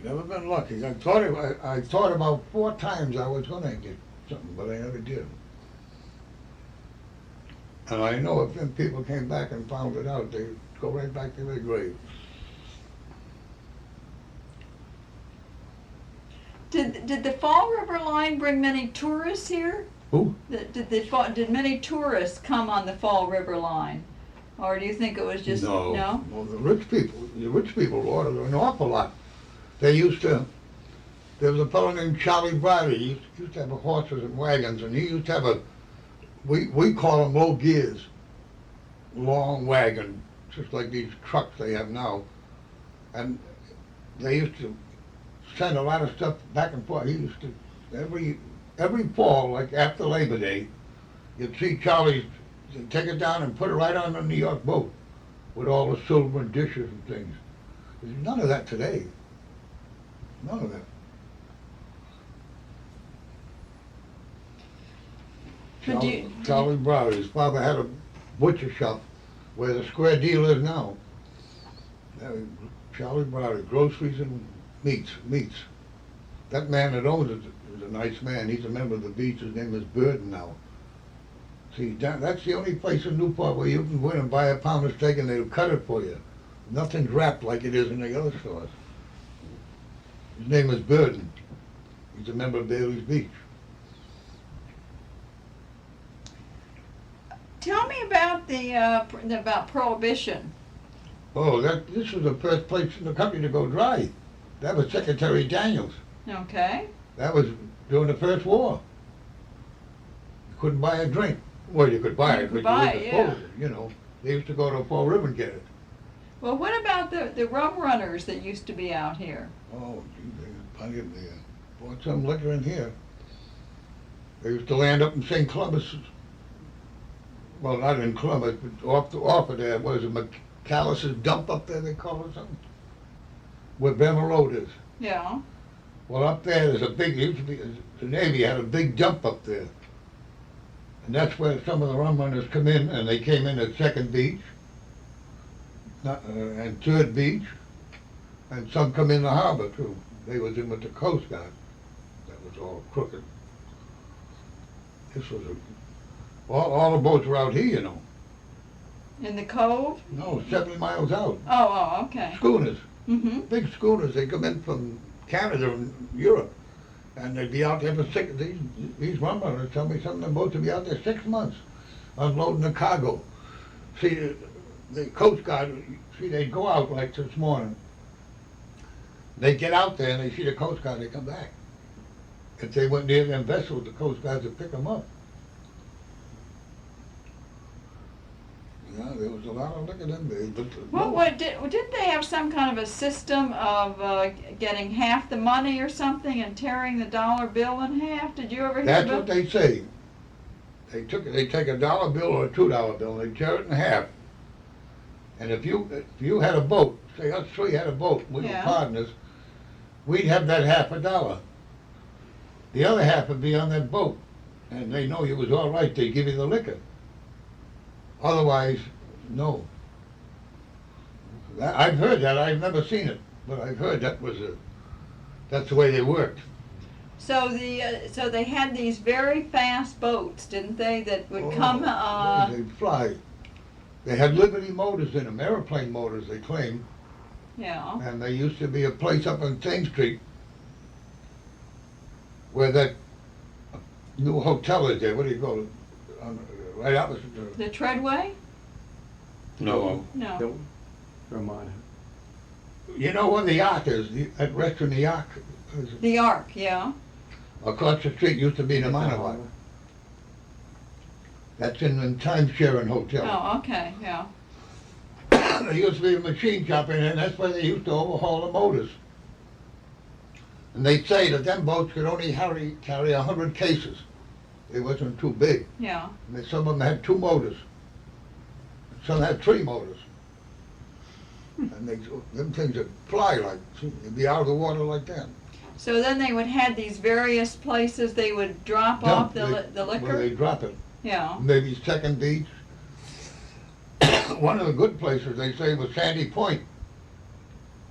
I thought about 4 times I was gonna get something, but I never did. And I know if them people came back and found it out, they'd go right back to their grave. Did the Fall River line bring many tourists here? Who? Did many tourists come on the Fall River line? Or do you think it was just, no? Well, the rich people ordered an awful lot. There was a fellow named Charlie Bradley. He used to have horses and wagons, and he used to have we call them low gears, long wagon, just like these trucks they have now. And they used to send a lot of stuff back and forth. He used to, every every fall, like after Labor Day, you'd see Charlie take it down and put it right on the New York boat with all the silver and dishes and things. There's none of that today. None of that. But do you- Charlie Browder, his father had a butcher shop where the square deal is now. Charlie Browder, groceries and meats. That man that owns it is a nice man. He's a member of the beach. His name is Burden now. See, that's the only place in Newport where you can go in and buy a pound of steak and they'll cut it for you. Nothing's wrapped like it is in the other stores. His name is Burden. He's a member of Bailey's Beach. Tell me about about Prohibition. Oh, this was the first place in the country to go dry. That was Secretary Daniels. Okay. That was during the First War. You couldn't buy a drink. Well, you could buy You it, could but buy you it, wouldn't yeah. dispose it, you know. They used to go to Fall River and get it. Well, what about the rum runners that used to be out here? Oh, gee, there's plenty of there. Bought some liquor in here. They used to land up in St. Columbus. Well, not in Columbus, but off of there. Was it McAllister's dump up there, they call it something? Where Bremer Road is. Yeah. Well, up there, there's a big, used to be, the Navy had a big dump up there. And that's where some of the rum runners come in, and they came in at Second Beach, and Third Beach, and some come in the harbor too. They was in with the Coast Guard. That was all crooked. This was all the boats were out here, you know. In the cove? No, 70 miles out. Oh, okay. Schooners, Mm-hmm. big schooners. They come in from Canada and Europe. And they'd be out there for these rum runners tell me some of them boats would be out there 6 months unloading the cargo. See, the Coast Guard, see, they'd go out like this morning. They'd get out there and they see the Coast Guard, they come back. If they went near them vessels, the Coast Guards would pick them up. Yeah, there was a lot of liquor in there. But, Didn't they have some kind of a system of getting half the money or something and tearing the dollar bill in half? Did you ever hear that's about? what they say. They take a dollar bill or a $2 bill and they tear it in half. And if you had a boat, say us three had a boat, we Yeah. were partners, we'd have that $50. The other half would be on that boat, and they know you was all right. They give you the liquor. Otherwise, no. I've heard that. I've never seen it, but I've heard that's the way they worked. So so they had these very fast boats, didn't they? That would come. They'd fly. They had Liberty motors in them, airplane motors, they claim. Yeah. And there used to be a place up on Thames Street where that new hotel is there. What do you call it? Right opposite The Treadway? No. No. Vermont. You know where the Ark is? That restaurant, the Ark. The Ark, yeah. Across the street used to be the Monowak. That's in the time-sharing hotel. Oh, okay, yeah. There used to be a machine shop in there, and that's where they used to overhaul the motors. And they'd say that them boats could only carry 100 cases. They wasn't too big. Yeah. And some of them had 2 motors. Some had 3 motors. And them things would fly like, you'd be out of the water like that. So then they would have these various places they would drop off the Where liquor? they drop it. Yeah. Maybe Second Beach. One of the good places, they say, was Sandy Point.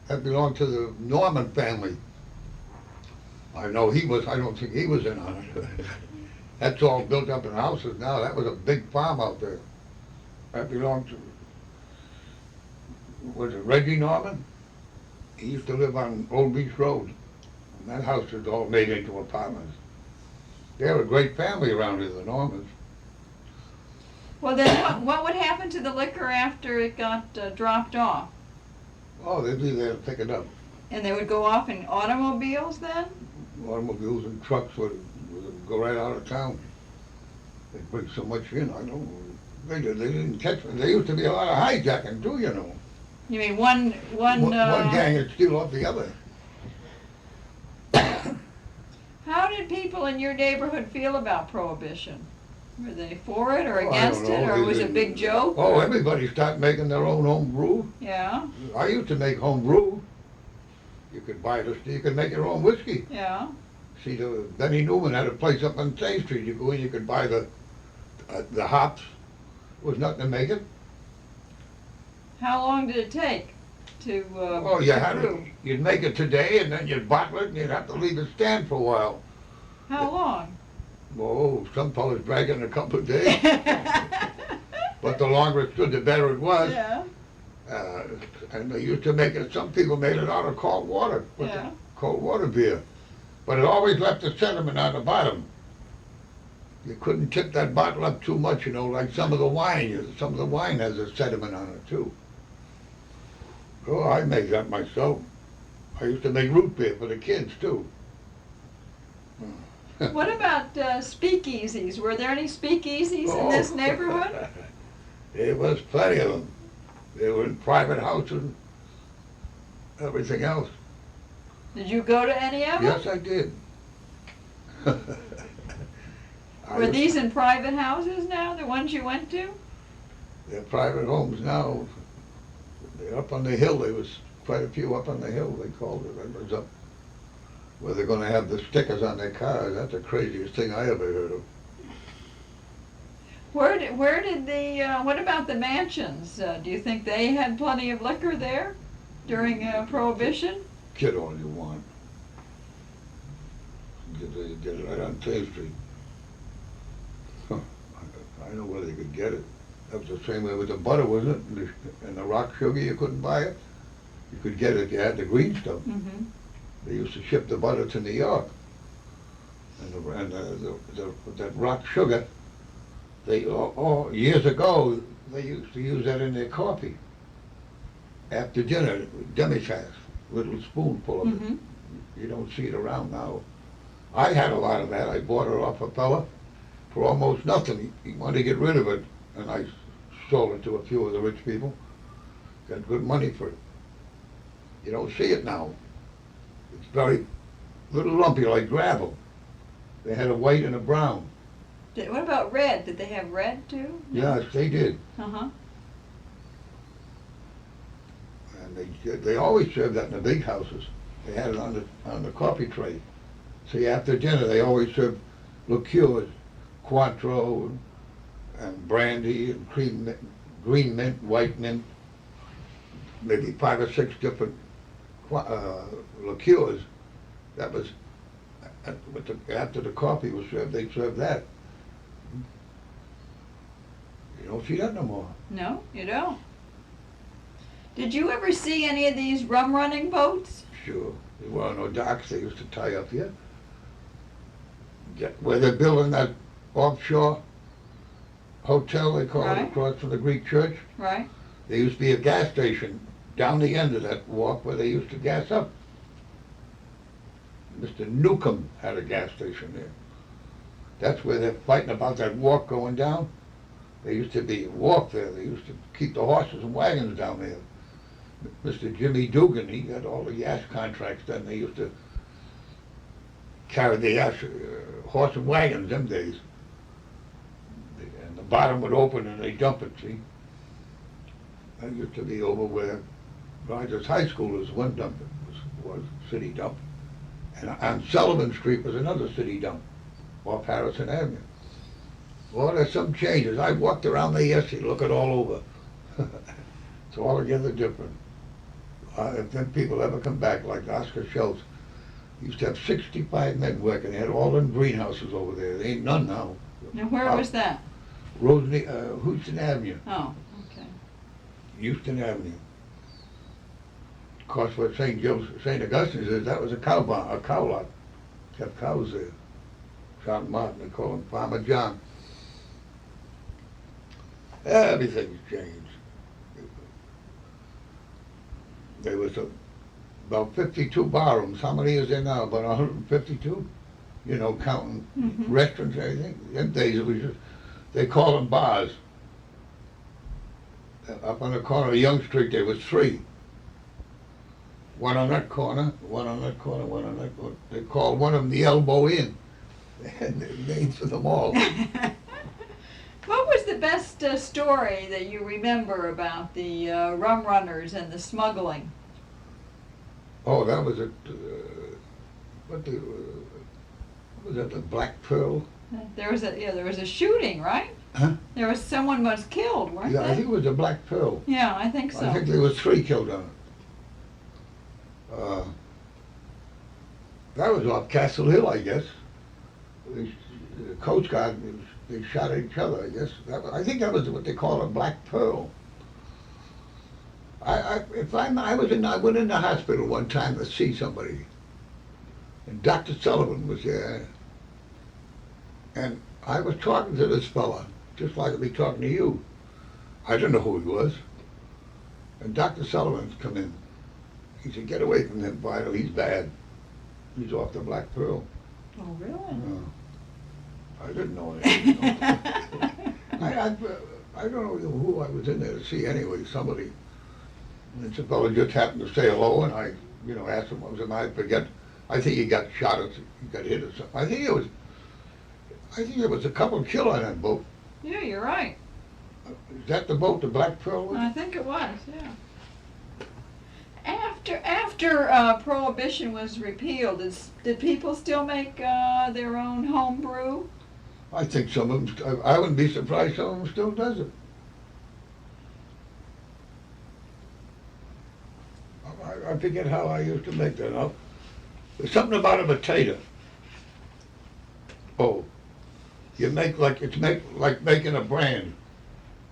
That belonged to the Norman family. I know I don't think he was in on it. That's all built up in houses now. That was a big farm out there. That belonged to, was it Reggie Norman? He used to live on Old Beach Road. And that house was all made into apartments. They were a great family around here, the Normans. Well, then what would happen to the liquor after it got dropped off? Oh, they'd be there to pick it up. And they would go off in automobiles then? Automobiles and trucks would go right out of town. They'd bring so much in, I don't know. They didn't catch it. There used to be a lot of hijacking too, you know. You mean one One gang would steal off the other. How did people in your neighborhood feel about Prohibition? Were they for it or Oh, I against don't it, know. or was it a big joke? Oh, or- everybody started making their own home brew. Yeah, I used to make home brew. You could buy this, you could make your own whiskey. yeah. See, Benny Newman had a place up on State Street. You go in, you could buy the hops. There was nothing to make it. How long did it take to Oh, you to had brew? it. You'd make it today, and then you'd bottle it, and you'd have to leave it stand for a while. How long? Oh, some fellas bragging a couple of days. But the longer it stood, the better it was. Yeah, And they used to make it, some people made it out of cold water, with the yeah. cold water beer. But it always left a sediment on the bottom. You couldn't tip that bottle up too much, you know, like some of the wine. Some of the wine has a sediment on it too. Oh, I make that myself. I used to make root beer for the kids too. What about speakeasies? Were there any speakeasies in this Oh. neighborhood? There was plenty of them. They were in private houses, everything else. Did you go to any of them? Yes, I did. I Were was- these in private houses now, the ones you went to? They're private homes now. They're up on the hill. There was quite a few up on the hill, they called it. That was up where they're gonna have the stickers on their cars. That's the craziest thing I ever heard of. Where did the, what about the mansions? Do you think they had plenty of liquor there during Prohibition? Get all you want. Get it right on Tay Street. Huh. I know where they could get it. That was the same way with the butter, wasn't it? And the rock sugar, you couldn't buy it. You could get it if you had the green stuff. Mm-hmm. They used to ship the butter to New York. And that rock sugar, years ago, they used to use that in their coffee. After dinner, demi-tasse, little spoonful of it. Mm-hmm. You don't see it around now. I had a lot of that. I bought it off a fella for almost nothing. He wanted to get rid of it, and I sold it to a few of the rich people. Got good money for it. You don't see it now. It's very little lumpy like gravel. They had a white and a brown. What about red? Did they have red too? Yes, they did. Uh-huh. And they always served that in the big houses. They had it on the coffee tray. See, after dinner, they always served liqueurs, Cointreau, and brandy, and green mint, white mint, maybe 5 or 6 different liqueurs. That was, after the coffee was served, they served that. You don't see that no more. No, you don't. Did you ever see any of these rum running boats? Sure. There were no docks they used to tie up here. Where they're building that offshore hotel, they call Right. it, across from the Greek church. Right. There used to be a gas station down the end of that walk where they used to gas up. Mr. Newcomb had a gas station there. That's where they're fighting about that walk going down. There used to be a walk there. They used to keep the horses and wagons down there. Mr. Jimmy Dugan, he got all the gas contracts then. They used to carry the horse and wagons them days. And the bottom would open and they dump it, see? That used to be over where Rogers High School is one dump, was city dump. And on Sullivan Street was another city dump off Harrison Avenue. Well, there's some changes. I walked around there yesterday, looking all over. It's altogether different. If them people ever come back, like Oscar Schultz, he used to have 65 men working. They had all them greenhouses over there. There ain't none now. Now, where was that? Houston Avenue, Oh, okay. Houston Avenue. Of course, what St. Augustine says, that was a cow lot. Kept cows there. John Martin, they call him Farmer John. Everything's changed. There was about 52 barrooms. How many is there now? About 152? You know, counting Mhm. restaurants and everything. Them days it was just, they call them bars. Up on the corner of Young Street there was 3. One on that corner, one on that corner, one on that corner. They called one of them the Elbow Inn. They had names for them all. What was the best story that you remember about the rum runners and the smuggling? Oh, that was what was that, the Black Pearl? There was a shooting, right? Huh? Someone was killed, weren't Yeah, they? I think it was the Black Pearl. Yeah, I think so. I think there was 3 killed on it. That was off Castle Hill, I guess. The Coast Guard, they shot at each other, I guess. I think that was what they call a Black Pearl. I went in the hospital one time to see somebody, and Dr. Sullivan was there, and I was talking to this fella, just like I'd be talking to you. I didn't know who he was, and Dr. Sullivan's come in. He said, "Get away from him, Vital. He's bad. He's off the Black Pearl." Oh, really? I didn't know anything. I don't know who I was in there to see anyway. Somebody. And the fellow just happened to say hello, and I, asked him what was the matter. I forget. I think he got shot or he got hit or something. I think there was a couple killed on that boat. Yeah, you're right. Is that the boat the Black Pearl was? I think it was, yeah. After Prohibition was repealed, did people still make their own home brew? I think some of them. I wouldn't be surprised some of them still does it. I forget how I used to make that up. There's something about a potato. Oh, you make like making a brand.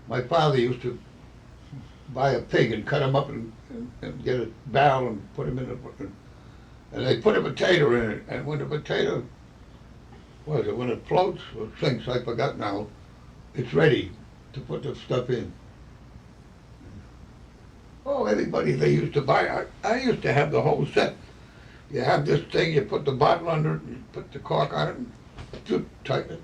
My father used to buy a pig and cut him up and get a barrel and put him in and they put a potato in it. And when the potato, when it floats or sinks, I forgot now, it's ready to put the stuff in. Oh, everybody they used to buy. I used to have the whole set. You have this thing, you put the bottle under it, you put the cork on it, and tighten it.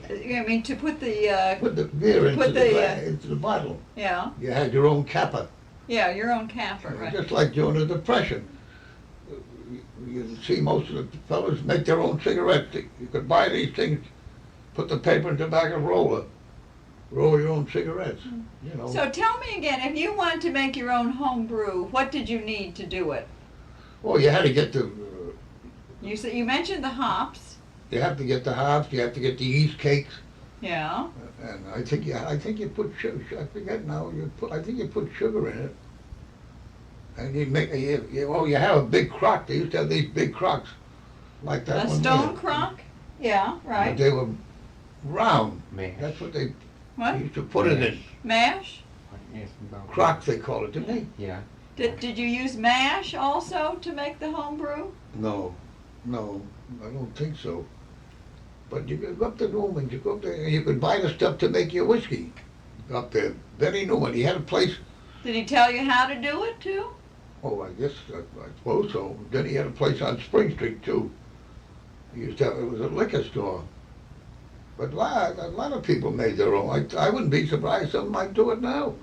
I mean, to put the... Put the beer into the bottle. Yeah. You had your own capper. Yeah, your own capper, right. Just like during the Depression. You see most of the fellas make their own cigarettes. You could buy these things, put the paper and tobacco roller, roll your own cigarettes, So tell me again, if you wanted to make your own home brew, what did you need to do it? Well, you had to get the... You mentioned the hops. You have to get the hops, you have to get the yeast cakes. Yeah. And I think you put sugar, I forget now, I think you put sugar in it. And you have a big crock. They used to have these big crocks like that A one stone there. crock? Yeah, right. But they were round. Mash. That's what they What? used to put it in. Mash? Yes, about- Crock, they call it, didn't they? Yeah. Did you use mash also to make the home brew? No, I don't think so. But you could go up to Newman, you go up there, and you could buy the stuff to make your whiskey up there. Benny Newman, he had a place. Did he tell you how to do it too? Oh, I guess, I suppose so. Then he had a place on Spring Street too. He used to have, it was a liquor store. But a lot of people made their own. I wouldn't be surprised some might do it now.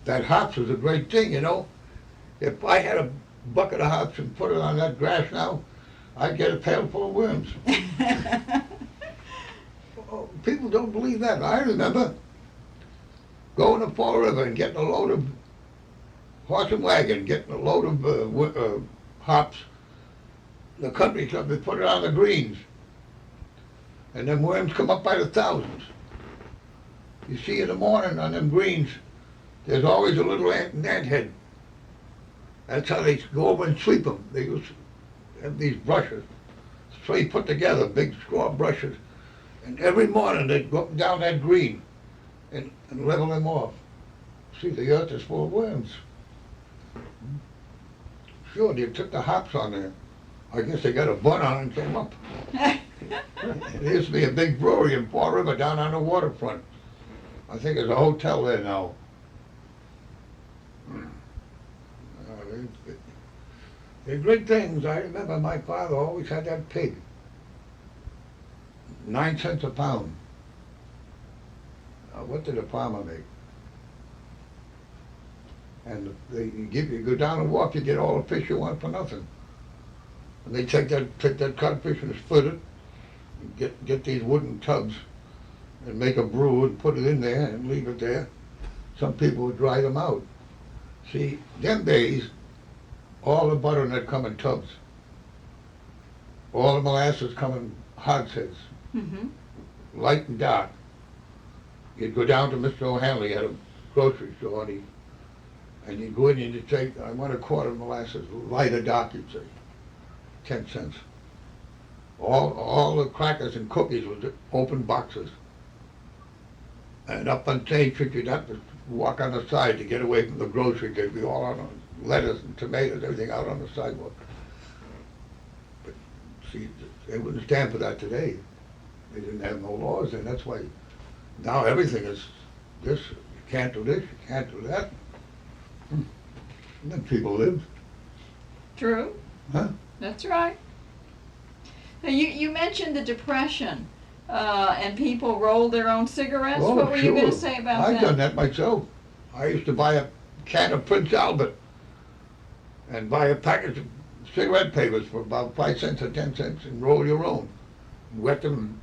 That hops was a great thing, If I had a bucket of hops and put it on that grass now, I'd get a pail full of worms. Oh, people don't believe that. I remember going to Fall River and getting a load of horse and wagon, getting a load of hops. The country club, they put it on the greens. And them worms come up by the thousands. You see in the morning on them greens, there's always a little ant head. That's how they go over and sweep them. They used to have these brushes. So you put together big squaw brushes. And every morning they'd go up and down that green and level them off. See, the earth is full of worms. Sure, they took the hops on there. I guess they got a bun on and came up. There used to be a big brewery in Fall River down on the waterfront. I think there's a hotel there now. They're great things. I remember my father always had that pig. 9 cents a pound. What did a farmer make? And you go down and walk, you get all the fish you want for nothing. And they take that codfish and split it, and get these wooden tubs and make a brew and put it in there and leave it there. Some people would dry them out. See, them days, all the butternut come in tubs. All the molasses come in hogsheads, Mm-hmm. light and dark. You'd go down to Mr. O'Hanley at a grocery store and you'd go in and you'd say, I want a quart of molasses, light or dark, you'd say, 10 cents. All the crackers and cookies was open boxes. And up on State Street, you'd have to walk on the side to get away from the grocery. They'd be all out on lettuce and tomatoes, everything out on the sidewalk. But see, they wouldn't stand for that today. They didn't have no laws, and that's why now everything is this. You can't do this, you can't do that. And then people live. True. Huh? That's right. Now, you mentioned the Depression, and people rolled their own cigarettes. Oh, What were you going sure. to say about I've that? done that myself. I used to buy a can of Prince Albert and buy a package of cigarette papers for about 5 cents or 10 cents and roll your own. Wet them.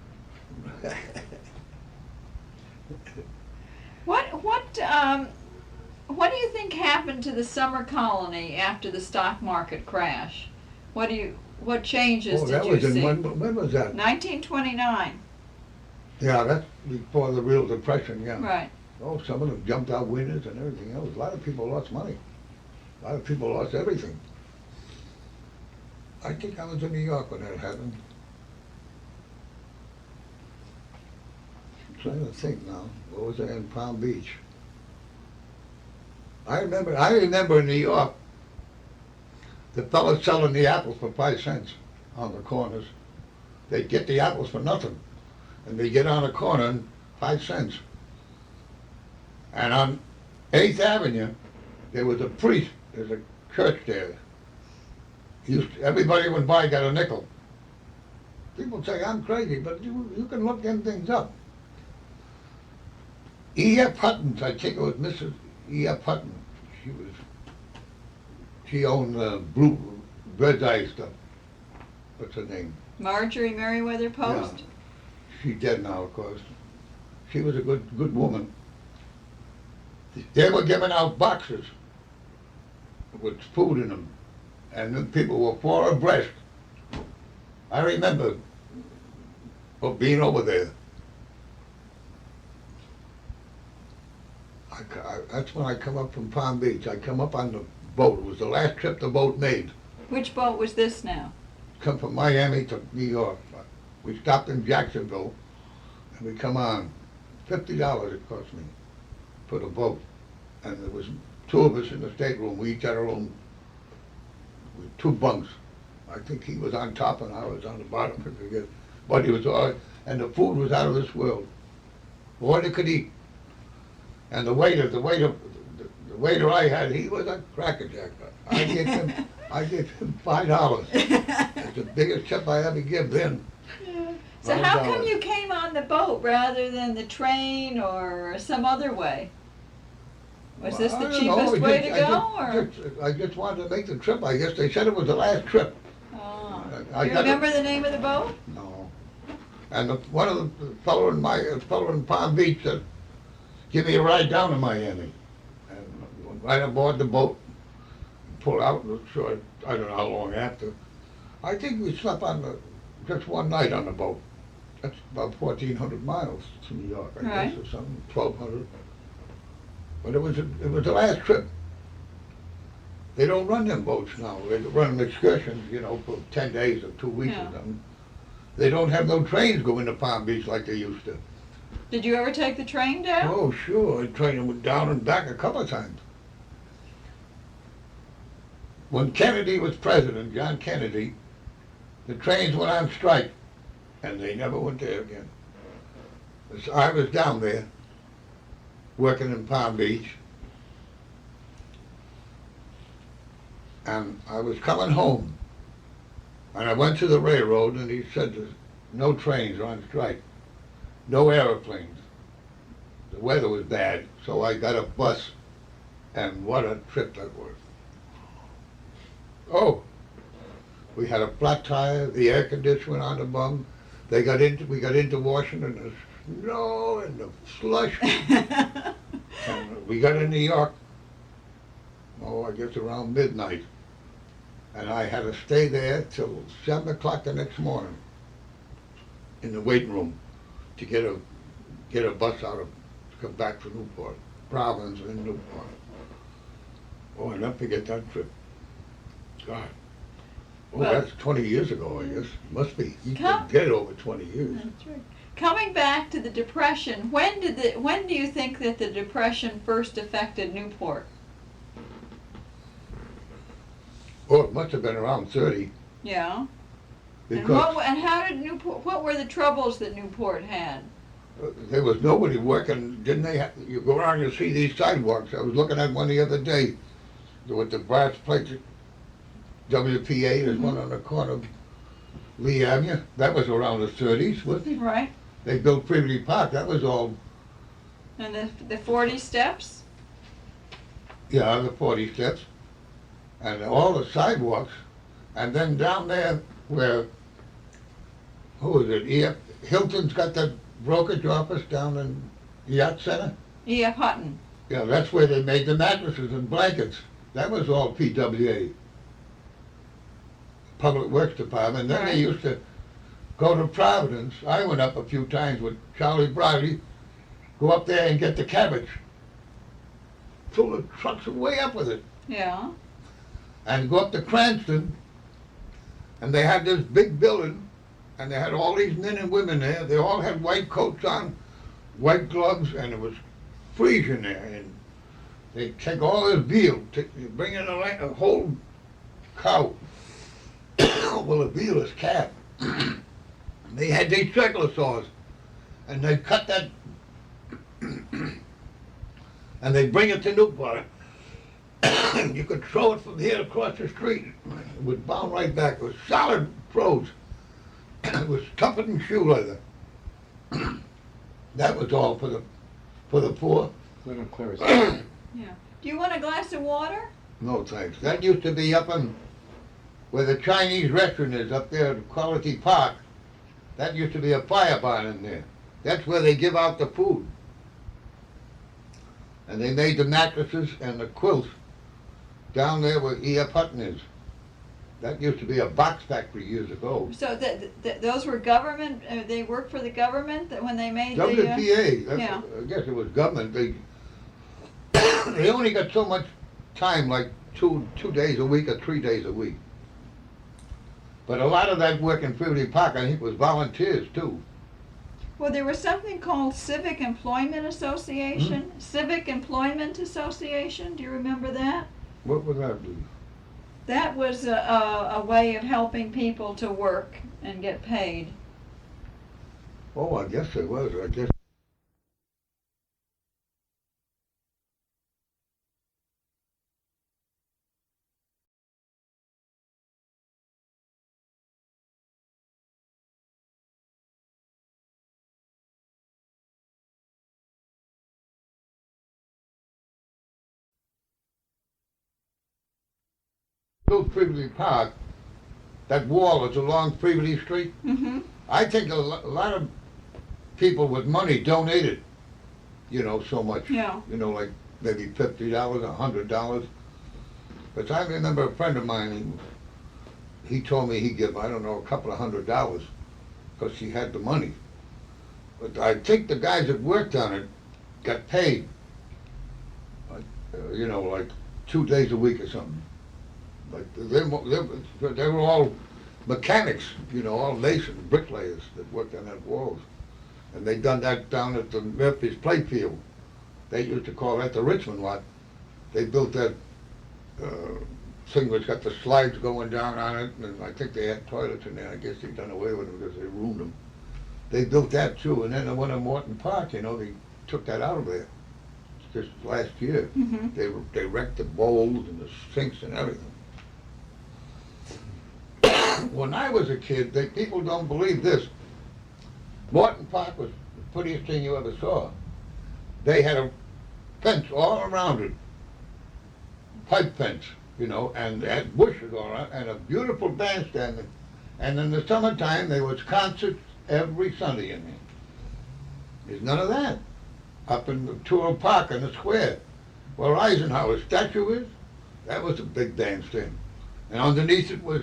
What do you think happened to the summer colony after the stock market crash? What changes Oh, did that you was see? when was that? 1929. Yeah, that's before the real depression, yeah. Right. Oh, some of them jumped out winners and everything else. A lot of people lost money. A lot of people lost everything. I think I was in New York when that happened. I'm trying to think now. What was it in Palm Beach? I remember in New York, the fellas selling the apples for 5 cents on the corners. They'd get the apples for nothing. And they'd get on a corner and 5 cents. And on 8th Avenue, there was a priest, there's a church there. Everybody went by got a nickel. People say I'm crazy, but you can look them things up. E.F. Hutton's, I think it was Mrs. E.F. Hutton. She owned Blue Bird's Eye stuff. What's her name? Marjorie Merriweather Post. Yeah. She's dead now, of course. She was a good woman. They were giving out boxes with food in them, and then people were 4 abreast. I remember being over there. That's when I come up from Palm Beach. I come up on the boat. It was the last trip the boat made. Which boat was this now? Come from Miami to New York. We stopped in Jacksonville, and we come on. $50 it cost me for the boat. And there was 2 of us in the stateroom. We each had our own, with 2 bunks. I think he was on top and I was on the bottom, I forget. But he was all right, and the food was out of this world. All they could eat. And the waiter I had, he was a crackerjack. I gave him $5. That's the biggest tip I ever give then. So how come $5. you came on the boat rather than the train or some other way? Was this the I don't know, cheapest way to go, or? I just wanted to make the trip. I guess they said it was the last trip. Oh. I Do you got it. remember the name of the boat? No. And one of the fellow in Palm Beach said, "Give me a ride down to Miami." And went right aboard the boat, pulled out. Sure, I don't know how long after. I think we slept just one night on the boat. That's about 1,400 miles to New York, I Right. guess, or something, 1,200. But it was the last trip. They don't run them boats now. They run them excursions, for 10 days or 2 weeks Yeah. or something. They don't have no trains going to Palm Beach like they used to. Did you ever take the train down? Oh, sure. The train went down and back a couple of times. When Kennedy was president, John Kennedy, the trains went on strike, and they never went there again. So I was down there, working in Palm Beach, and I was coming home, and I went to the railroad, and he said there's no trains are on strike, no airplanes. The weather was bad, so I got a bus, and what a trip that was. Oh, We had a flat tire, the air conditioner on the bum. We got into Washington, the snow and the slush. And we got in New York, I guess around midnight. And I had to stay there till 7 o'clock the next morning in the waiting room to get a bus to come back from Newport, Providence and Newport. Oh, I'll never forget that trip. God. Oh, Well, that's 20 years ago, I guess. Must be. You Come- can get over 20 years. That's right. Coming back to the Depression, when do you think that the Depression first affected Newport? Oh, it must have been around 30. Yeah. Because And how did Newport? What were the troubles that Newport had? there was nobody working, didn't they? You go around and see these sidewalks. I was looking at one the other day with the brass plates. WPA, there's one on the corner of Lee Avenue. That was around the 30s, wasn't it? Right. They built Privity Park. That was all, And the 40 steps. yeah, the 40 steps. And all the sidewalks. And then down there where, who is it? Hilton's got that brokerage office down in Yacht Center. E.F. Hutton. Yeah, that's where they made the mattresses and blankets. That was all PWA. Public Works Department. Then Right. they used to go to Providence. I went up a few times with Charlie Browdy, go up there and get the cabbage. Fill the trucks way up with it. Yeah. And go up to Cranston, and they had this big building, and they had all these men and women there. They all had white coats on, white gloves, and it was freezing there. And they take all this veal, bring in a whole cow. Well, the veal is calf. They had these circular saws, and they cut that, and they bring it to Newport. You could throw it from here across the street. It would bounce right back. It was solid prose. It was tougher than shoe leather. That was all for the poor. Little clear. Yeah. Do you want a glass of water? No thanks. That used to be up in where the Chinese restaurant is, up there at Quality Park. That used to be a fire barn in there. That's where they give out the food. And they made the mattresses and the quilts down there where E.F. Hutton is. That used to be a box factory years ago. So those were government. They worked for the government when they made the. WPA, yeah. I guess it was government. They only got so much time, like two days a week or 3 days a week. But a lot of that work in Privity Park, I think, was volunteers too. Well, there was something called Civic Employment Association. Civic Employment Association. Do you remember that? What would that be? That was a way of helping people to work and get paid. Oh, I guess it was. I guess. Built Privity Park, that wall is along Privity Street. Mm-hmm. I think a lot of people with money donated, so much. Yeah. Like maybe $50, $100. But I remember a friend of mine, he told me he'd give, I don't know, a couple of $100 because he had the money. But I think the guys that worked on it got paid, like 2 days a week or something. Like they were all mechanics, all masons, bricklayers that worked on that walls. And they done that down at the Murphy's Playfield. They used to call that the Richmond lot. They built that thing which got the slides going down on it, and I think they had toilets in there. I guess they done away with them because they ruined them. They built that too, and then the one in Morton Park, they took that out of there just last year. Mm-hmm. They wrecked the bowls and the sinks and everything. When I was a kid, people don't believe this. Morton Park was the prettiest thing you ever saw. They had a fence all around it, pipe fence. you know, and had bushes all around, and a beautiful bandstand. And in the summertime, there was concerts every Sunday in there. There's none of that. Up in the Turo Park in the square, where Eisenhower's statue is, that was a big bandstand. And underneath it was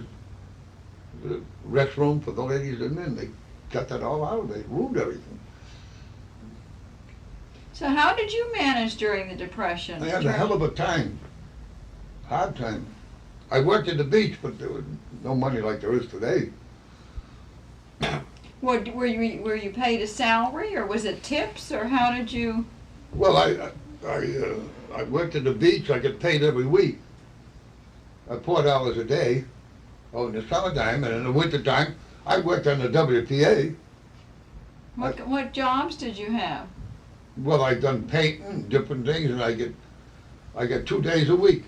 the restroom for the ladies and men. They got that all out. They ruined everything. So how did you manage during the Depression? I had a hell of a time. Hard time. I worked at the beach, but there was no money like there is today. What, were you paid a salary, or was it tips, or how did you? Well, I worked at the beach. I get paid every week. $4 a day. Oh, in the summertime, and in the wintertime, I worked on the WPA. What jobs did you have? Well, I done painting, different things, and I get 2 days a week.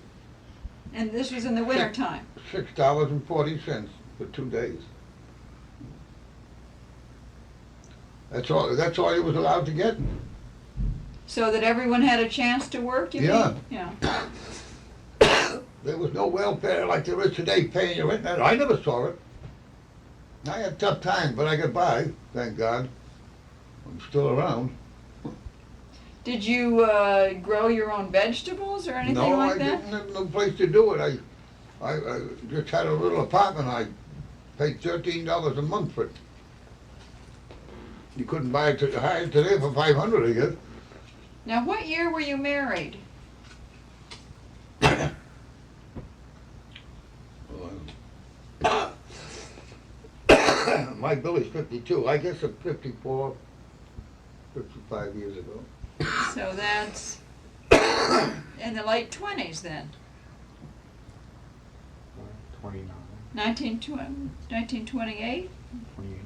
And this was in the winter time. $6.40 for 2 days. That's all he was allowed to get. So that everyone had a chance to work, you Yeah. mean? Yeah. There was no welfare like there is today, paying your rent. I never saw it. I had a tough time, but I got by, thank God. I'm still around. Did you grow your own vegetables or anything No, like I that? didn't have no place to do it. I just had a little apartment. I paid $13 a month for it. You couldn't buy it today for $500, I guess. Now, what year were you married? My Billy's 52. I guess I'm 54, 55 years ago. So that's in the late 20s then. 29, 1928? 28, 29.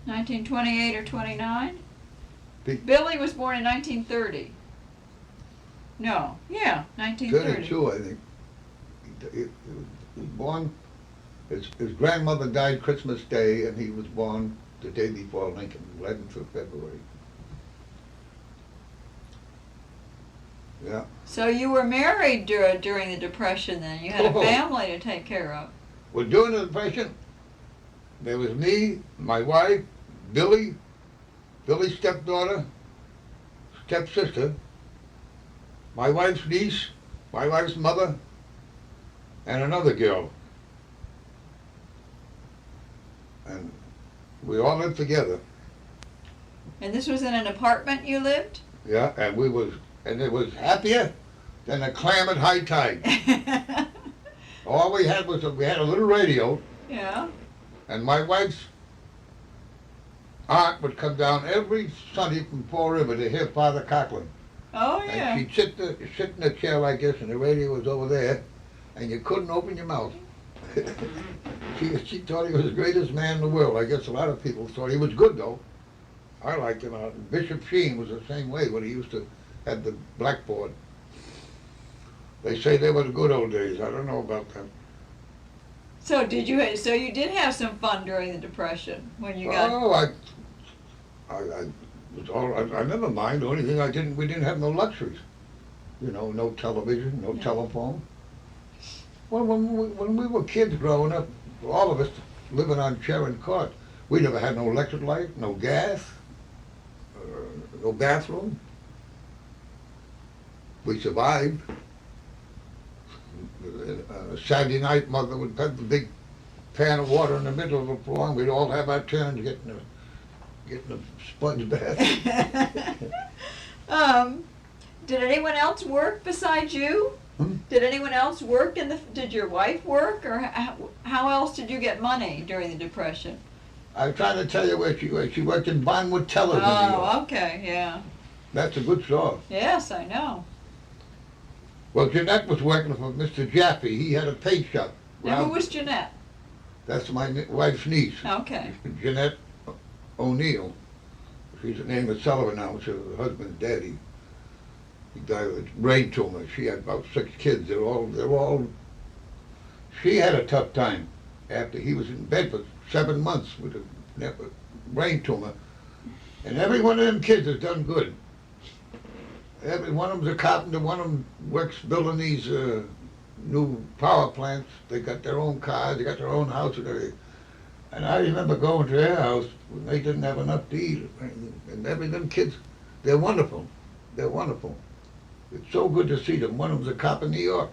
1928 or 29? Big- Billy was born in 1930. No, yeah, 1930. 32, I think. He was born, his grandmother died Christmas Day, and he was born the day before Lincoln, 11th of February. Yeah. So you were married during the Depression then. You had a Oh. family to take care of. Well, during the Depression, there was me, my wife, Billy's stepdaughter, stepsister, my wife's niece, my wife's mother, and another girl. And we all lived together. And this was in an apartment you lived? Yeah, and it was happier than a clam at high tide. All we had was we had a little radio, Yeah. and my wife's aunt would come down every Sunday from Fall River to hear Father Coughlin. Oh, yeah. And she'd sit in a chair like this, and the radio was over there, and you couldn't open your mouth. She thought he was the greatest man in the world. I guess a lot of people thought he was good, though. I liked him. Bishop Sheen was the same way when he used to have the blackboard. They say they were the good old days. I don't know about them. So you did have some fun during the Depression when you got. Oh, I never mind. The only thing we didn't have no luxuries. You know, no television, no telephone. Well, when we were kids growing up, all of us living on Charing Court, we never had no electric light, no gas, no bathroom. We survived. Saturday night, Mother would put the big pan of water in the middle of the floor, and we'd all have our turn getting a sponge bath. Did anyone else work besides you? Hmm? Did anyone else work did your wife work, or how else did you get money during the Depression? I'm trying to tell you where she worked. She worked in Bonwood Tellers in New York. Oh, okay, yeah. That's a good store. Yes, I know. Well, Jeanette was working for Mr. Jaffe. He had a paint shop. Now, who was Jeanette? That's my wife's niece. Okay. Jeanette O'Neill. She's the name of Sullivan now. Her husband's dead. He died with a brain tumor. She had about 6 kids. They're all. She had a tough time after he was in bed for 7 months with a brain tumor. And every one of them kids has done good. Every one of them's a carpenter. One of them works building these new power plants. They got their own cars, they got their own house and everything. And I remember going to their house when they didn't have enough to eat. And every them kids, they're wonderful. They're wonderful. It's so good to see them. One of them's a cop in New York,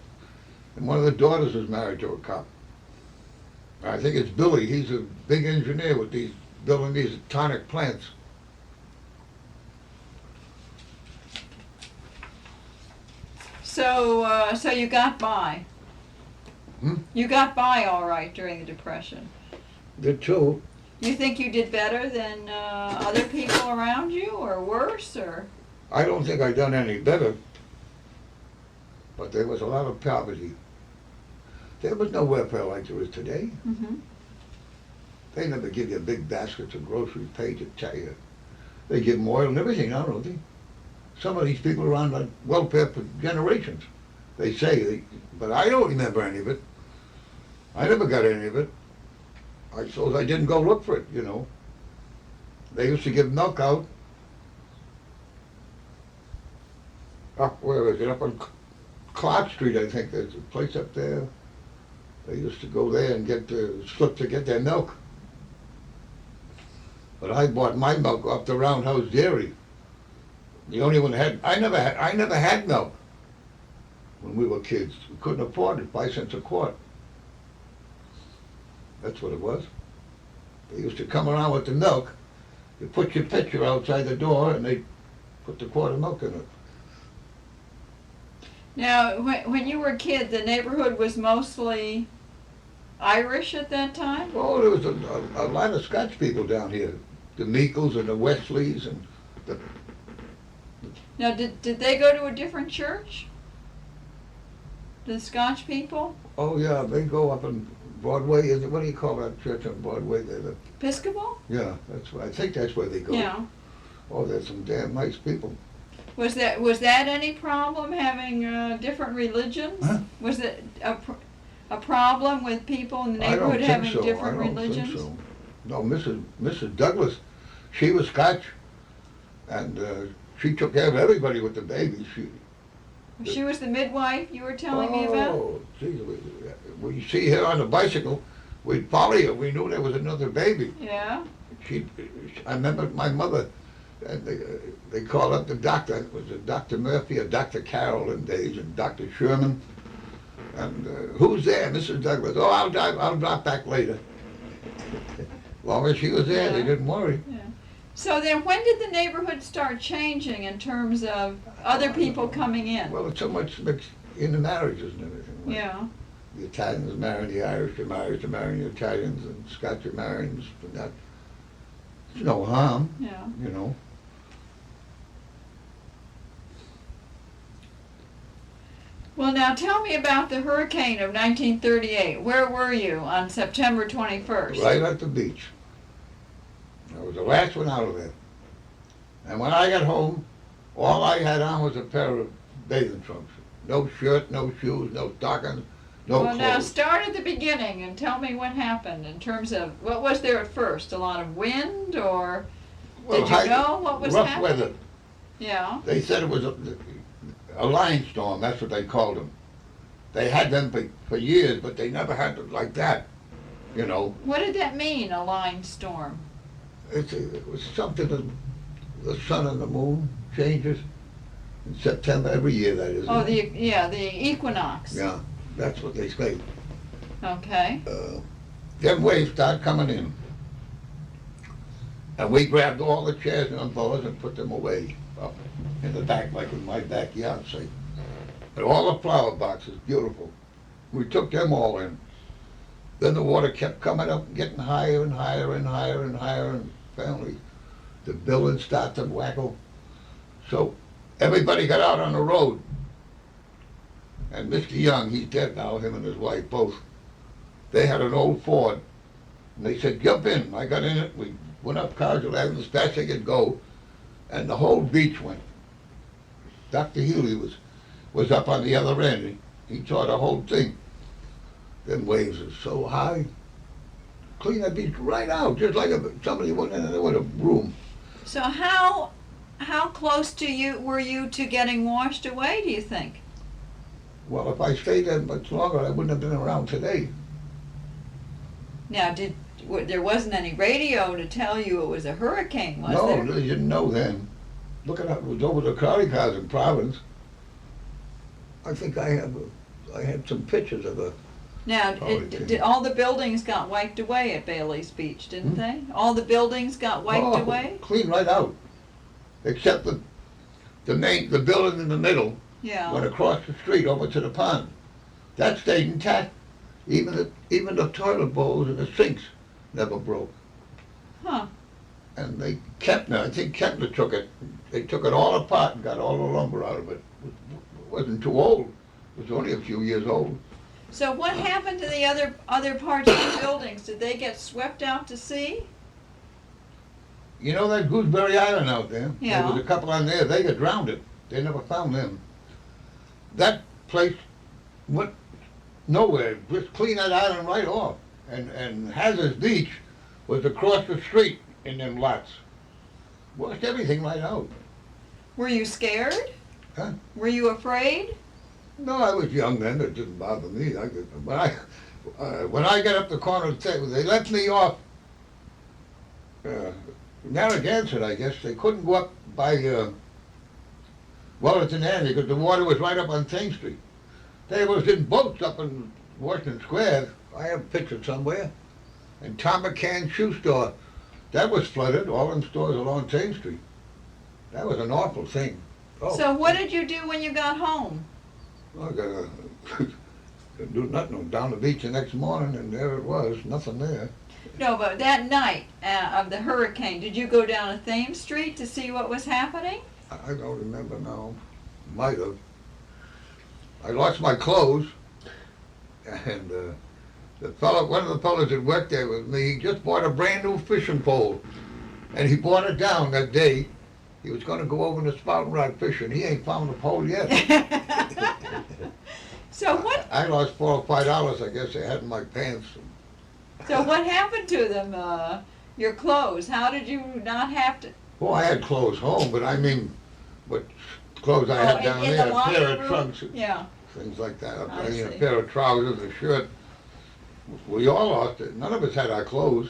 and one of the daughters is married to a cop. I think it's Billy. He's a big engineer with these building these atomic plants. So you got by. Hmm? You got by all right during the Depression. Did too. You think you did better than other people around you, or worse, or? I don't think I done any better, but there was a lot of poverty. There was no welfare like there is today. Mm-hmm. They never give you big baskets of groceries paid to tell you. They give them oil and everything now, don't they? Some of these people are on welfare for generations. They say, but I don't remember any of it. I never got any of it. I suppose I didn't go look for it, you know. They used to give milk out. Up, where is it? Up on Clark Street, I think. There's a place up there. They used to go there and get the slip to get their milk. But I bought my milk off the Roundhouse Dairy. The only one that had, I never had milk when we were kids. We couldn't afford it, 5 cents a quart. That's what it was. They used to come around with the milk. You put your pitcher outside the door and they put the quart of milk in it. Now, when you were a kid, the neighborhood was mostly Irish at that time? Oh, there was a lot of Scotch people down here. The Meekles and the Wesleys and the... Now, did they go to a different church? The Scotch people? Oh, yeah, they go up on Broadway. What do you call that church on Broadway? Episcopal? Yeah, I think that's where they go. Yeah. Oh, there's some damn nice people. Was that any problem, having different religions? Huh? Was it a problem with people in the neighborhood having different religions? I don't think so. No, Mrs. Douglas, she was Scotch, and she took care of everybody with the baby. She was the midwife you were telling me about? Oh, geez, we see her on the bicycle, we'd follow her. We knew there was another baby. Yeah. I remember my mother, and they called up the doctor. It was a Dr. Murphy or Dr. Carroll in days, and Dr. Sherman. And who's there, Mrs. Douglas? Oh, I'll drop back later. As long as she was there, they didn't worry. Yeah. So then, when did the neighborhood start changing in terms of other people coming in? Well, it's so much mixed in the marriages and everything. Right? Yeah. The Italians marrying the Irish, the Irish are marrying the Italians, and Scotch are marrying. But there's no harm, Yeah. you know. Well, now tell me about the hurricane of 1938. Where were you on September 21st? Right at the beach. I was the last one out of there. And when I got home, all I had on was a pair of bathing trunks. No shirt, no shoes, no stockings, no Well, clothes. now start at the beginning and tell me what happened in terms of, what was there at first? A lot of wind, or did you know what was rough happening? weather. Yeah. They said it was a line storm, that's what they called them. They had them for years, but they never had them like that, you know. What did that mean, a line storm? It was something that the sun and the moon changes in September every year, that is. Oh, the equinox. Yeah, that's what they say. Okay. Them waves start coming in. And we grabbed all the chairs and umbrellas and put them away up in the back, like in my backyard, say. But all the flower boxes, beautiful. We took them all in. Then the water kept coming up, getting higher and higher and higher and higher, and finally the buildings started to waggle. So everybody got out on the road. And Mr. Young, he's dead now, him and his wife both. They had an old Ford, and they said, jump in. I got in it, we went up Cars 11 as fast as they could go, and the whole beach went. Dr. Healy was up on the other end. He saw the whole thing. Them waves are so high. Clean that beach right out, just like if somebody went in there with a broom. So how close were you to getting washed away, do you think? Well, if I stayed there much longer, I wouldn't have been around today. Now, there wasn't any radio to tell you it was a hurricane, was there? No, they didn't know then. Look at how it was over the trolley cars in Providence. I think I had some pictures of the. Now, did all the buildings got wiped away at Bailey's Beach, didn't they? All the buildings got wiped away? Clean right out. Except the building in the middle Yeah. went across the street over to the pond. That stayed intact. Even the toilet bowls and the sinks never broke. Huh. And they I think Kepner took it. They took it all apart and got all the lumber out of it. It wasn't too old. It was only a few years old. So what happened to the other parts of the buildings? Did they get swept out to sea? You know that Gooseberry Island out there? Yeah. There was a couple on there. They got drowned. They never found them. That place went nowhere. Just cleaned that island right off. And Hazard's Beach was across the street in them lots. Washed everything right out. Were you scared? Huh? Were you afraid? No, I was young then. It didn't bother me. When I got up the corner of the table, they let me off Narragansett, I guess. They couldn't go up by Wellington Avenue because the water was right up on Thames Street. They was in boats up in Washington Square. I have a picture somewhere. And Tom McCann's shoe store, that was flooded. All them stores along Thames Street. That was an awful thing. Oh. So what did you do when you got home? I gotta do nothing. I'm down the beach the next morning, and there it was, nothing there. No, but that night of the hurricane, did you go down to Thames Street to see what was happening? I don't remember now. Might have. I lost my clothes, and one of the fellows that worked there with me, he just bought a brand new fishing pole, and he brought it down that day. He was going to go over to Spouting Rock fishing. He ain't found the pole yet. So what? I lost $4 or $5. I guess I had in my pants. So what happened to them? Your clothes? How did you not have to? Well, I had clothes home, but I mean, what clothes I had down in there, the a laundry pair of room? trunks, Yeah. things like that. I I mean, a see. pair of trousers, a shirt. We all lost it. None of us had our clothes.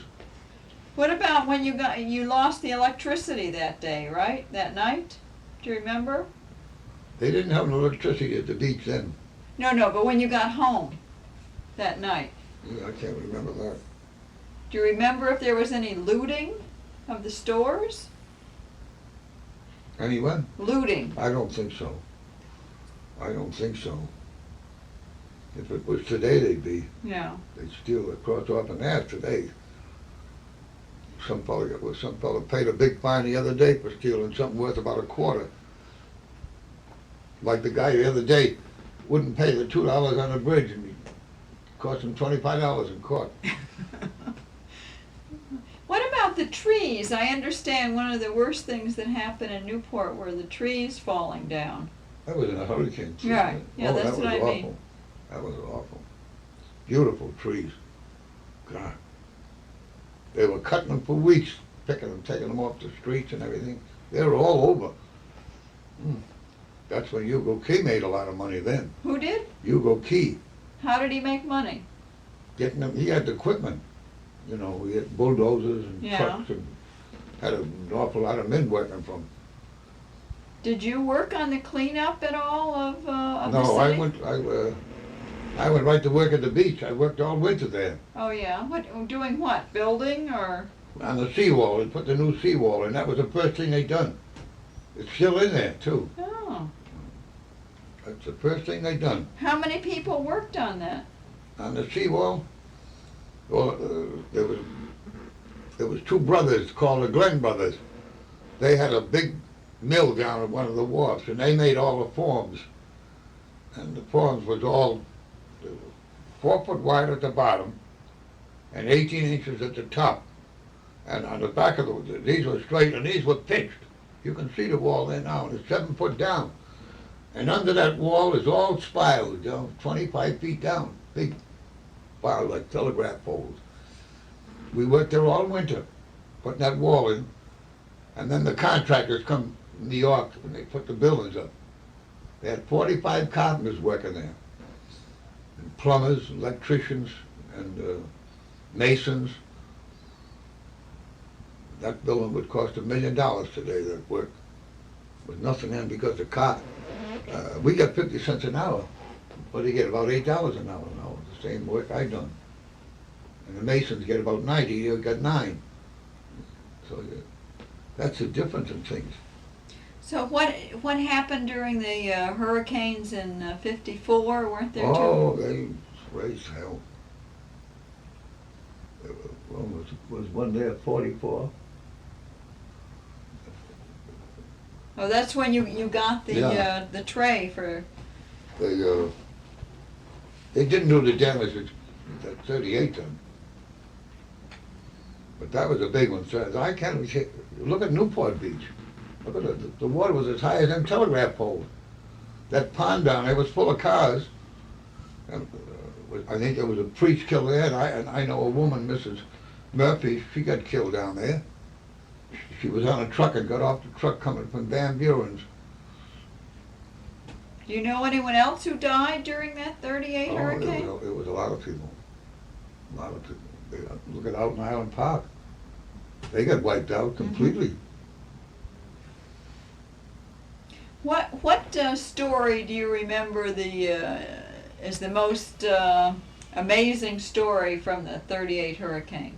What about when you lost the electricity that day, right? That night? Do you remember? They didn't have no electricity at the beach then. No, but when you got home that night, Yeah, I can't remember that. do you remember if there was any looting of the stores? Anyone? Looting. I don't think so. I don't think so. If it was today, they'd be. Yeah. They'd steal across off an Ave today. Some fellow paid a big fine the other day for stealing something worth about $25. Like the guy the other day wouldn't pay the $2 on the bridge, and it cost him $25 in court. What about the trees? I understand one of the worst things that happened in Newport were the trees falling down. That was in a hurricane. Right. Yeah, Oh, that's that what I was mean. awful. That was awful. Beautiful trees. God. They were cutting them for weeks, picking them, taking them off the streets and everything. They were all over. That's when Hugo Key made a lot of money then. Who did? Hugo Key. How did he make money? Getting them, he had the equipment. You know, he had bulldozers and Yeah. trucks and had an awful lot of men working for him. Did you work on the cleanup at all of the No, city? I went right to work at the beach. I worked all winter there. Oh yeah. Doing what? Building or? On the seawall, they put the new seawall in. That was the first thing they done. It's still in there too. Oh. That's the first thing they done. How many people worked on that? On the seawall, well, there was two brothers called the Glenn brothers. They had a big mill down at one of the wharfs, and they made all the forms. And the forms was all 4 foot wide at the bottom and 18 inches at the top. And on the back of these were straight and these were pitched. You can see the wall there now, and it's 7 foot down. And under that wall is all spirals, 25 feet down, big spirals like telegraph poles. We worked there all winter, putting that wall in. And then the contractors come from New York and they put the buildings up. They had 45 carpenters working there. and plumbers, electricians, and masons. That building would cost $1 million today, that work. With nothing in because the we got 50 cents an hour. But they get about $8 an hour now, the same work I done. And the masons get about 90, they got 9. So that's the difference in things. So what happened during the hurricanes in '54? Weren't there Oh, two? they raised hell. Well, was one there 44? Oh, that's when you got the Yeah. the tray for. They didn't do the damage that 38 done. But that was a big one. So I can't look at Newport Beach. Look at the water was as high as them telegraph poles. That pond down there was full of cars. And, I think there was a priest killed there, and I know a woman, Mrs. Murphy, she got killed down there. She was on a truck and got off the truck coming from Van Buren's. Do you know anyone else who died during that '38 hurricane? It was a lot of people. A lot of people. Look at out in Island Park. They got wiped out completely. What story do you remember is the most amazing story from the '38 hurricane?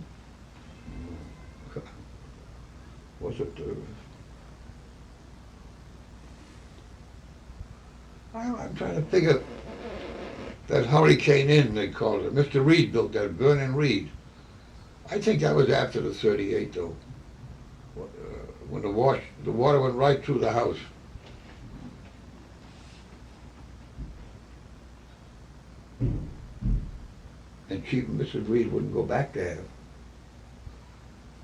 Was it? I'm trying to figure. That Hurricane Inn, they called it. Mr. Reed built that, Vernon Reed. I think that was after the '38, though. When the water went right through the house. And Mrs. Reed wouldn't go back there.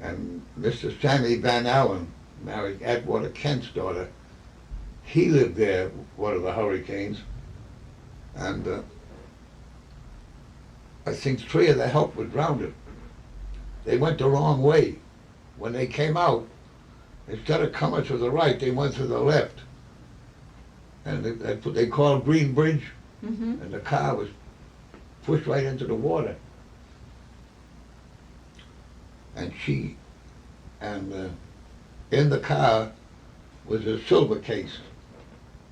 And Mr. Sammy Van Allen married Atwater Kent's daughter. He lived there, one of the hurricanes. And I think 3 of the help were drowned. They went the wrong way. When they came out, instead of coming to the right, they went to the left. And that's what they called Green Bridge. Mm-hmm. And the car was pushed right into the water. And in the car was a silver case,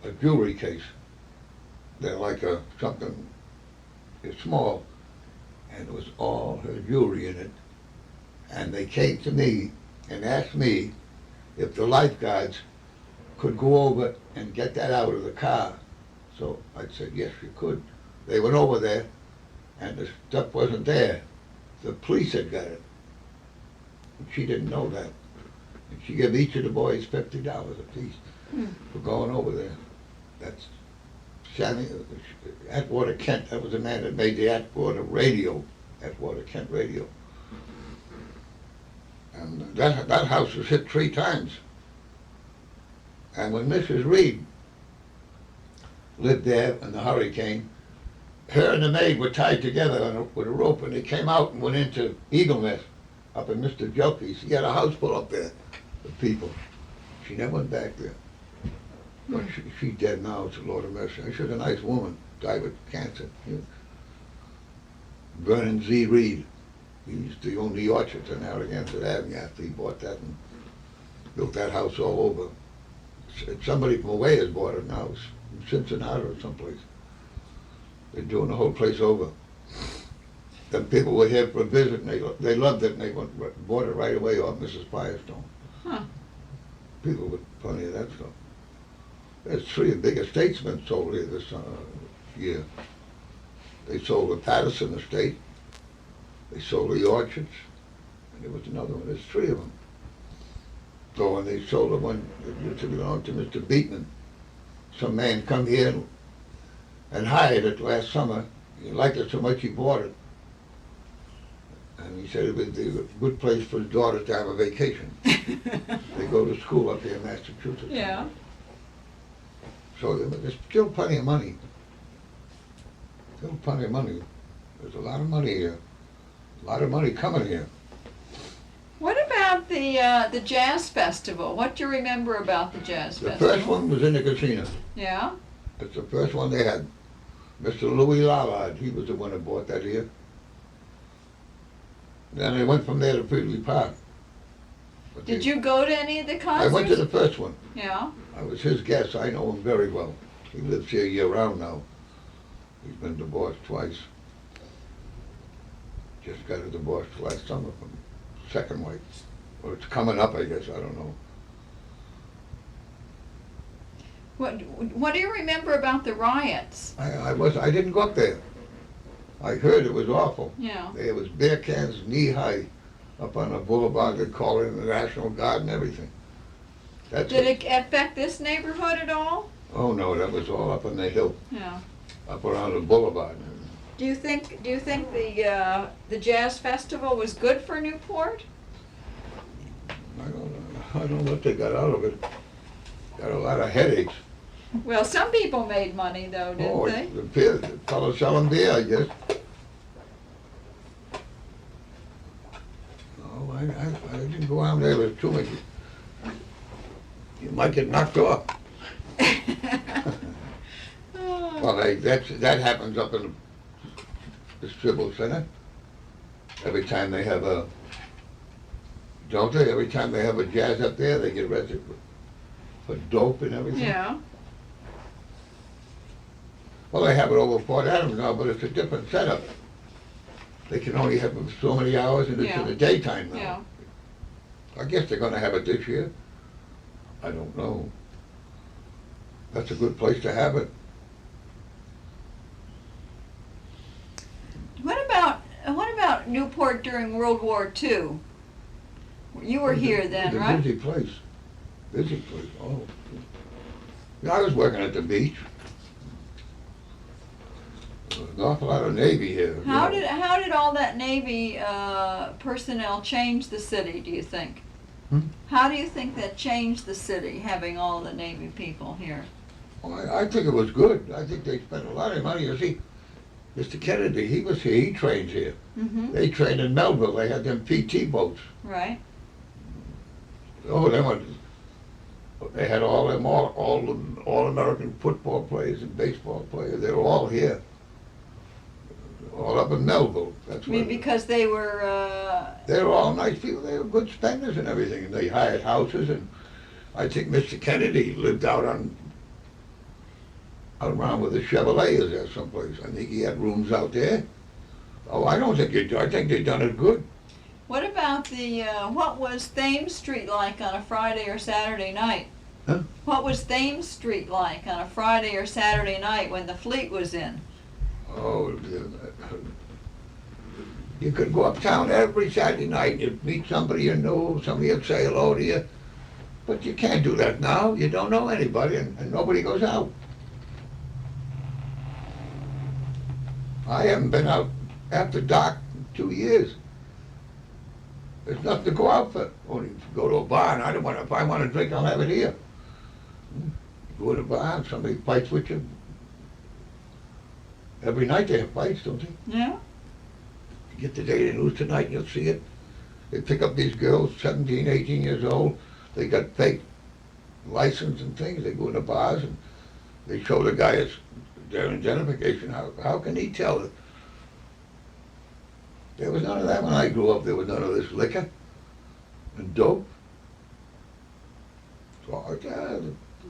a jewelry case. They're like something, it's small, and it was all her jewelry in it. And they came to me and asked me if the lifeguards could go over and get that out of the car. So I said, yes, you could. They went over there, and the stuff wasn't there. The police had got it. And she didn't know that. And she gave each of the boys $50 apiece for going over there. That's Sammy, Atwater Kent, that was the man that made the Atwater radio, Atwater Kent radio. And that house was hit 3 times. And when Mrs. Reed lived there in the hurricane, her and the maid were tied together with a rope, and they came out and went into Eagle Nest up in Mr. Jelke's. He had a house full up there with people. She never went back there. But she's dead now, it's a Lord of mercy. She was a nice woman, died with cancer. Vernon Z. Reed. He used to own the orchards on Narragansett Avenue after he bought that and built that house all over. Somebody from away has bought it now, in Cincinnati or someplace. They're doing the whole place over. The people were here for a visit, and they loved it, and they bought it right away off Mrs. Firestone. Huh. People with plenty of that stuff. There's 3 big estatemen sold here this year. They sold the Patterson estate, they sold the orchards, and there was another one. There's 3 of them. So when they sold the one that used to belong to Mr. Beatman, some man come here and hired it last summer. He liked it so much he bought it. And he said it would be a good place for his daughters to have a vacation. They go to school up here in Massachusetts. Yeah. So there's still plenty of money. Still plenty of money. There's a lot of money here. A lot of money coming here. What about the jazz festival? What do you remember about the jazz The festival? first one was in the casino. Yeah. That's the first one they had. Mr. Louis Lallard, he was the one that bought that here. Then I went from there to Freely Park. But Did they- you go to any of the I concerts? went to the first one. Yeah. I was his guest. I know him very well. He lives here year-round now. He's been divorced twice. Just got a divorce last summer from second wife. Or it's coming up, I guess. I don't know. What do you remember about the riots? I didn't go up there. I heard it was awful. Yeah. There was beer cans knee-high up on the boulevard. They called in the National Guard and everything. That's Did it affect this neighborhood at all? Oh, no, that was all up on the hill, Yeah. up around the boulevard. Do you think the jazz festival was good for Newport? I don't know what they got out of it. Got a lot of headaches. Well, some people made money though, didn't Oh, they? the fellow selling beer, I guess. Oh, I didn't go out there. There's too much. You might get knocked off. Well, that happens up in the Civil Center. Every time they have a, don't they? Every time they have a jazz up there, they get arrested for dope and everything. Yeah. Well, they have it over Fort Adams now, but it's a different setup. They can only have it for so many hours, and it's Yeah. in the daytime now. Yeah. I guess they're gonna have it this year. I don't know. That's a good place to have it. What about Newport during World War II? You were here then, It was right? a busy place. Busy place, oh. Yeah, I was working at the beach. There was an awful lot of Navy here. you How know. did all that Navy personnel change the city, do you think? Hmm? How do you think that changed the city, having all the Navy people here? Well, I think it was good. I think they spent a lot of money. You see, Mr. Kennedy, he was here, he trained here. Mm-hmm. They trained in Melville. They had them PT boats. Right. Oh, they had all them all American football players and baseball players. They were all here, all up in Melville. That's I mean, where because they were. they were all nice people. They were good spenders and everything. And they hired houses. And I think Mr. Kennedy lived out around with the Chevrolets there someplace. I think he had rooms out there. Oh, I don't think I think they done it good. What about what was Thames Street like on a Friday or Saturday night? Huh? What was Thames Street like on a Friday or Saturday night when the fleet was in? Oh, you could go uptown every Saturday night. You'd meet somebody you knew, somebody would say hello to you. But you can't do that now. You don't know anybody, and nobody goes out. I haven't been out after dark in 2 years. There's nothing to go out for. Only go to a bar, and if I want to drink, I'll have it here. Go to a bar, and somebody fights with you. Every night they have fights, don't they? Yeah. You get the daily news tonight, and you'll see it. They pick up these girls, 17, 18 years old. They got fake license and things. They go in the bars, and they show the guy their identification. How can he tell it? There was none of that when I grew up. There was none of this liquor and dope. So,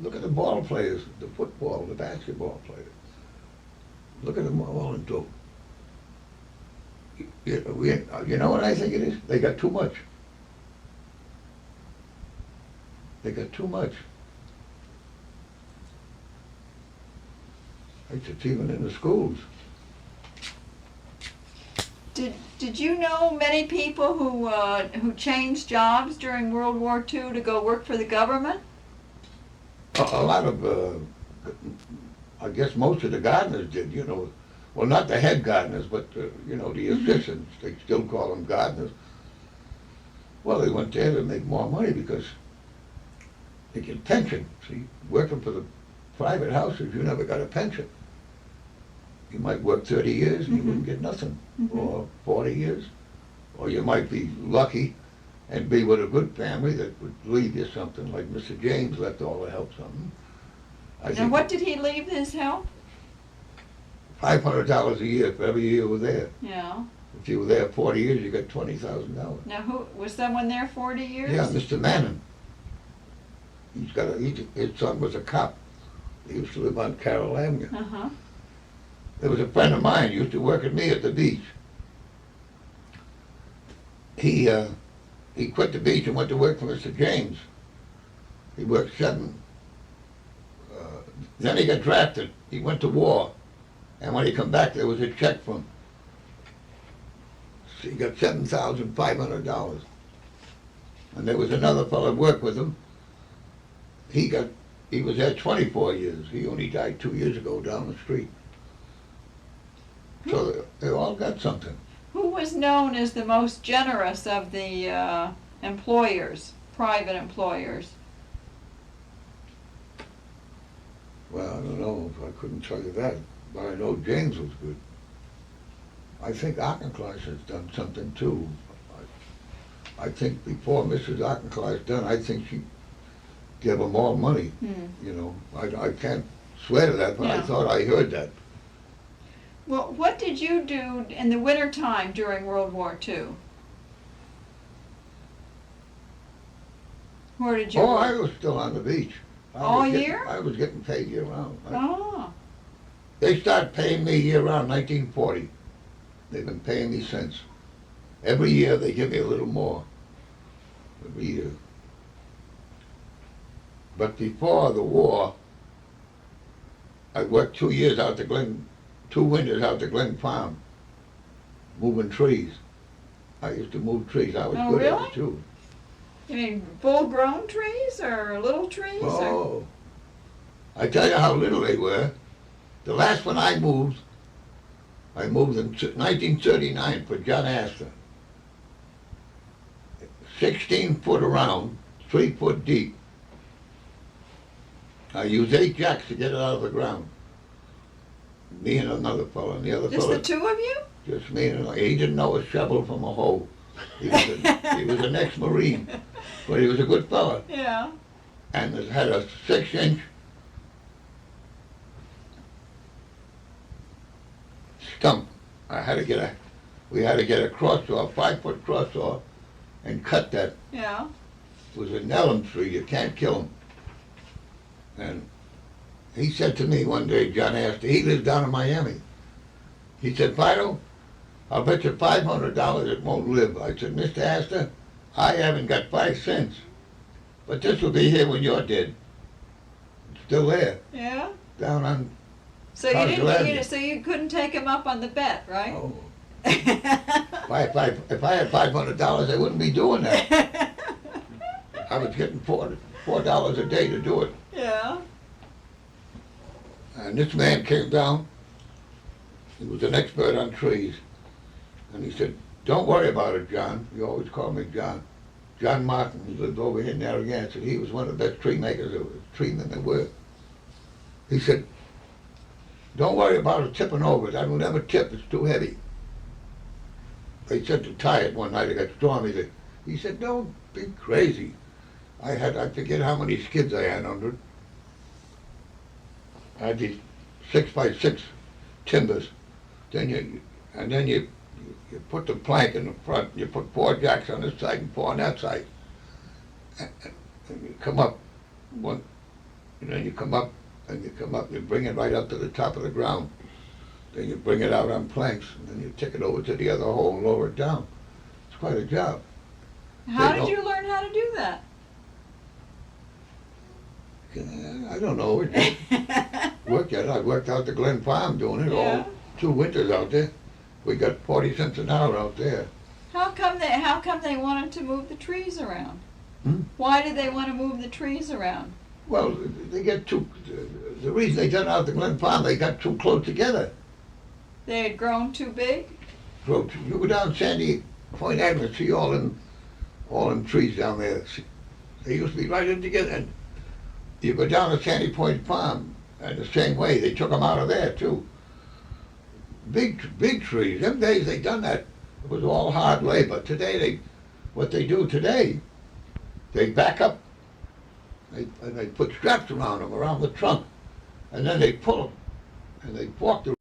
look at the ball players, the football, the basketball players. Look at them all in dope. You know what I think it is? They got too much. They got too much. It's even in the schools. Did you know many people who changed jobs during World War II to go work for the government? A lot of, I guess most of the gardeners did, you know. Well, not the head gardeners, but, you know, the assistants. They still call them gardeners. Well, they went there to make more money because they get pension. See, working for the private houses, you never got a pension. You might work 30 years and you wouldn't get nothing, or 40 years. Or you might be lucky and be with a good family that would leave you something, like Mr. James left all the help something. I And think what did he leave his help? $500 a year for every year you were there. Yeah. If you were there 40 years, you got $20,000. Now, who was someone there 40 years? Yeah, Mr. Manning. His son was a cop. He used to live on Carroll Avenue. Uh-huh. There was a friend of mine used to work with me at the beach. He quit the beach and went to work for Mr. James. He worked 7. Then he got drafted. He went to war. And when he come back, there was a check from him. So he got $7,500. And there was another fellow that worked with him. He was there 24 years. He only died 2 years ago down the street. So they all got something. Who was known as the most generous of the employers, private employers? Well, I don't know. I couldn't tell you that. But I know James was good. I think Auchincloss has done something too. I think before Mrs. Auchincloss done, I think she gave them all money. You know, I can't swear to that, but I Yeah. thought I heard that. Well, what did you do in the winter time during World War II? Where did you Oh, work? I was still on the beach. All year? I was getting paid year round. Oh, They started paying me year round 1940. They've been paying me since. Every year they give me a little more. Every year. But before the war, I worked 2 years out to Glen, 2 winters out to Glen Farm, moving trees. I used to move trees. I was Oh, good at really? it too. you mean full-grown trees or little trees? Or? Oh, I tell you how little they were. The last one I moved in 1939 for John Astor. 16 foot around, 3 foot deep. I used 8 jacks to get it out of the ground. Me and another fellow, and the other Just fellow. the two of you? Just me and he didn't know a shovel from a hoe. He was an ex-Marine, but he was a good fellow. Yeah. And it had a 6-inch stump. We had to get a cross saw, a 5-foot cross saw, and cut that. Yeah. It was an elm tree, you can't kill him. And he said to me one day, John Astor, he lives down in Miami. He said, Fido, I'll bet you $500 it won't live. I said, Mr. Astor, I haven't got 5 cents. But this will be here when you're dead. It's still there, Yeah. down on, So you How's didn't. your You, Avenue? so you couldn't take him up on the bet, right? oh. If I had $500, I wouldn't be doing that. I was getting $4 a day to do it. Yeah. And this man came down. He was an expert on trees. And he said, don't worry about it, John. He always called me John. John Martin, he lived over here in Narragansett. He was one of the best tree makers, treemen there were. He said, don't worry about it tipping over. That'll never tip. It's too heavy. They said to tie it one night. It got stormy. He said, don't be crazy. I forget how many skids I had under it. I had these 6x6 timbers. Then you put the plank in the front. You put 4 jacks on this side and 4 on that side. And you come up one, and then you come up, and you come up. You bring it right up to the top of the ground. Then you bring it out on planks, and then you take it over to the other hole and lower it down. It's quite a job. How They did don't- you learn how to do that? I don't know. It worked out. I worked out the Glen Farm doing it Yeah. all 2 winters out there. We got 40 cents an hour out there. How come they wanted to move the trees around? Hmm? Why did they want to move the trees around? Well, they get the reason they done out the Glen Farm, they got too close together. They had grown too big? So you go down Sandy Point Avenue, see all them trees down there. They used to be right in together. And you go down to Sandy Point Farm, and the same way, they took them out of there too. Big trees. Them days they done that. It was all hard labor. Today what they do today, they back up. They put straps around them, around the trunk, and then they pull them, and they walk the.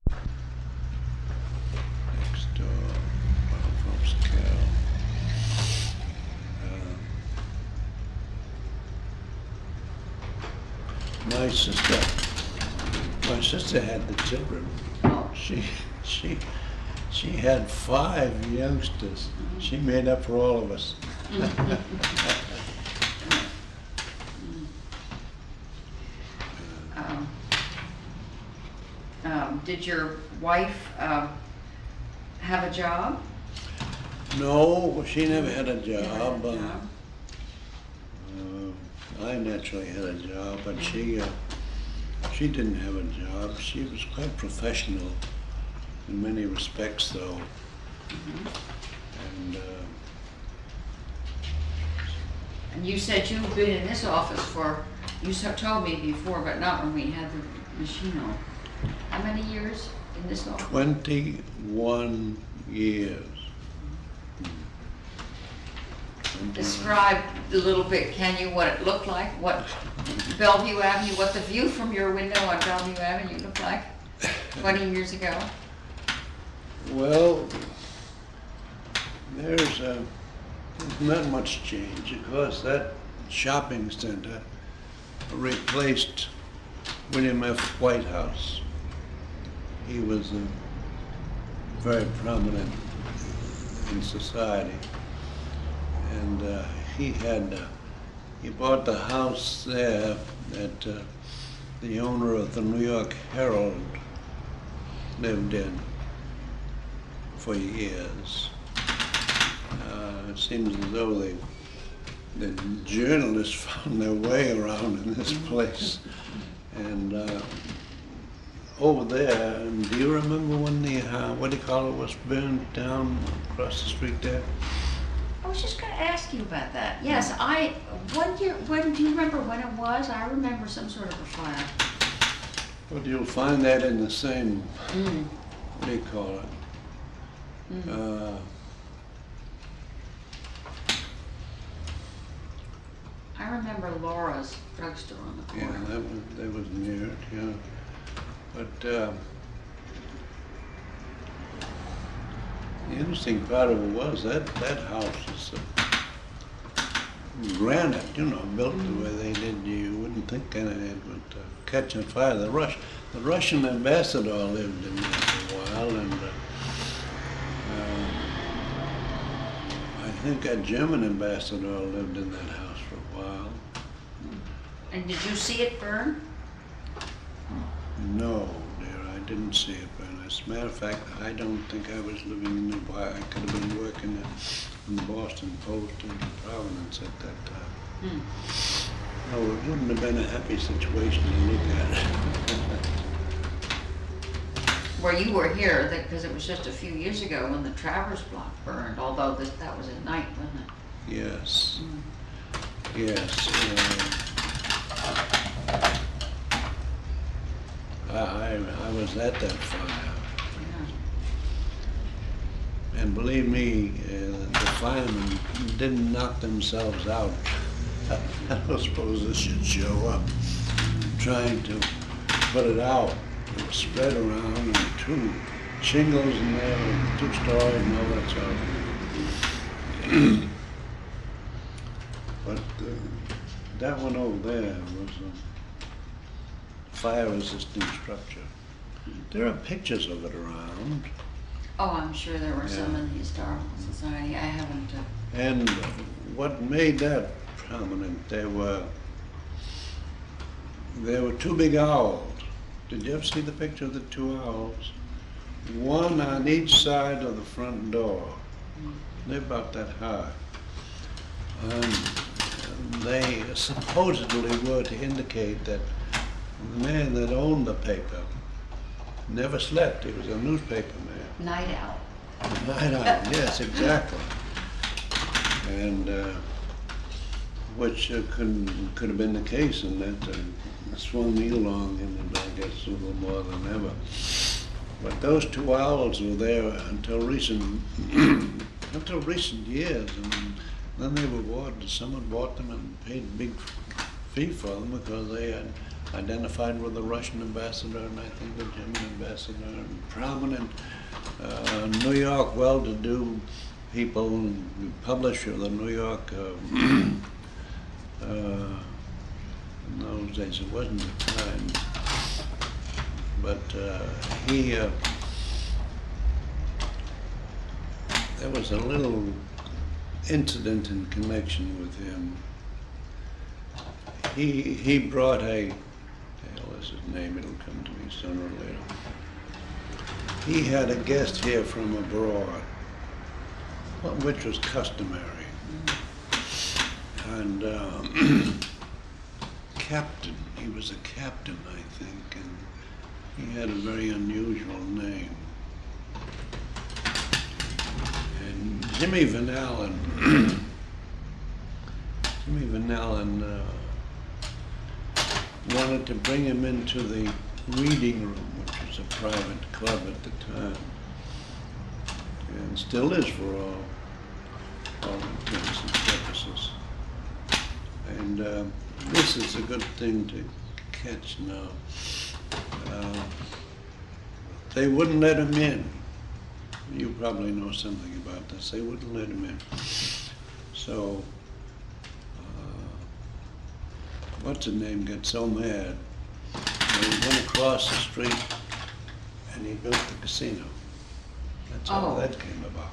My sister had the children. Oh. She had 5 youngsters. She made up for all of us. Did your wife have a job? No, she never had a Never had job. a job? I naturally had a job, but she didn't have a job. She was quite professional in many respects, though. And you said you've been in this office for, you told me before, but not when we had the machine on. How many years in this office? 21 years. Describe a little bit, can you, what it looked like? What Bellevue Avenue, what the view from your window on Bellevue Avenue looked like 20 years ago? Well, there's not much change. Of course, that shopping center replaced William F. Whitehouse. He was very prominent in society. And he bought the house there that the owner of the New York Herald lived in for years. It seems as though the journalists found their way around in this place. And over there, do you remember when the, what do you call it, was burned down across the street there? I was just going to ask you about that. Yes, do you remember when it was? I remember some sort of a fire. Well, you'll find that in the same, what do you call it? I remember Laura's drugstore on the corner. Yeah, that was near it, yeah. But the interesting part of it was that house is granite, you know, built the way they did. You wouldn't think it would catch on fire. The Russian ambassador lived in there for a while, and I think a German ambassador lived in that house for a while. And did you see it burn? No, dear, I didn't see it burn. As a matter of fact, I don't think I was living in Newport. I could have been working in the Boston Post in Providence at that time. No, it wouldn't have been a happy situation to look at. Well, you were here, because it was just a few years ago when the Travers Block burned, although that was at night, wasn't it? Yes. Yes. I was at that fire. Yeah. And believe me, the firemen didn't knock themselves out. I don't suppose this should show up. Trying to put it out. It was spread around, and 2 shingles in there, 2 stories and all that sort of thing. But that one over there was a fire-resistant structure. There are pictures of it around. Oh, I'm sure there were some Yeah. in the Historical Society. I haven't. And what made that prominent, there were 2 big owls. Did you ever see the picture of the 2 owls? One on each side of the front door. They're about that high. They supposedly were to indicate that the man that owned the paper never slept. He was a newspaper man. Night owl. Night owl, yes, exactly. And which could have been the case, and that swung me along, and I guess a little more than ever. But those 2 owls were there until recent years, and then they were bought. Someone bought them and paid a big fee for them because they had identified with the Russian ambassador and I think the German ambassador and prominent New York well-to-do people, the publisher of the New York in those days. It wasn't the time. But there was a little incident in connection with him. He brought hell is his name, it'll come to me sooner or later. He had a guest here from abroad, which was customary. And he was a captain, I think, and he had a very unusual name. And Jimmy Van Allen wanted to bring him into the reading room, which was a private club at the time, and still is for all intents and purposes. And this is a good thing to catch now. They wouldn't let him in. You probably know something about this. They wouldn't let him in. So, what's his name got so mad that he went across the street and he built the casino. That's how that came about.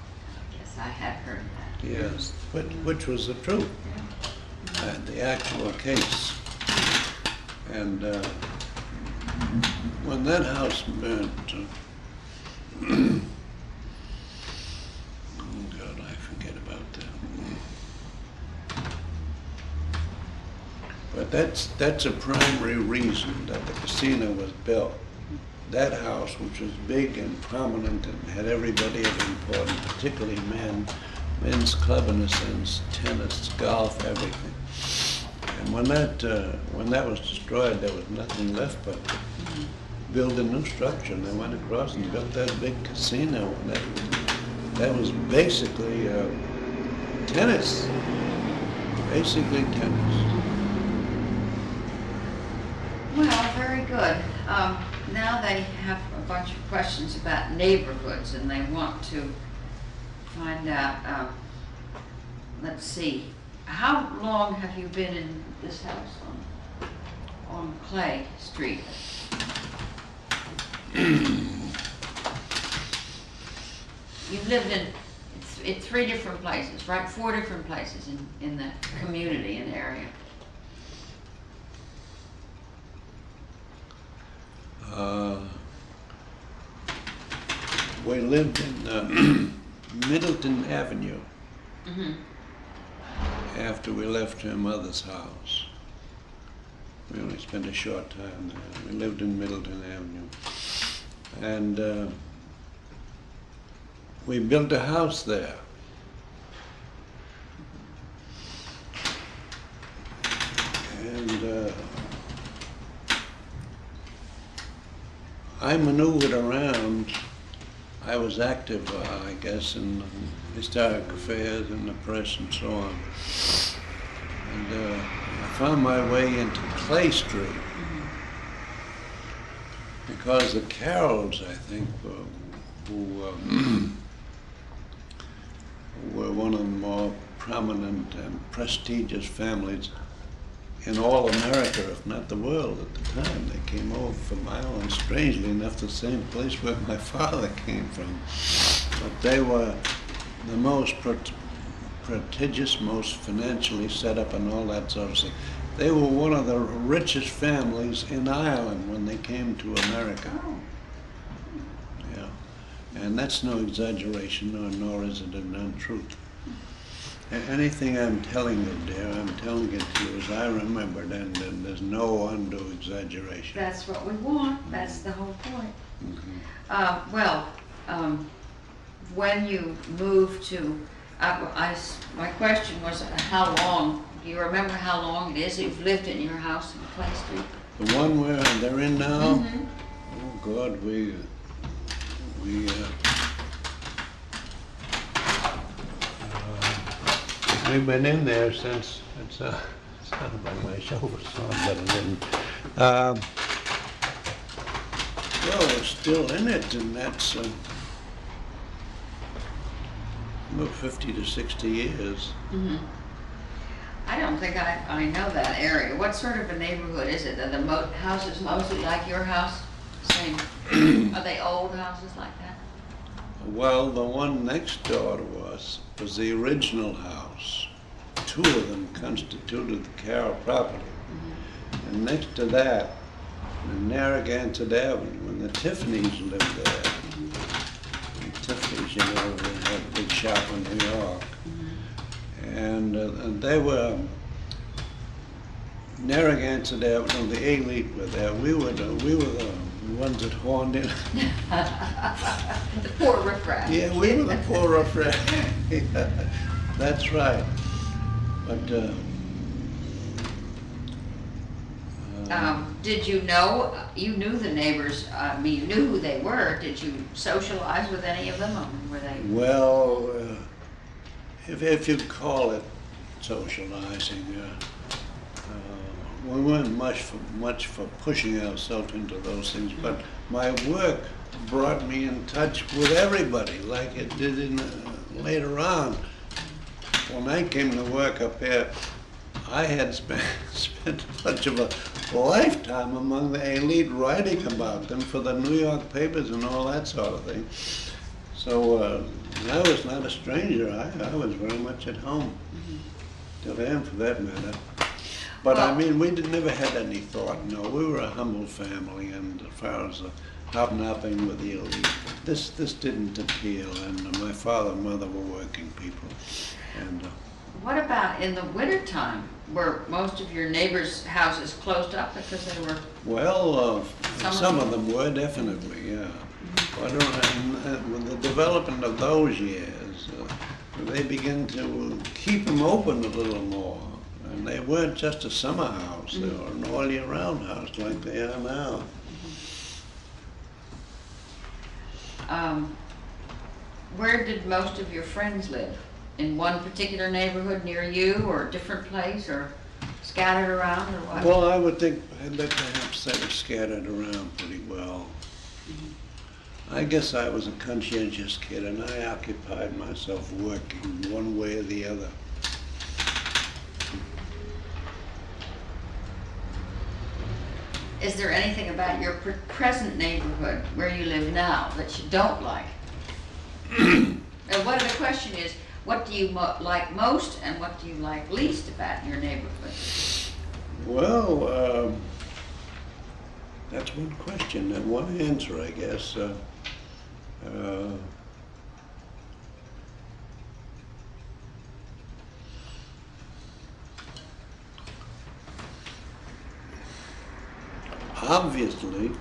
Yes, I had heard that. Yes, which was the truth, and the actual case. And when that house burnt, oh God, I forget about that. But that's a primary reason that the casino was built. That house, which was big and prominent and had everybody of importance, particularly men's club in a sense, tennis, golf, everything. And when that was destroyed, there was nothing left but to build a new structure. And they went across and built that big casino. And that was basically tennis. Basically tennis. Well, very good. Now they have a bunch of questions about neighborhoods, and they want to find out, let's see, how long have you been in this house on Carey Street? You've lived in 3 different places, right? 4 different places in the community and area. We lived in Middleton Avenue after we left her mother's house. We only spent a short time there. We lived in Middleton Avenue. And we built a house there. And I maneuvered around. I was active, I guess, in historic affairs and the press and so on. And I found my way into Carey Street because the Carrolls, I think, who were one of the more prominent and prestigious families in all America, if not the world at the time. They came over from Ireland, strangely enough, the same place where my father came from. But they were the most prestigious, most financially set up and all that sort of thing. They were one of the richest families in Ireland when they came to America. Yeah, and that's no exaggeration, nor is it an untruth. Anything I'm telling you, dear, I'm telling it to you as I remembered, and there's no undue exaggeration. That's what we want. That's the whole point. When you moved to, my question was how long, do you remember how long it is you've lived in your house in Carey Street? The one where they're in now? Oh, God, we've been in there since, it's not like my shoulder song, but it didn't. Well, we're still in it, and that's about 50 to 60 years. I I don't think I know that area. What sort of a neighborhood is it? Are the houses mostly like your house? Same. Are they old houses like that? Well, the one next door to us was the original house. Two of them constituted the Carroll property. And next to that, in Narragansett Avenue, when the Tiffany's lived there. The Tiffany's, you know, they had a big shop in New York. And they were, Narragansett Avenue, the elite were there. We were the ones that horned in. The poor riffraff. Yeah, we were the poor riffraff. Yeah, that's right. But did you know, you knew the neighbors, I mean, you knew who they were. Did you socialize with any of them, or were they? well, if you call it socializing, we weren't much for pushing ourselves into those things. But my work brought me in touch with everybody, like it did later on. When I came to work up here, I had spent much of a lifetime among the elite writing about them for the New York papers and all that sort of thing. So I was not a stranger. I was very much at home, to them for that matter. But I mean, we never had any thought, no. We were a humble family, and as far as hobnobbing with the elite, this didn't appeal, and my father and mother were working people. And what about in the wintertime? Were most of your neighbors' houses closed up because they were? well, some of them were, definitely, yeah. But with the development of those years, they began to keep them open a little more. And they weren't just a summer house, they were an all-year-round house like they are now. Where did most of your friends live? In one particular neighborhood near you, or a different place, or scattered around, or what? Well, I would think that perhaps they were scattered around pretty well. I guess I was a conscientious kid, and I occupied myself working one way or the other. Is there anything about your present neighborhood where you live now that you don't like? And what the question is, what do you like most and what do you like least about your neighborhood? Well, that's one question and one answer, I guess. Obviously,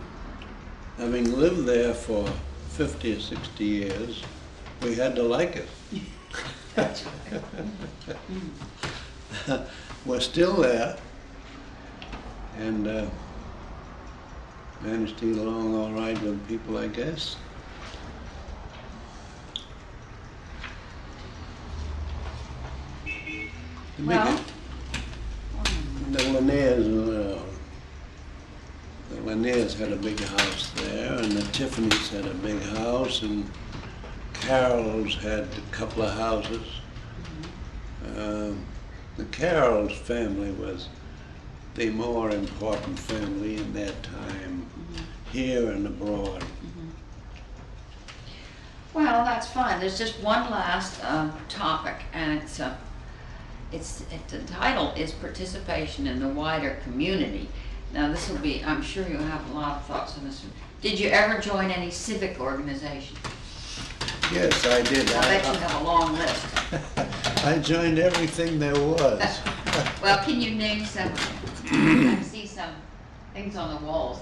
having lived there for 50 or 60 years, we had to like it. That's right. We're still there, and managed to get along all right with people, I guess. Well, The Lanairs had a big house there, and the Tiffany's had a big house, and Carroll's had a couple of houses. The Carroll's family was the more important family in that time, here and abroad. well, that's fine. There's just one last topic, and the title is Participation in the Wider Community. Now, this will be, I'm sure you'll have a lot of thoughts on this one. Did you ever join any civic organization? Yes, I did. I bet you have a long list. I joined everything there was. Well, can you name some? I see some things on the walls.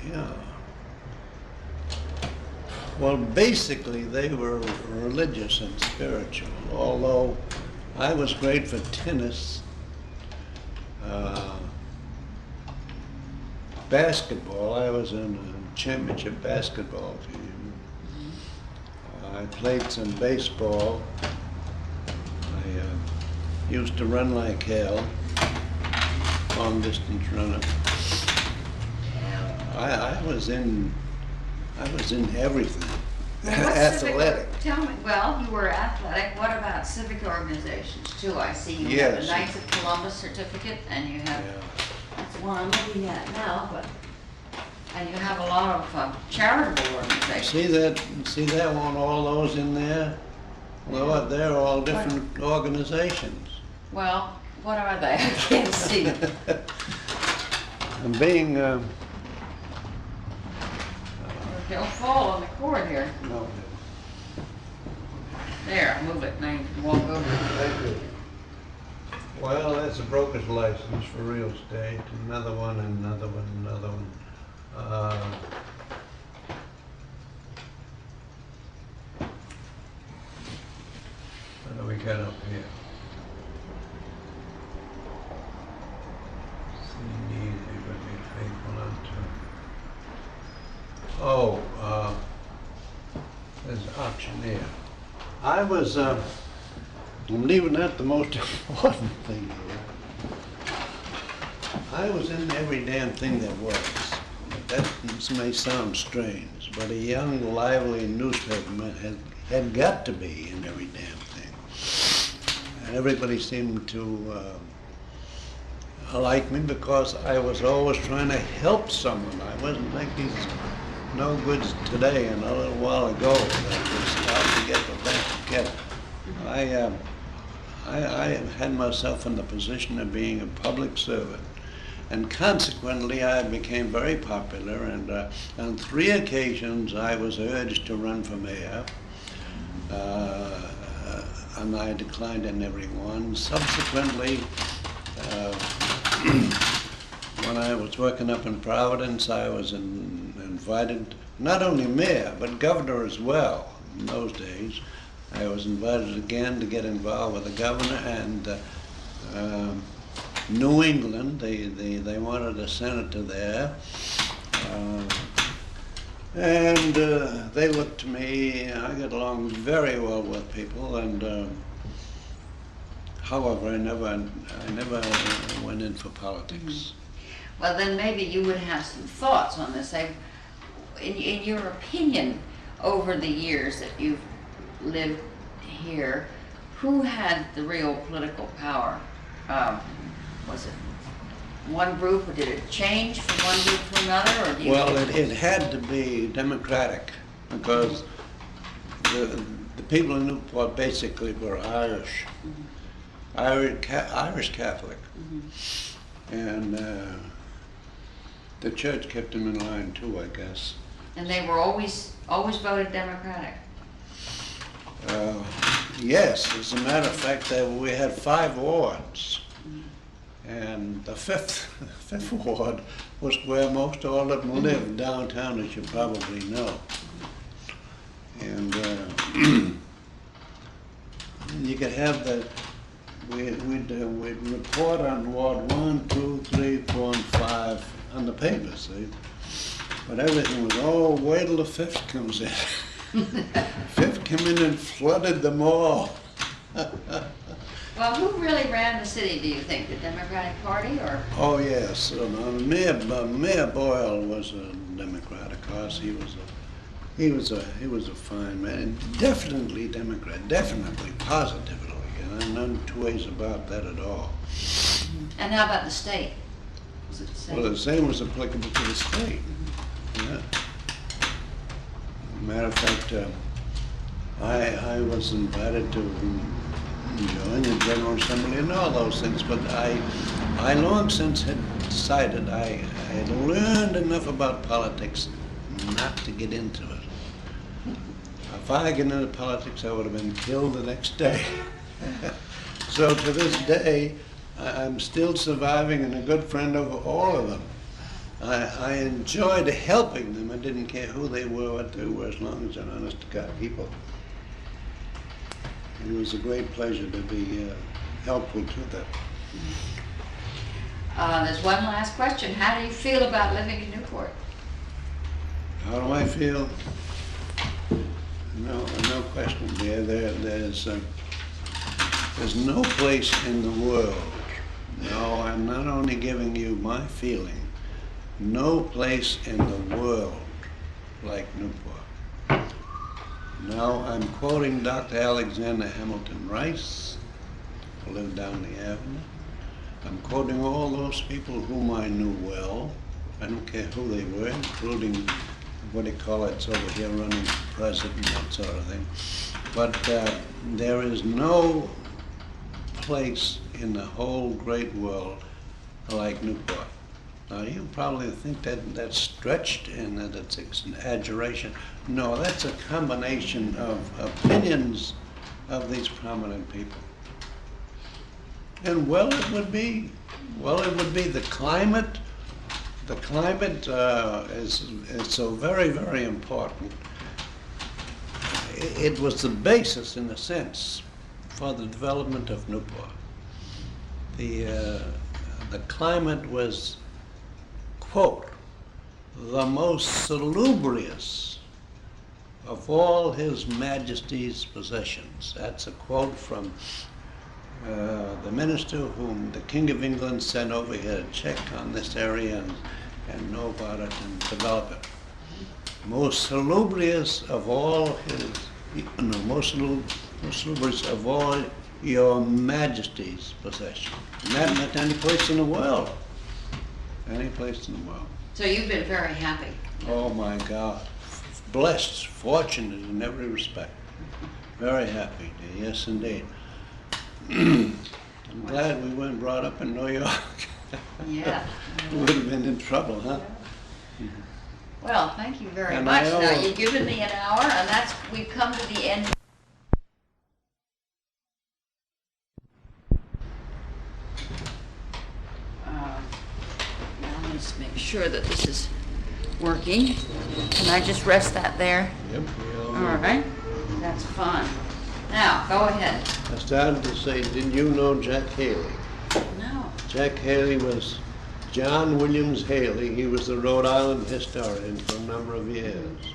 Yeah. Well, basically, they were religious and spiritual, although I was great for tennis, basketball. I was in a championship basketball team. I played some baseball. I used to run like hell, long distance runner. I was in everything. Well, what Athletic. Tell me, well, you were athletic, what about civic organizations too? I see you have a Yes. Knights of Columbus certificate, and you have, that's the one I'm looking at now, but, and you have a lot of charitable organizations. See that one, all those in there? Well, they're all different organizations. Well, what are they? I can't see them. And being, They'll fall on the cord here. no, There, move it, now you can walk over it. well, that's a broker's license for real estate, another one, another one, another one. What do we got up here? See, easy, but be faithful unto. Oh, there's auctioneer. I was, I'm leaving that the most important thing here. I was in every damn thing that works. That may sound strange, but a young, lively newspaperman had got to be in every damn thing. And everybody seemed to like me because I was always trying to help someone. I wasn't like these no goods today and a little while ago that was out to get the back together. I had myself in the position of being a public servant, and consequently I became very popular, and on 3 occasions I was urged to run for mayor, and I declined in every one. Subsequently, when I was working up in Providence, I was invited, not only mayor, but governor as well. In those days, I was invited again to get involved with the governor, and New England, they wanted a senator there. And they looked to me, I got along very well with people, and however, I never went in for politics. Well, then maybe you would have some thoughts on this. In your opinion, over the years that you've lived here, who had the real political power? Was it one group, or did it change from one group to another? Or do you Well, it had to be Democratic, because the people in Newport basically were Irish, Irish Catholic, and the church kept them in line too, I guess. And they were always voted Democratic. Yes, as a matter of fact, we had 5 wards, and the fifth ward was where most all of them lived, downtown, as you probably know. And you could have we'd report on Ward 1, 2, 3, 4, and 5 on the paper, see? But everything was, oh, wait till the 5th comes in. 5th came in and flooded them all. Well, who really ran the city, do you think? The Democratic Party, or? Oh, yes. Mayor Boyle was a Democrat, of course. He was a fine man, and definitely Democrat, definitely, positively. And none two ways about that at all. And how about the state? Was it the same? Well, the same was applicable to the state. Yeah. Matter of fact, I was invited to join the General Assembly and all those things, but I long since had decided I had learned enough about politics not to get into it. If I get into politics, I would have been killed the next day. So to this day, I'm still surviving and a good friend of all of them. I enjoyed helping them. I didn't care who they were, what they were, as long as they're honest to God people. It was a great pleasure to be helpful to them. There's one last question. How do you feel about living in Newport? How do I feel? No question, dear. There's no place in the world. No, I'm not only giving you my feeling. No place in the world like Newport. Now I'm quoting Dr. Alexander Hamilton Rice, who lived down the avenue. I'm quoting all those people whom I knew well. I don't care who they were, including what do you call it over here, running for president, that sort of thing. But there is no place in the whole great world like Newport. Now you probably think that that's stretched and that it's an exaggeration. No, that's a combination of opinions of these prominent people. And well, it would be the climate. The climate is so very, very important. It was the basis, in a sense, for the development of Newport. The climate was, quote, the most salubrious of all His Majesty's possessions. That's a quote from the minister whom the King of England sent over here to check on this area and know about it and develop it. Most salubrious of all most salubrious of all your Majesty's possessions. Not any place in the world. Any place in the world. So you've been very happy. Oh my God. Blessed, fortunate in every respect. Very happy, dear. Yes indeed. I'm glad we weren't brought up in New York. Yeah. We would have been in trouble, huh? Well, thank you very And much. I Now, owe- you've given me an hour, and we've come to the end. Now, let me just make sure that this is working. Can I just rest that there? Yep, we all All know. right. That's fine. Now, go ahead. I started to say, did you know Jack Haley? No. Jack Haley was John Williams Haley. He was the Rhode Island historian for a number of years.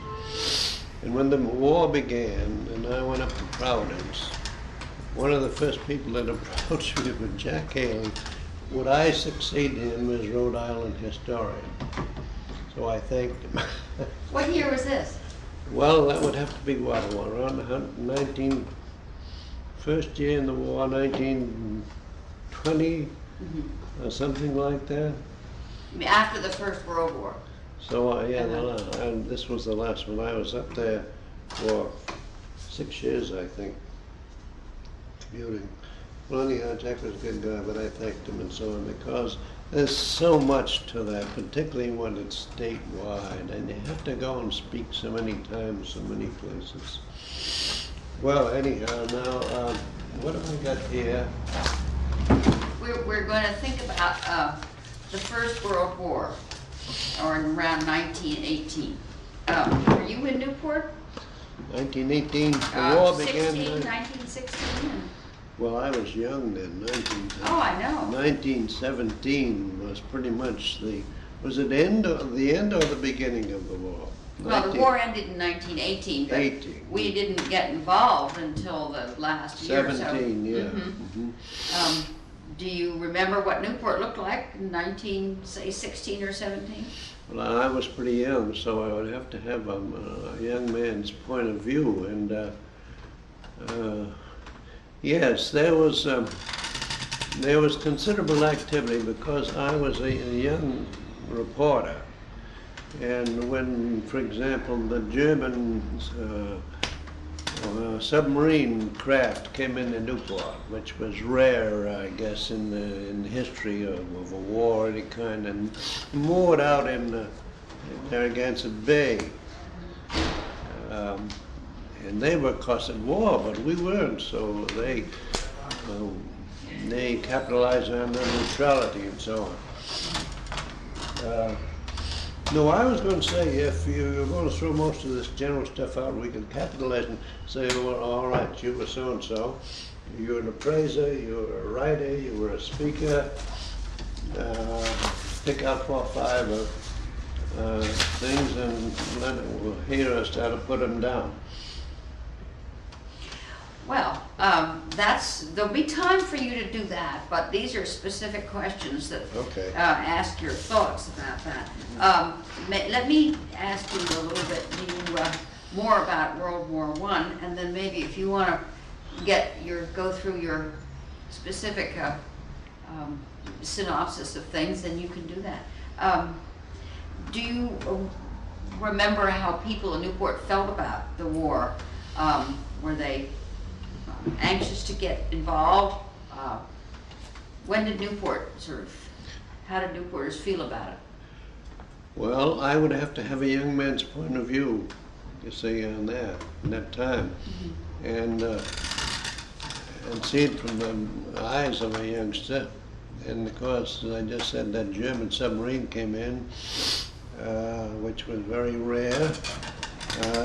And when the war began and I went up to Providence, one of the first people that approached me was Jack Haley. Would I succeed him as Rhode Island historian? So I thanked him. What year was this? Well, that would have to be what, around first year in the war, 1920, or something like that. After the First World War. So, yeah, this was the last one. I was up there for 6 years, I think, commuting. Well, anyhow, Jack was a good guy, but I thanked him and so on, because there's so much to that, particularly when it's statewide, and you have to go and speak so many times, so many places. Well, anyhow, now, what have I got here? We're going to think about the First World War, or around 1918. Were you in Newport? 1918, the war began. 1916? Well, I was young then, Oh, I know. 1917 was pretty much was it the end or the beginning of the war? Well, the war ended in 1918, but 18. we didn't get involved until the last year or so. 17, yeah. Mhm. Do you remember what Newport looked like in 1916 or 17? Well, I was pretty young, so I would have to have a young man's point of view. And yes, there was considerable activity because I was a young reporter. And when, for example, the German submarine craft came into Newport, which was rare, I guess, in the history of a war of any kind, and moored out in Narragansett Bay. And they were, of course, at war, but we weren't, so they capitalized on their neutrality and so on. No, I was going to say, if you're going to throw most of this general stuff out, we could capitalize and say, well, all right, you were so-and-so, you were an appraiser, you were a writer, you were a speaker, pick out 4 or 5 things and we'll hear us how to put them down. Well, there'll be time for you to do that, but these are specific questions that Okay. Ask your thoughts about that. Let me ask you a little bit. more about World War I, and then maybe if you want to go through your specific synopsis of things, then you can do that. Do you remember how people in Newport felt about the war? Were they anxious to get involved? When did how did Newporters feel about it? Well, I would have to have a young man's point of view, you see, on that, in that time. And see it from the eyes of a youngster. And of course, as I just said, that German submarine came in, which was very rare.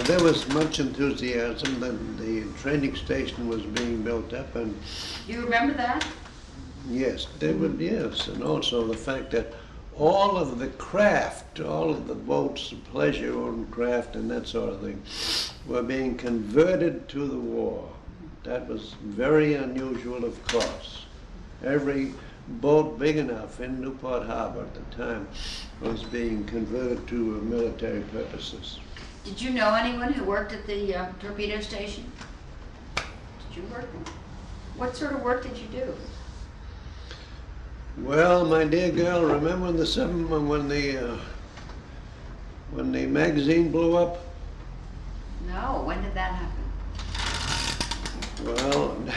There was much enthusiasm that the training station was being built up, and Do you remember that? yes, they would, yes, and also the fact that all of the craft, all of the boats, pleasure and craft and that sort of thing, were being converted to the war. That was very unusual, of course. Every boat big enough in Newport Harbor at the time was being converted to military purposes. Did you know anyone who worked at the torpedo station? Did you work? What sort of work did you do? Well, my dear girl, remember when the magazine blew up? No, when did that happen? Well, it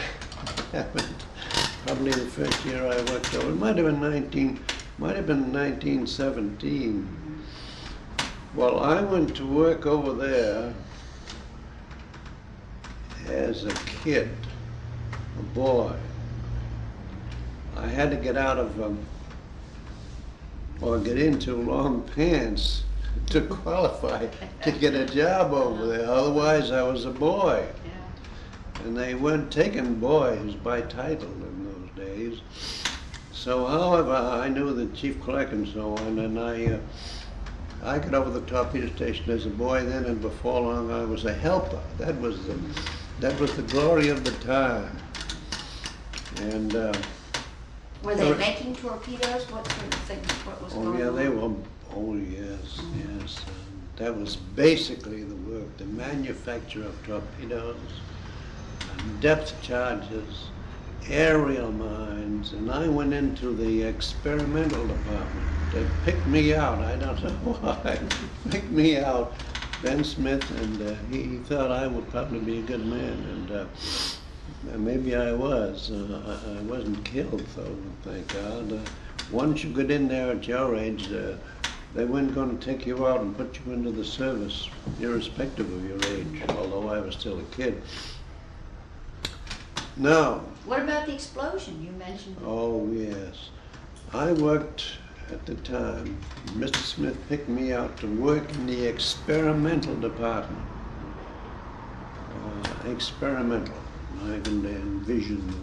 happened probably the first year I worked over. It might have been 1917. Well, I went to work over there as a kid, a boy. I had to get out of, or get into long pants to qualify to get a job over there. Otherwise, I was a boy. Yeah. And they weren't taking boys by title in those days. So, however, I knew the chief clerk and so on, and I got over the torpedo station as a boy then, and before long I was a helper. That was the glory of the time. And Were they making torpedoes? What sort of things? What was going on? yeah, they were. Oh yes, yes. That was basically the work: the manufacture of torpedoes, depth charges, aerial mines, and I went into the experimental department. They picked me out. I don't know why. Picked me out, Ben Smith, and he thought I would probably be a good man, and maybe I was. I wasn't killed, though, thank God. Once you get in there at your age, they weren't going to take you out and put you into the service, irrespective of your age, although I was still a kid. Now. What about the explosion you mentioned? Oh, yes. I worked at the time. Mr. Smith picked me out to work in the experimental department. Experimental. I can envision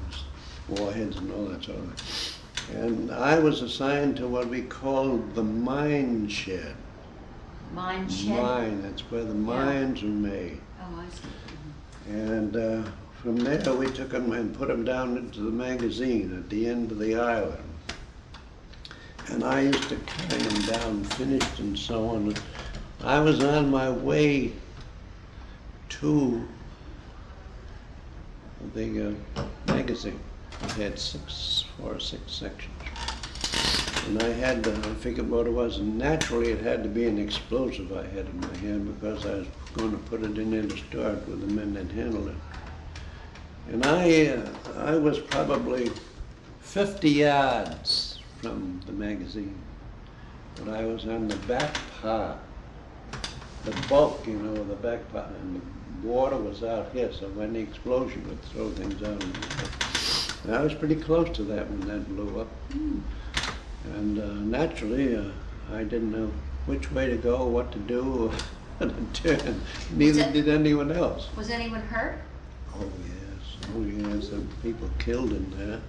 warheads and all that sort of thing. And I was assigned to what we called the mine shed. Mine shed? Mine, that's where the mines are made. Oh, I see. And from there we took them and put them down into the magazine at the end of the island. And I used to carry them down finished and so on. I was on my way to the magazine. It had 4 or 6 sections. And I had, I figured what it was, and naturally it had to be an explosive I had in my hand because I was going to put it in there to start with the men that handled it. And I was probably 50 yards from the magazine, but I was on the back part, the bulk, you know, the back part, and the water was out here, so when the explosion would throw things out. And I was pretty close to that when that blew up. And naturally, I didn't know which way to go, what to do, how to turn. Neither did anyone else. Was anyone hurt? Oh yes, oh yes, there were people killed in there.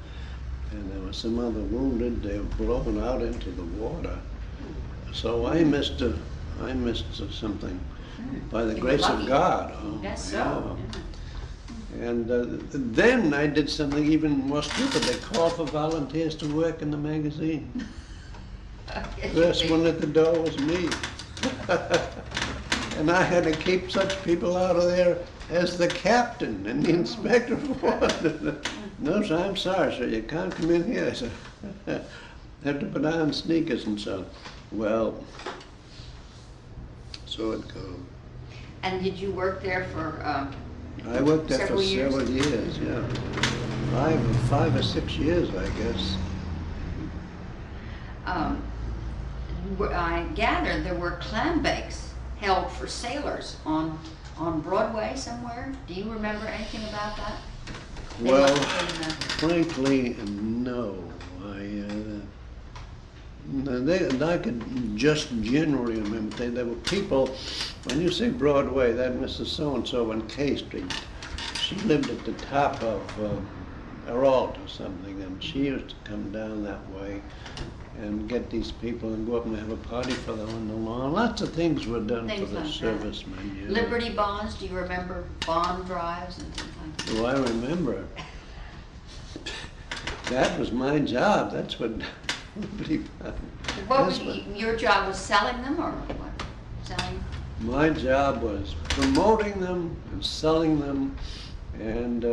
And there were some other wounded. They were blown out into the water. So I missed something by the grace of God. Oh, Yes, so. yeah. And then I did something even more stupid. They called for volunteers to work in the magazine. Yes, First you one at the door was me. And I had to keep such people out of there as the captain and the inspector warden. No, sir, I'm sorry, sir, you can't come in here, sir. Have to put on sneakers and so. Well, so it goes. And did you work there for, I worked there for Several years? several years, yeah. 5 or 6 years, I guess. I gathered there were clam bakes held for sailors on Broadway somewhere? Do you remember anything about that? They Well, must have been, frankly, no. I could just generally remember there were people, when you say Broadway, that Mrs. So-and-so on Carey Street, she lived at the top of Herald or something, and she used to come down that way and get these people and go up and have a party for them on the lawn. Lots of things were done for Things the like that. servicemen. You know. Liberty bonds, do you remember bond drives and things like that? Oh, I remember. That was my job. That's what Liberty What was, that's your job was selling them or what? Selling? My job was promoting them and selling them and